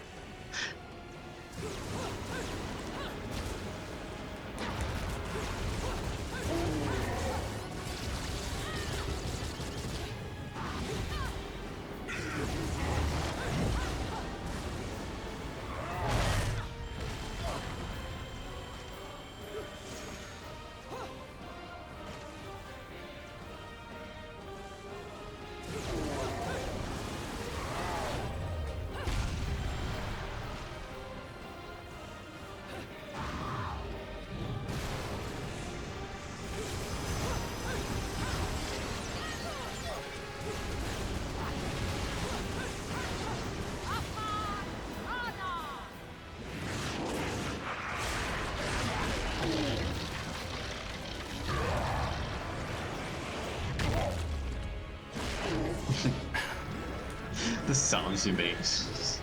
The sounds he makes.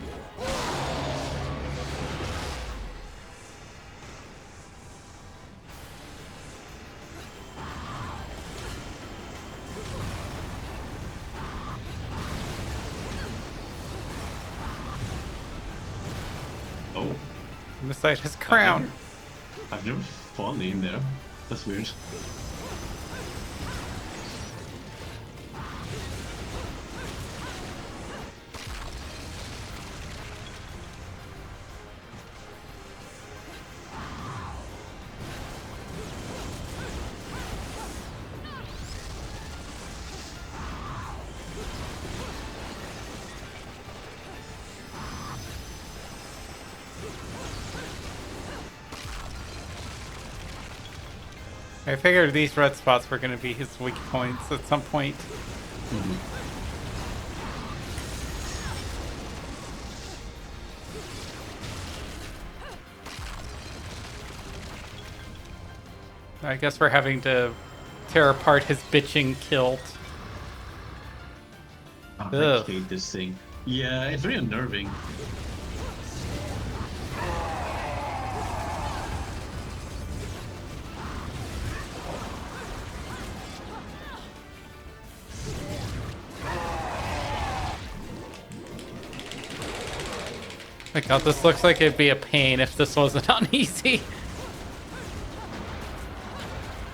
Oh. Beside his crown. I've never fallen in there. That's weird. I figured these red spots were going to be his weak points at some point. I guess we're having to tear apart his bitching kilt. I hate this thing. Yeah, it's very unnerving. My god, this looks like it'd be a pain if this wasn't on easy.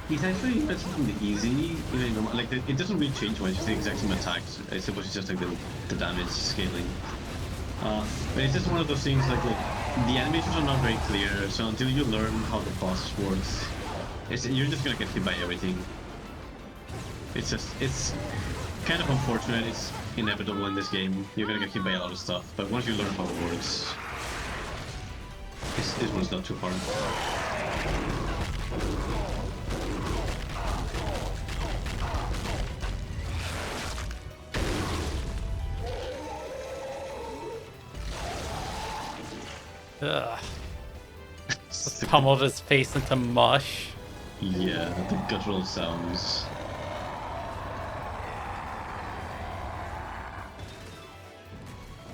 He's actually relatively easy, you know, like it doesn't really change much. It's the exact same attacks. I suppose it's just like the damage scaling. But it's just one of those things like the animations are not very clear. So until you learn how the boss works, you're just gonna get hit by everything. It's kind of unfortunate. It's inevitable in this game. You're gonna get hit by a lot of stuff, but once you learn how it works, this one's not too hard. Ugh. Just pummeled his face into mush. Yeah, the guttural sounds.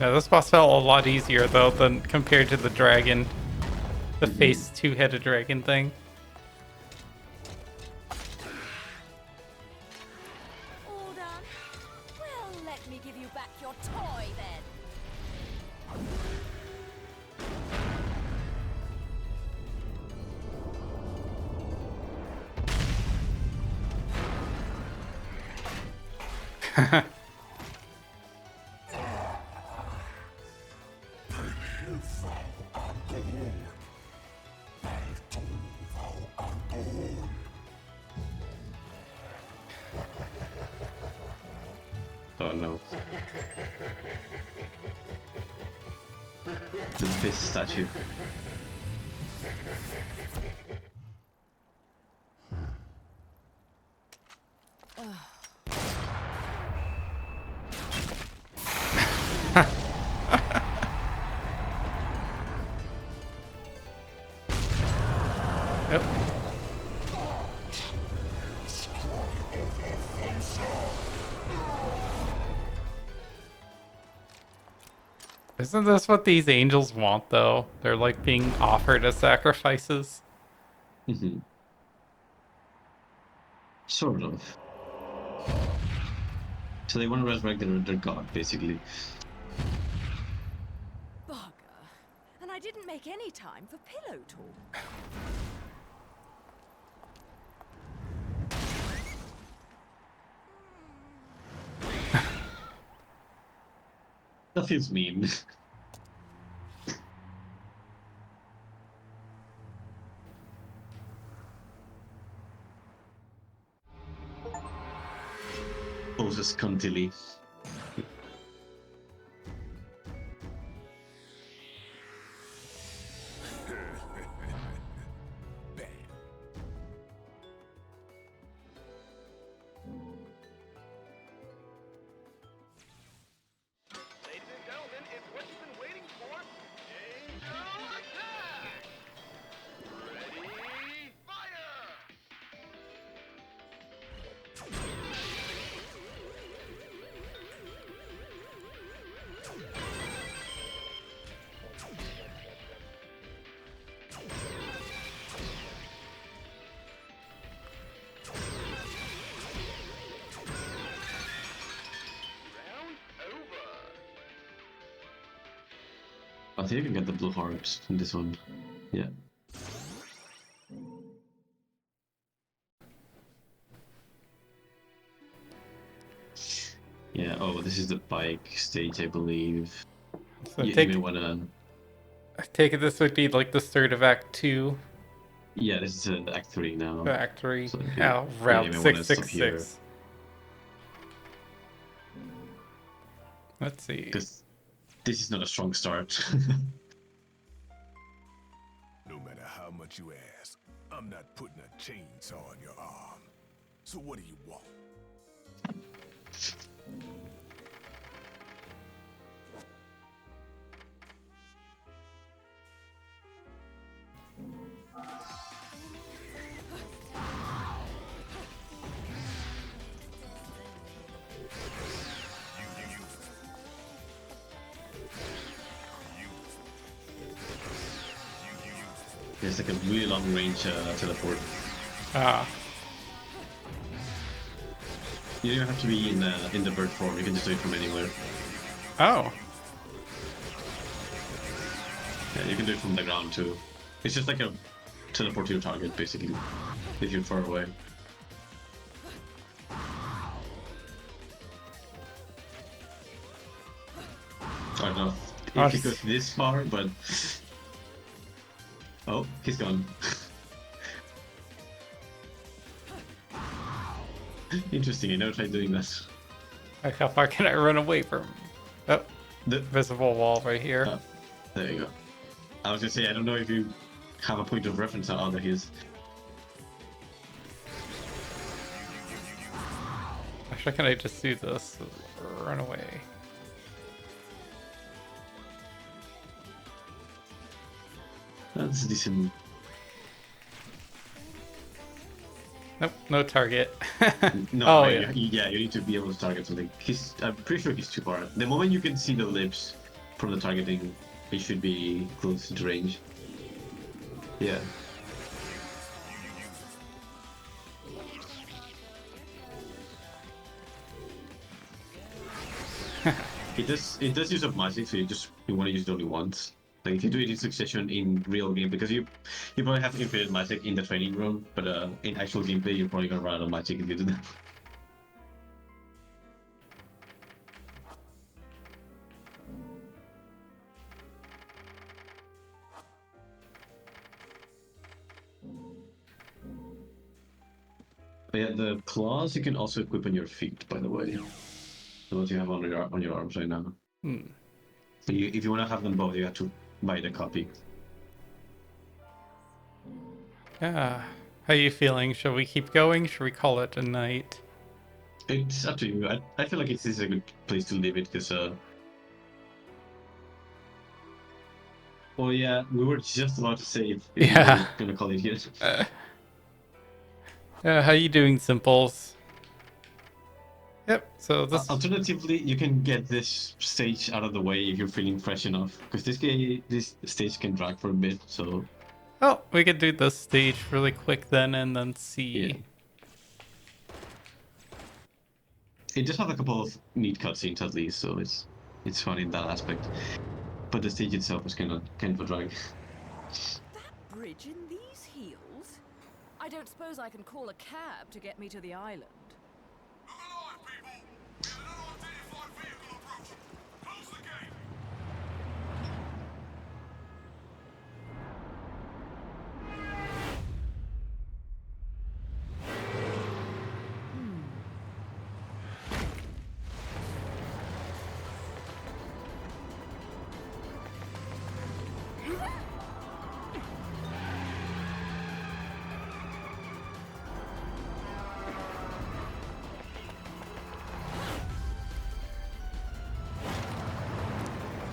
Yeah, this boss felt a lot easier though than compared to the dragon. The face two-headed dragon thing. All done? Well, let me give you back your toy then. Oh no. The face statue. Yep. Isn't this what these angels want, though? They're like being offered as sacrifices. Mm-hmm. Sort of. So they want to resurrect their god, basically. Bugger. And I didn't make any time for pillow talk. That feels mean. Poses cuntily. Ladies and gentlemen, it's what you've been waiting for. Angel attack! Ready, fire! Round over. I think I can get the blue hearts in this one. Yeah. Yeah, oh, this is the bike stage, I believe. So You may wanna... I take it this would be like the start of Act 2. Yeah, this is Act 3 now. Act 3. So Oh, you Route may wanna stop 666. Let's see. Because this is not a strong start. No matter how much you ask, I'm not putting a chainsaw on your arm. So what do you want? It's like a really long range teleport. Ah. You don't even have to be in the bird form, you can just do it from anywhere. Oh. Yeah, you can do it from the ground too. It's just like a teleport to your target, basically, if you're far away. I don't know if he goes this far, but... Oh, he's gone. Interesting, I never tried doing that. Like, how far can I run away from? Oh, the visible wall right here. Oh, there you go. I was gonna say, I don't know if you have a point of reference on how that is. Actually, can I just do this? Run away. That's decent. Nope, no target. No, oh, yeah. You need to be able to target something. I'm pretty sure he's too far. The moment you can see the lips from the targeting, he should be close to range. Yeah. It does use up magic, so you want to use it only once. Like if you do it in succession in real game, because you probably have infinite magic in the training room, but in actual gameplay you're probably gonna run out of magic if you do that. But yeah, the claws you can also equip on your feet, by the way. The ones you have on your arms right now. Hmm. But if you want to have them both, you have to buy the copy. Yeah. How you feeling? Shall we keep going? Should we call it a night? It's up to you. I feel like this is a good place to leave it, because Oh yeah, we were just about to say if we Yeah. were gonna call it here. How you doing, Simples? Yep. So this. Alternatively, you can get this stage out of the way if you're feeling fresh enough, because this stage can drag for a bit. So Oh, we could do this stage really quick then, and then see. yeah, it does have a couple of neat cutscenes at least, so it's fun in that aspect. But the stage itself is kind of a drag. That bridge in these heels? I don't suppose I can call a cab to get me to the island.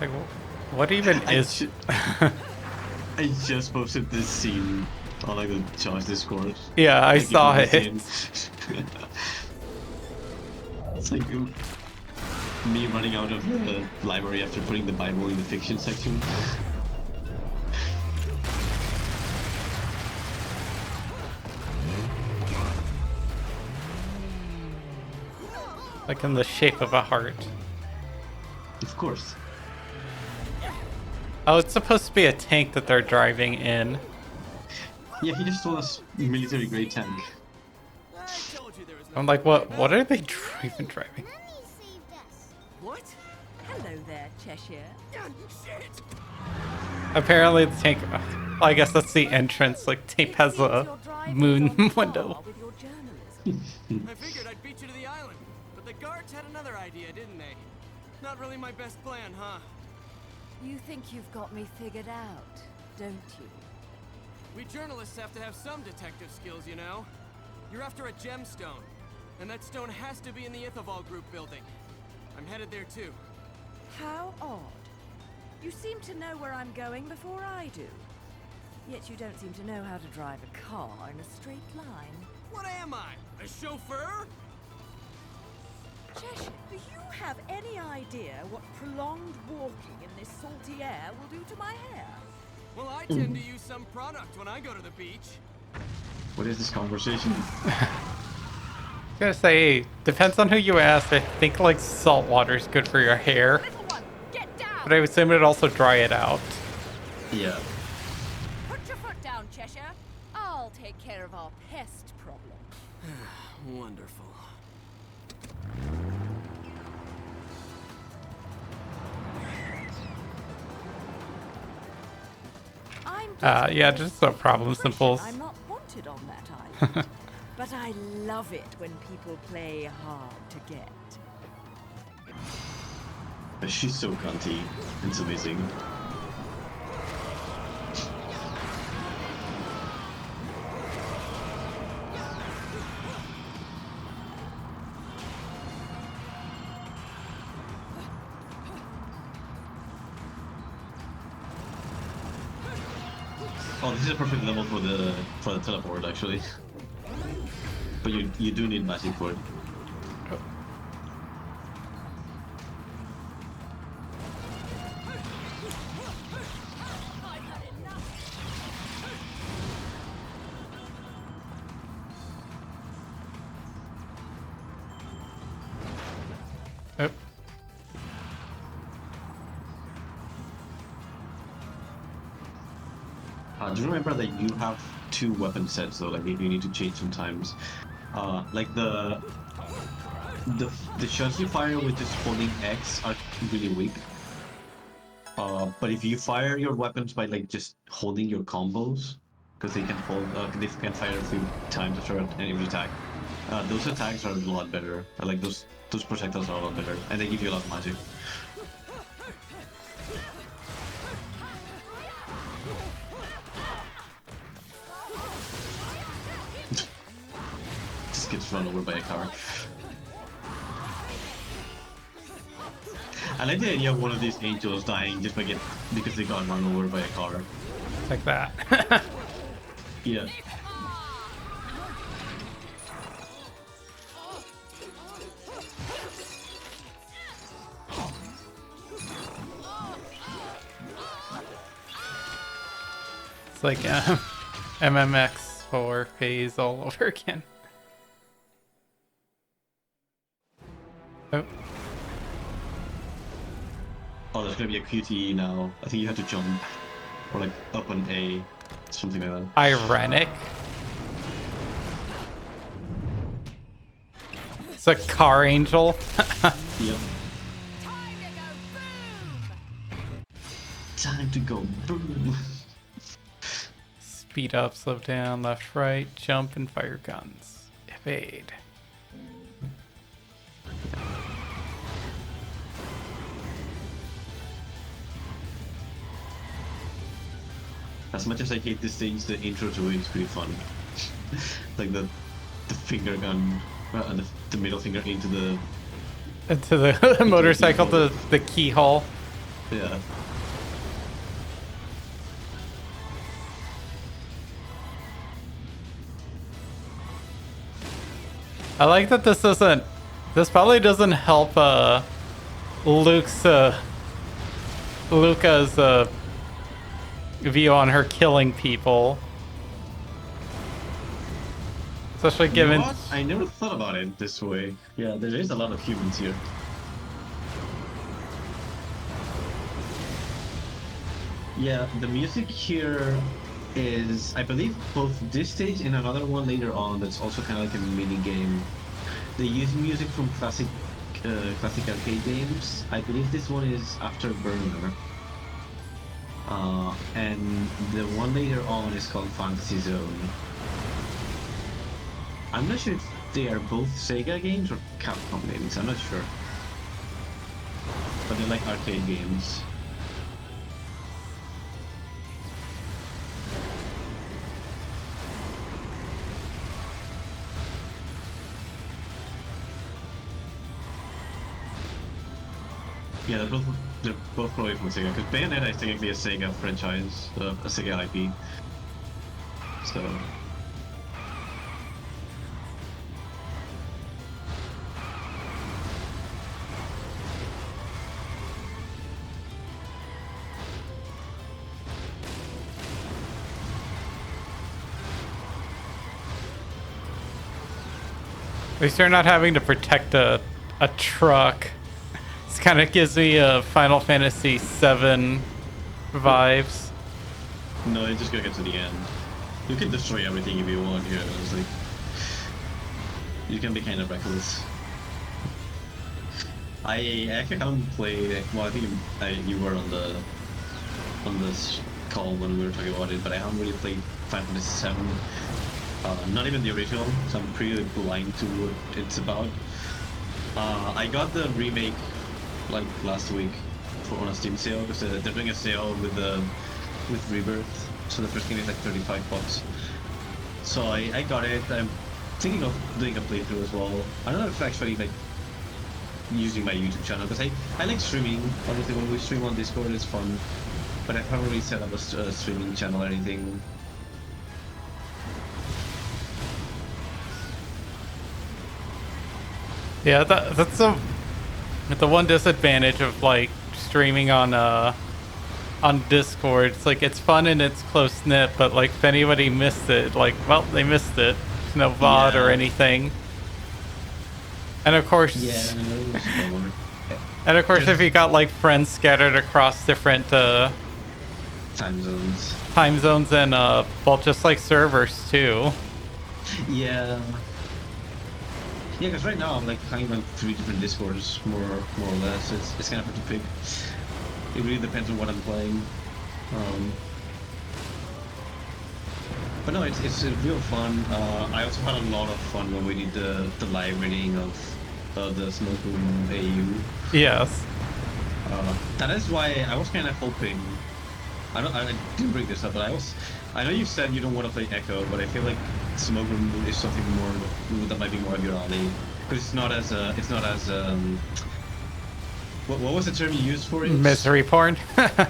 Like, what even is? I just posted this scene on like the Josh Discord. Yeah, I Like, saw if it. you've seen- It's like me running out of the library after putting the Bible in the fiction section. Like in the shape of a heart. Of course. Oh, it's supposed to be a tank that they're driving in. Yeah, he just told us military grade tank. I'm like, what are they even driving? Venny saved us. What? Hello there, Cheshire. Shit! Apparently the tank. Well, I guess that's the entrance. Like, tape has a moon window. With your journalism. I figured I'd beat you to the island, but the guards had another idea, didn't they? Not really my best plan, huh? You think you've got me figured out, don't you? We journalists have to have some detective skills, you know? You're after a gemstone, and that stone has to be in the Ithaval Group building. I'm headed there too. How odd. You seem to know where I'm going before I do. Yet you don't seem to know how to drive a car in a straight line. What am I? A chauffeur? Cheshire, do you have any idea what prolonged walking in this salty air will do to my hair? Well, I tend to use some product when I go to the beach. What is this conversation? I gotta say, depends on who you ask. I think like salt water is good for your hair, Little one, get down! but I would assume it'd also dry it out. Yeah. Put your foot down, Cheshire. I'll take care of our pest problem. Wonderful. Yeah, just a problem, Simples. I'm not wanted on that island. But I love it when people play hard to get. She's so cunty. It's amazing. Oh, this is a perfect level for the teleport, actually. But you do need magic for it. Oh. Do you remember that you have 2 weapon sets though? Like if you need to change sometimes, like the shots you fire with just holding X are really weak. But if you fire your weapons by like just holding your combos, because they can hold, they can fire a few times after an enemy attack. Those attacks are a lot better. Like those projectiles are a lot better, and they give you a lot of magic. Just gets run over by a car. I like the idea of one of these angels dying just because they got run over by a car. Like that. Yeah. It's like MMX4 phase all over again. Oh. Oh, there's gonna be a QTE now. I think you have to jump. Or like up on A. Something like that. Ironic. It's a car angel. Yep. Time to go boom. Speed up, slow down, left, right, jump, and fire guns. Evade. As much as I hate this stage, the intro to it is pretty fun. Like the finger gun, and the middle finger into the motorcycle, the keyhole. Yeah. I like that this probably doesn't help Luca's view on her killing people. Especially given... You know what? I never thought about it this way. Yeah, there is a lot of humans here. Yeah, the music here is, I believe, both this stage and another one later on that's also kind of like a mini game. They use music from classic arcade games. I believe this one is After Burner. And the one later on is called Fantasy Zone. I'm not sure if they are both Sega games or Capcom games, I'm not sure. But they're like arcade games. Yeah, they're both probably from Sega, because Bayonetta is technically a Sega franchise, a Sega IP. So... At least you're not having to protect a truck. This kind of gives me a Final Fantasy VII vibes. No, you're just gonna get to the end. You can destroy everything if you want here, honestly. You can be kind of reckless. I actually haven't played... Well, I think you were on this call when we were talking about it, but I haven't really played Final Fantasy VII. Not even the original, so I'm pretty blind to what it's about. I got the remake like last week on a Steam sale because they're doing a sale with Rebirth, so the first game is like $35. So I got it. I'm thinking of doing a playthrough as well. I don't know if actually like using my YouTube channel because I like streaming. Obviously, when we stream on Discord, it's fun, but I haven't really set up a streaming channel or anything. Yeah, that's the one disadvantage of like streaming on Discord. It's like it's fun and it's close knit, but like if anybody missed it, like well they missed it. There's no VOD or anything. And of course, and of course, if you got like friends scattered across different time zones and well, just like servers too. Yeah. Yeah, because right now I'm like hanging on 3 different Discords, more or less. It's kind of hard to pick. It really depends on what I'm playing. But no, it's real fun. I also had a lot of fun when we did the live reading of the Smoke Room AU. Yes. That is why I was kind of hoping. I didn't bring this up, but I know you said you don't want to play Echo, but I feel like Smoke Room is something more that might be more of your alley because it's not as What was the term you used for it? Misery porn.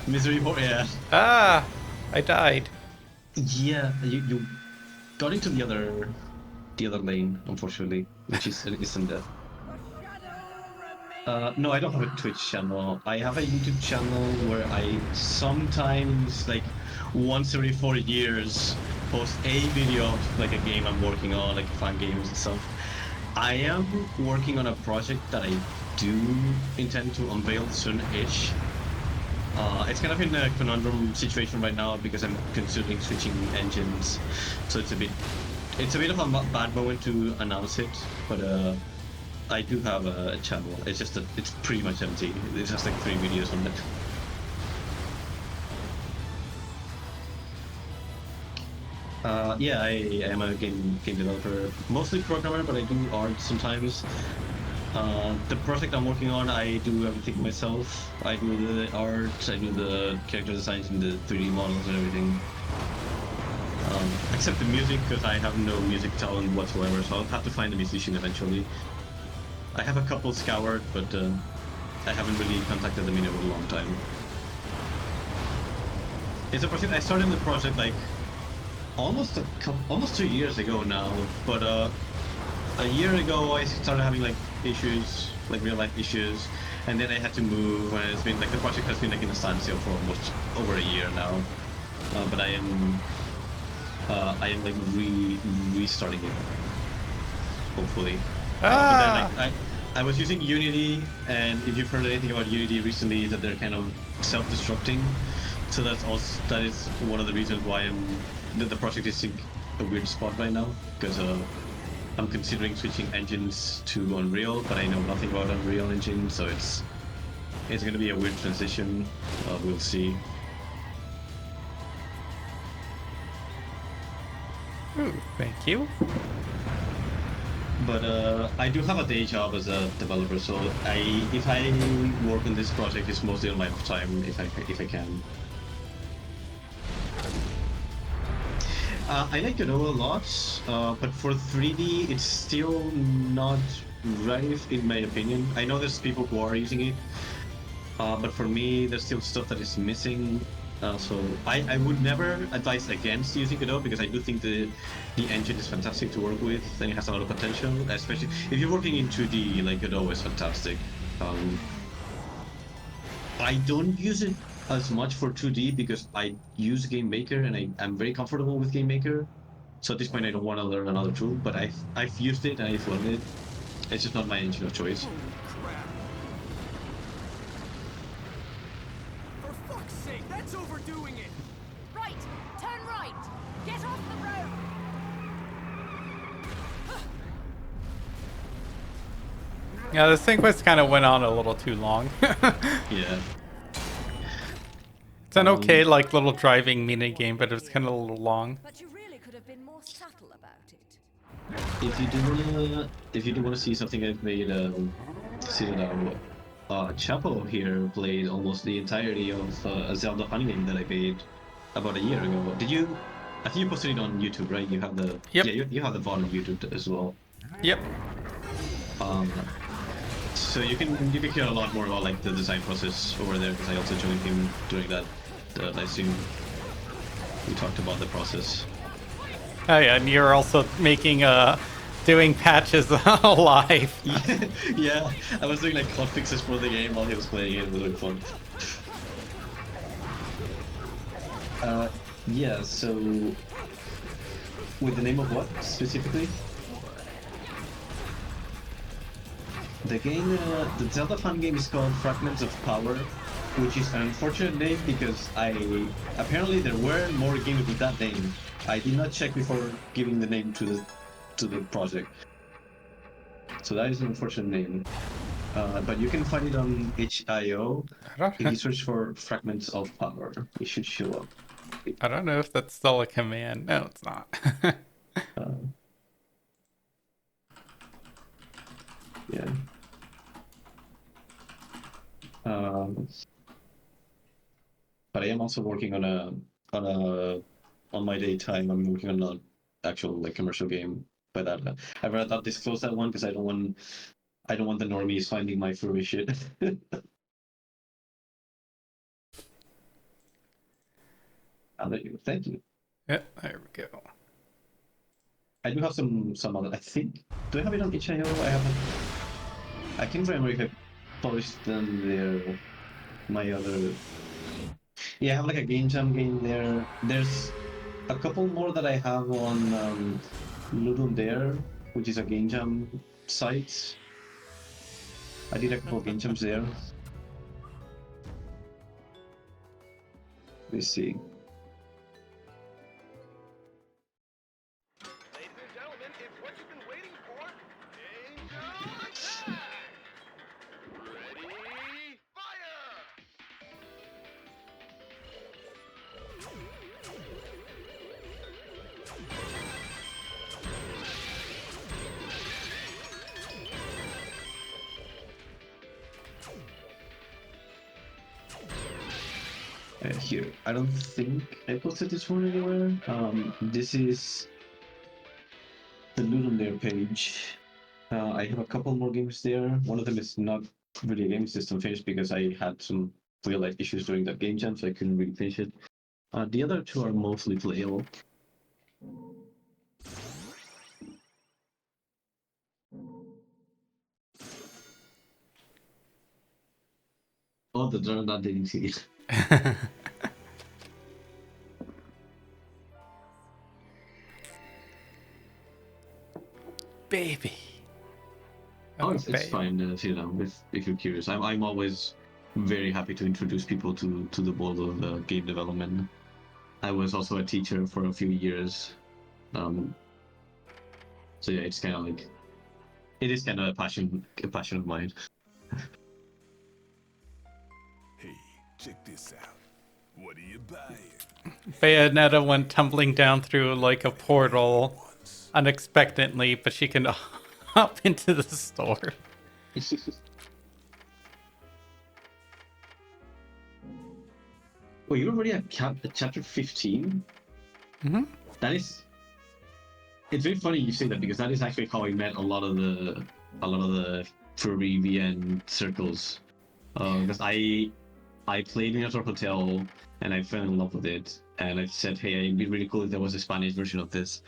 Misery porn. Yeah. Ah, I died. Yeah. You got into the other lane, unfortunately, which is isn't that. No, I don't have a Twitch channel. I have a YouTube channel where I sometimes, like, once every 4 years, post a video of like a game I'm working on, like fun games and stuff. I am working on a project that I do intend to unveil soon-ish. It's kind of in a conundrum situation right now because I'm considering switching engines, so it's a bit of a bad moment to announce it, but I do have a channel. It's just that it's pretty much empty. There's just like 3 videos on it. Yeah, I am a game developer, mostly programmer, but I do art sometimes. The project I'm working on, I do everything myself. I do the art, I do the character designs and the 3D models and everything. Except the music, because I have no music talent whatsoever, so I'll have to find a musician eventually. I have a couple scoured, but I haven't really contacted them in a long time. It's a project I started the project like almost 2 years ago now, but a year ago I started having like issues, like real life issues, and then I had to move, and it's been like the project has been like in a standstill for almost over a year now. But I am like restarting it, hopefully. But then like, I was using Unity, and if you've heard anything about Unity recently, that they're kind of self-destructing. So that is one of the reasons why the project is in a weird spot right now, because I'm considering switching engines to Unreal, but I know nothing about Unreal Engine, so it's going to be a weird transition. We'll see. Ooh, thank you. But I do have a day job as a developer, so if I work on this project, it's mostly on my off time if I can. I like Godot a lot, but for 3D, it's still not right in my opinion. I know there's people who are using it, but for me, there's still stuff that is missing. So I would never advise against using Godot because I do think the engine is fantastic to work with and it has a lot of potential, especially if you're working in 2D. Like Godot is fantastic. I don't use it as much for 2D because I use Game Maker and I'm very comfortable with Game Maker. So at this point, I don't want to learn another tool, but I've used it and I've learned it. It's just not my engine of choice. Holy crap. For fuck's sake, that's overdoing it! Right! Turn right! Get off the road! Yeah, this sequence kind of went on a little too long. Yeah. It's an okay, like, little driving mini game, but it was kind of a little long. But you really could have been more subtle about it. If you do wanna see something I've made, see that Chapo here played almost the entirety of a Zelda fun game that I made about a year ago. Did you? I think you posted it on YouTube, right? You have the Yep. Yeah, you have the VOD on YouTube as well. Yep. So you can hear a lot more about like the design process over there because I also joined him during that live stream. We talked about the process. Oh yeah, and you're also making doing patches live. Yeah, I was doing like hot fixes for the game while he was playing it. It was really fun. Yeah, so with the name of what specifically? The game, the Zelda fun game is called Fragments of Power, which is an unfortunate name because apparently there were more games with that name. I did not check before giving the name to the project, so that is an unfortunate name. But you can find it on itch.io. If you search for Fragments of Power, it should show up. I don't know if that's still a command. No, it's not. Yeah. But I am also working on my daytime. I'm working on an actual like commercial game. But I'd rather not disclose that one because I don't want the normies finding my furry shit. There you go. Thank you. Yeah, there we go. I do have some other. I think. Do I have it on itch.io? I haven't. I can't remember if I published them there. My other. Yeah, I have like a game jam game there. There's a couple more that I have on Ludum Dare, which is a game jam site. I did a couple of game jams there. Let's see. Ladies and gentlemen, it's what you've been waiting for. Angel Attack! Ready, fire! Here, I don't think I posted this one anywhere. This is the Ludum Dare page. I have a couple more games there. One of them is not really a game system finished because I had some real life issues during that game jam, so I couldn't really finish it. The other two are mostly playable. Oh, the drone that didn't see it. Baby. Oh, it's fine. You know, if you're curious, I'm always very happy to introduce people to the world of game development. I was also a teacher for a few years, so yeah, it's kind of like it is kind of a passion of mine. Hey, check this out. What are you buying? Bayonetta went tumbling down through like a portal unexpectedly, but she can hop into the store. Well, you're already at chapter 15? Mm-hmm. That is... It's very funny you say that because that is actually how I met a lot of the furry VN circles. Because I played Minotaur Hotel and I fell in love with it. And I said, hey, it'd be really cool if there was a Spanish version of this.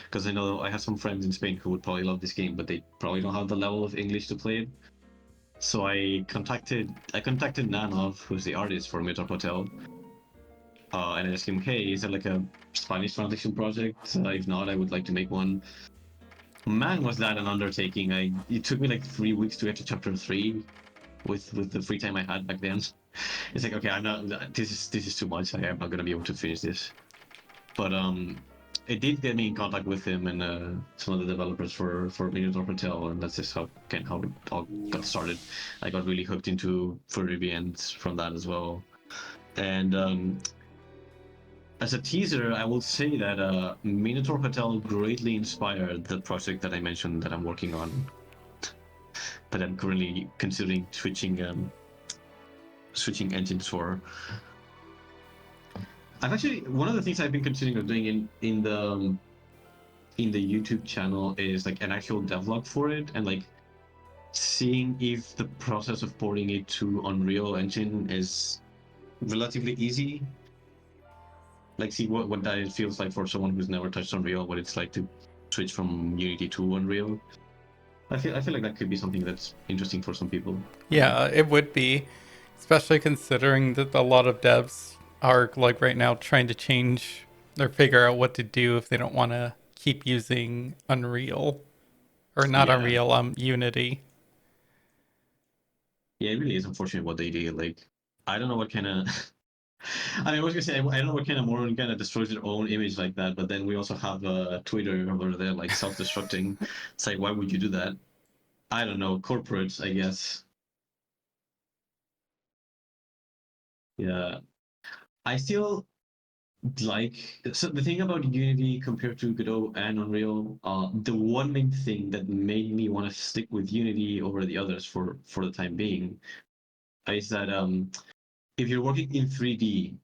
Because I know I have some friends in Spain who would probably love this game, but they probably don't have the level of English to play it. So I contacted Nanov, who's the artist for Minotaur Hotel. And I asked him, hey, is there like a Spanish translation project? If not, I would like to make one. Man, was that an undertaking. It took me like 3 weeks to get to chapter 3 with the free time I had back then. It's like, okay, I'm not, this is too much. I'm not gonna be able to finish this. But it did get me in contact with him and some of the developers for Minotaur Hotel, and that's just how it all got started. I got really hooked into furry VNs from that as well. And as a teaser, I will say that Minotaur Hotel greatly inspired the project that I mentioned that I'm working on. That I'm currently considering switching engines for. I've actually, one of the things I've been considering of doing in the YouTube channel is like an actual devlog for it, and like seeing if the process of porting it to Unreal Engine is relatively easy. Like see what that feels like for someone who's never touched Unreal, what it's like to switch from Unity to Unreal. I feel like that could be something that's interesting for some people. Yeah, it would be, especially considering that a lot of devs are like right now trying to change or figure out what to do if they don't want to keep using Unreal or not Unreal, Unity. Yeah, it really is unfortunate what they did. Like, I don't know what kind of. I mean, I was gonna say I don't know what kind of moron kind of destroys their own image like that. But then we also have Twitter where they're like self-destructing. It's like, why would you do that? I don't know, corporates, I guess. Yeah, I still like. So the thing about Unity compared to Godot and Unreal, the one main thing that made me want to stick with Unity over the others for the time being, is that if you're working in 3D,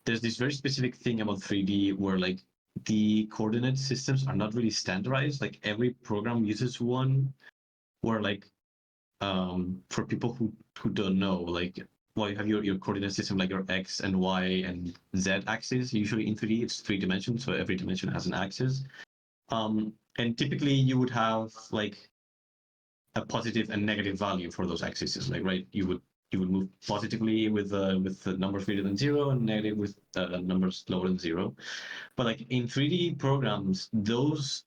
there's this very specific thing about 3D where like the coordinate systems are not really standardized. Like every program uses one, where like for people who don't know, like well, you have your coordinate system like your x and y and z axis. Usually in 3D, it's 3 dimensions, so every dimension has an axis. And typically you would have like a positive and negative value for those axes. Like, right, you would move positively with the numbers greater than 0 and negative with numbers lower than 0. But like in 3D programs, those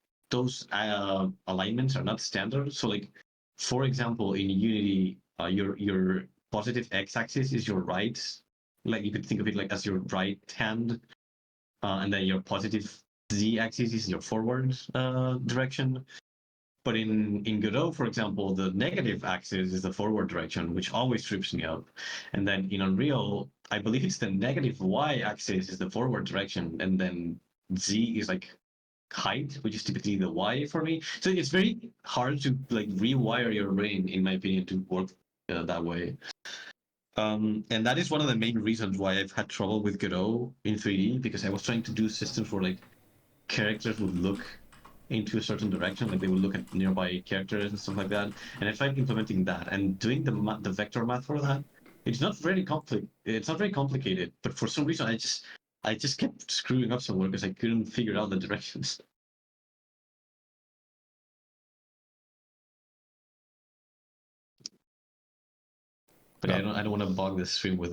alignments are not standard. So like, for example, in Unity, your positive x-axis is your right. Like you could think of it like as your right hand, and then your positive z-axis is your forward direction. But in Godot, for example, the negative axis is the forward direction, which always trips me up. And then in Unreal, I believe it's the negative y-axis is the forward direction, and then z is like height, which is typically the y for me. So it's very hard to like rewire your brain, in my opinion, to work that way. And that is one of the main reasons why I've had trouble with Godot in 3D, because I was trying to do systems where like characters would look into a certain direction, like they would look at nearby characters and stuff like that. And I tried implementing that and doing the vector math for that. It's not very It's not very complicated, but for some reason I just kept screwing up somewhere because I couldn't figure out the directions. But yeah, I don't want to bog the stream with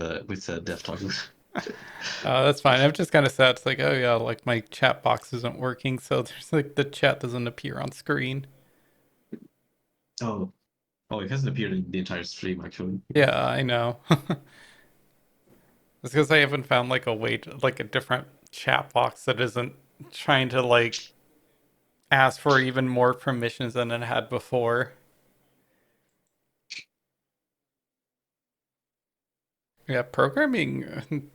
dev talk. That's fine. I'm just kind of sad. It's like, oh yeah, like my chat box isn't working, so there's like the chat doesn't appear on screen. Oh, it hasn't appeared in the entire stream actually. Yeah, I know. It's because I haven't found like a way to, like a different chat box that isn't trying to like ask for even more permissions than it had before. Yeah, programming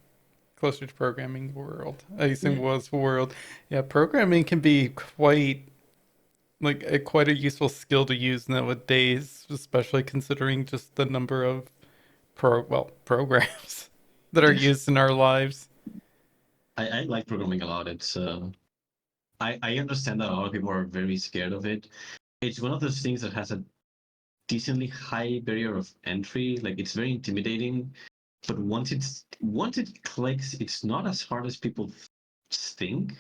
closer to programming world. I think was world. Yeah, programming can be quite like quite a useful skill to use nowadays, especially considering just the number of programs that are used in our lives. I like programming a lot. It's I understand that a lot of people are very scared of it. It's one of those things that has a decently high barrier of entry. Like it's very intimidating, but once it clicks, it's not as hard as people think.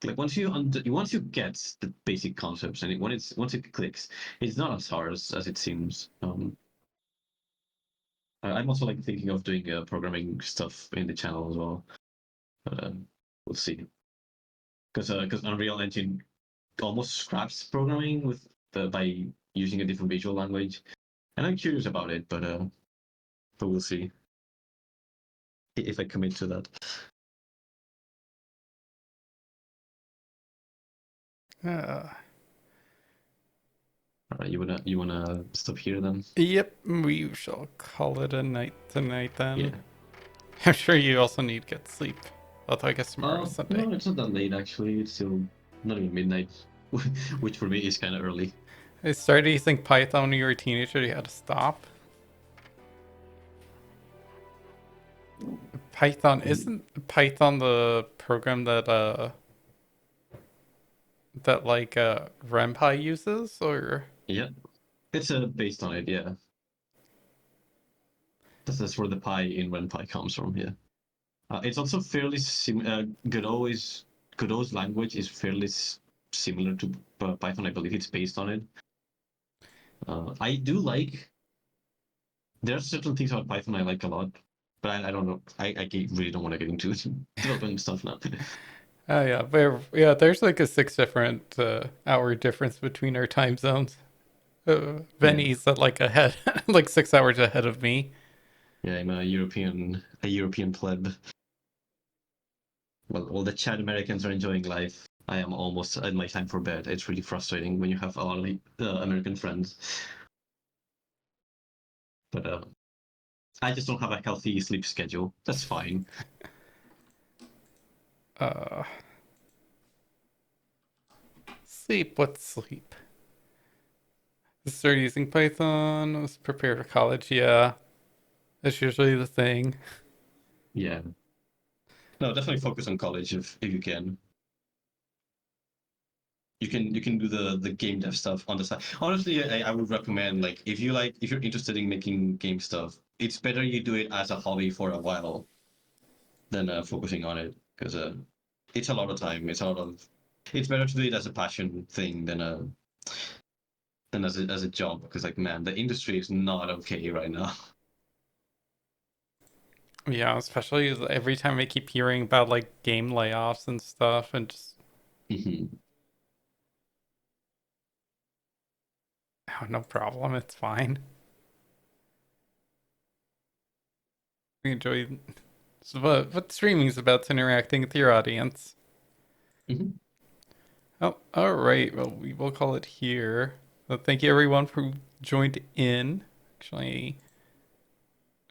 Like once you get the basic concepts, and once it clicks, it's not as hard as it seems. I'm also like thinking of doing programming stuff in the channel as well, but we'll see. Because Unreal Engine almost scraps programming by using a different visual language, and I'm curious about it, but we'll see if I commit to that. All right, you wanna stop here then? Yep, we shall call it a night tonight then. Yeah. I'm sure you also need to get sleep. Although I guess tomorrow's Sunday. No, it's not that late actually. It's still not even midnight, which for me is kind of early. I started using Python when you were a teenager. You had to stop. Python isn't Python the program that RenPy uses, or Yeah, it's based on it. Yeah, that's where the pi in RenPy comes from. Yeah, it's also fairly Godot's language is fairly similar to Python. I believe it's based on it. I do like. There are certain things about Python I like a lot, but I don't know. I really don't want to get into development stuff now. oh yeah, there's like a 6 different hour difference between our time zones. Venny's like ahead, like 6 hours ahead of me. Yeah, I'm a European pleb. Well, all the Chad Americans are enjoying life. I am almost at my time for bed. It's really frustrating when you have a lot of American friends. But I just don't have a healthy sleep schedule. That's fine. Sleep. What's sleep? Start using Python. Let's prepare for college. Yeah, that's usually the thing. Yeah. No, definitely focus on college if you can. You can do the game dev stuff on the side. Honestly, I would recommend, like, if you're interested in making game stuff, it's better you do it as a hobby for a while than focusing on it, because it's a lot of time. It's better to do it as a passion thing than as a job, because like man, the industry is not okay right now. Yeah, especially every time I keep hearing about like game layoffs and stuff, and just Mhm. oh, no problem, it's fine. We enjoy so what streaming is about, interacting with your audience. Mhm. Oh, all right. Well, we will call it here. So thank you everyone who joined in. Actually,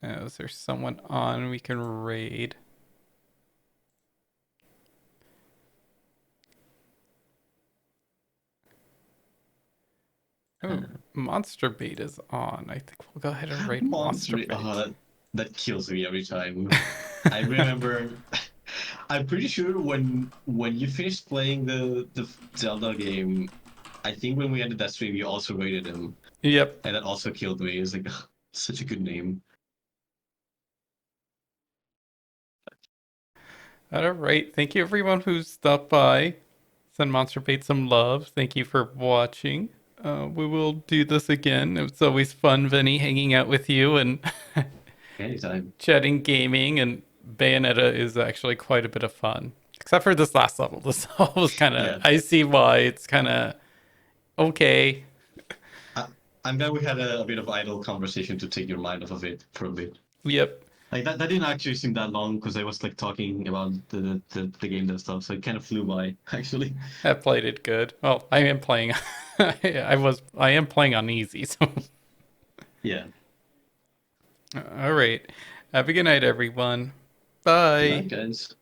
is there someone on we can raid? Oh, Monster Bait is on. I think we'll go ahead and raid Monster Monster, Bait. that kills me every time. I remember, I'm pretty sure when you finished playing the Zelda game, I think when we ended that stream, you also rated him, Yep. and that also killed me. It's like such a good name. All right. Thank you everyone who stopped by. Send Monster Bait some love. Thank you for watching. We will do this again. It's always fun, Venny, hanging out with you and Anytime. chatting gaming. And Bayonetta is actually quite a bit of fun. Except for this last level. This level was kind of, Yeah. I see why it's kind of okay. I, I'm glad we had a bit of idle conversation to take your mind off of it for a bit. Yep. Like that didn't actually seem that long because I was like talking about the game and stuff, so it kind of flew by actually. I played it good. Well, I am playing. I am playing on easy. So, Yeah. all right. Have a good night, everyone. Good night, Bye. guys.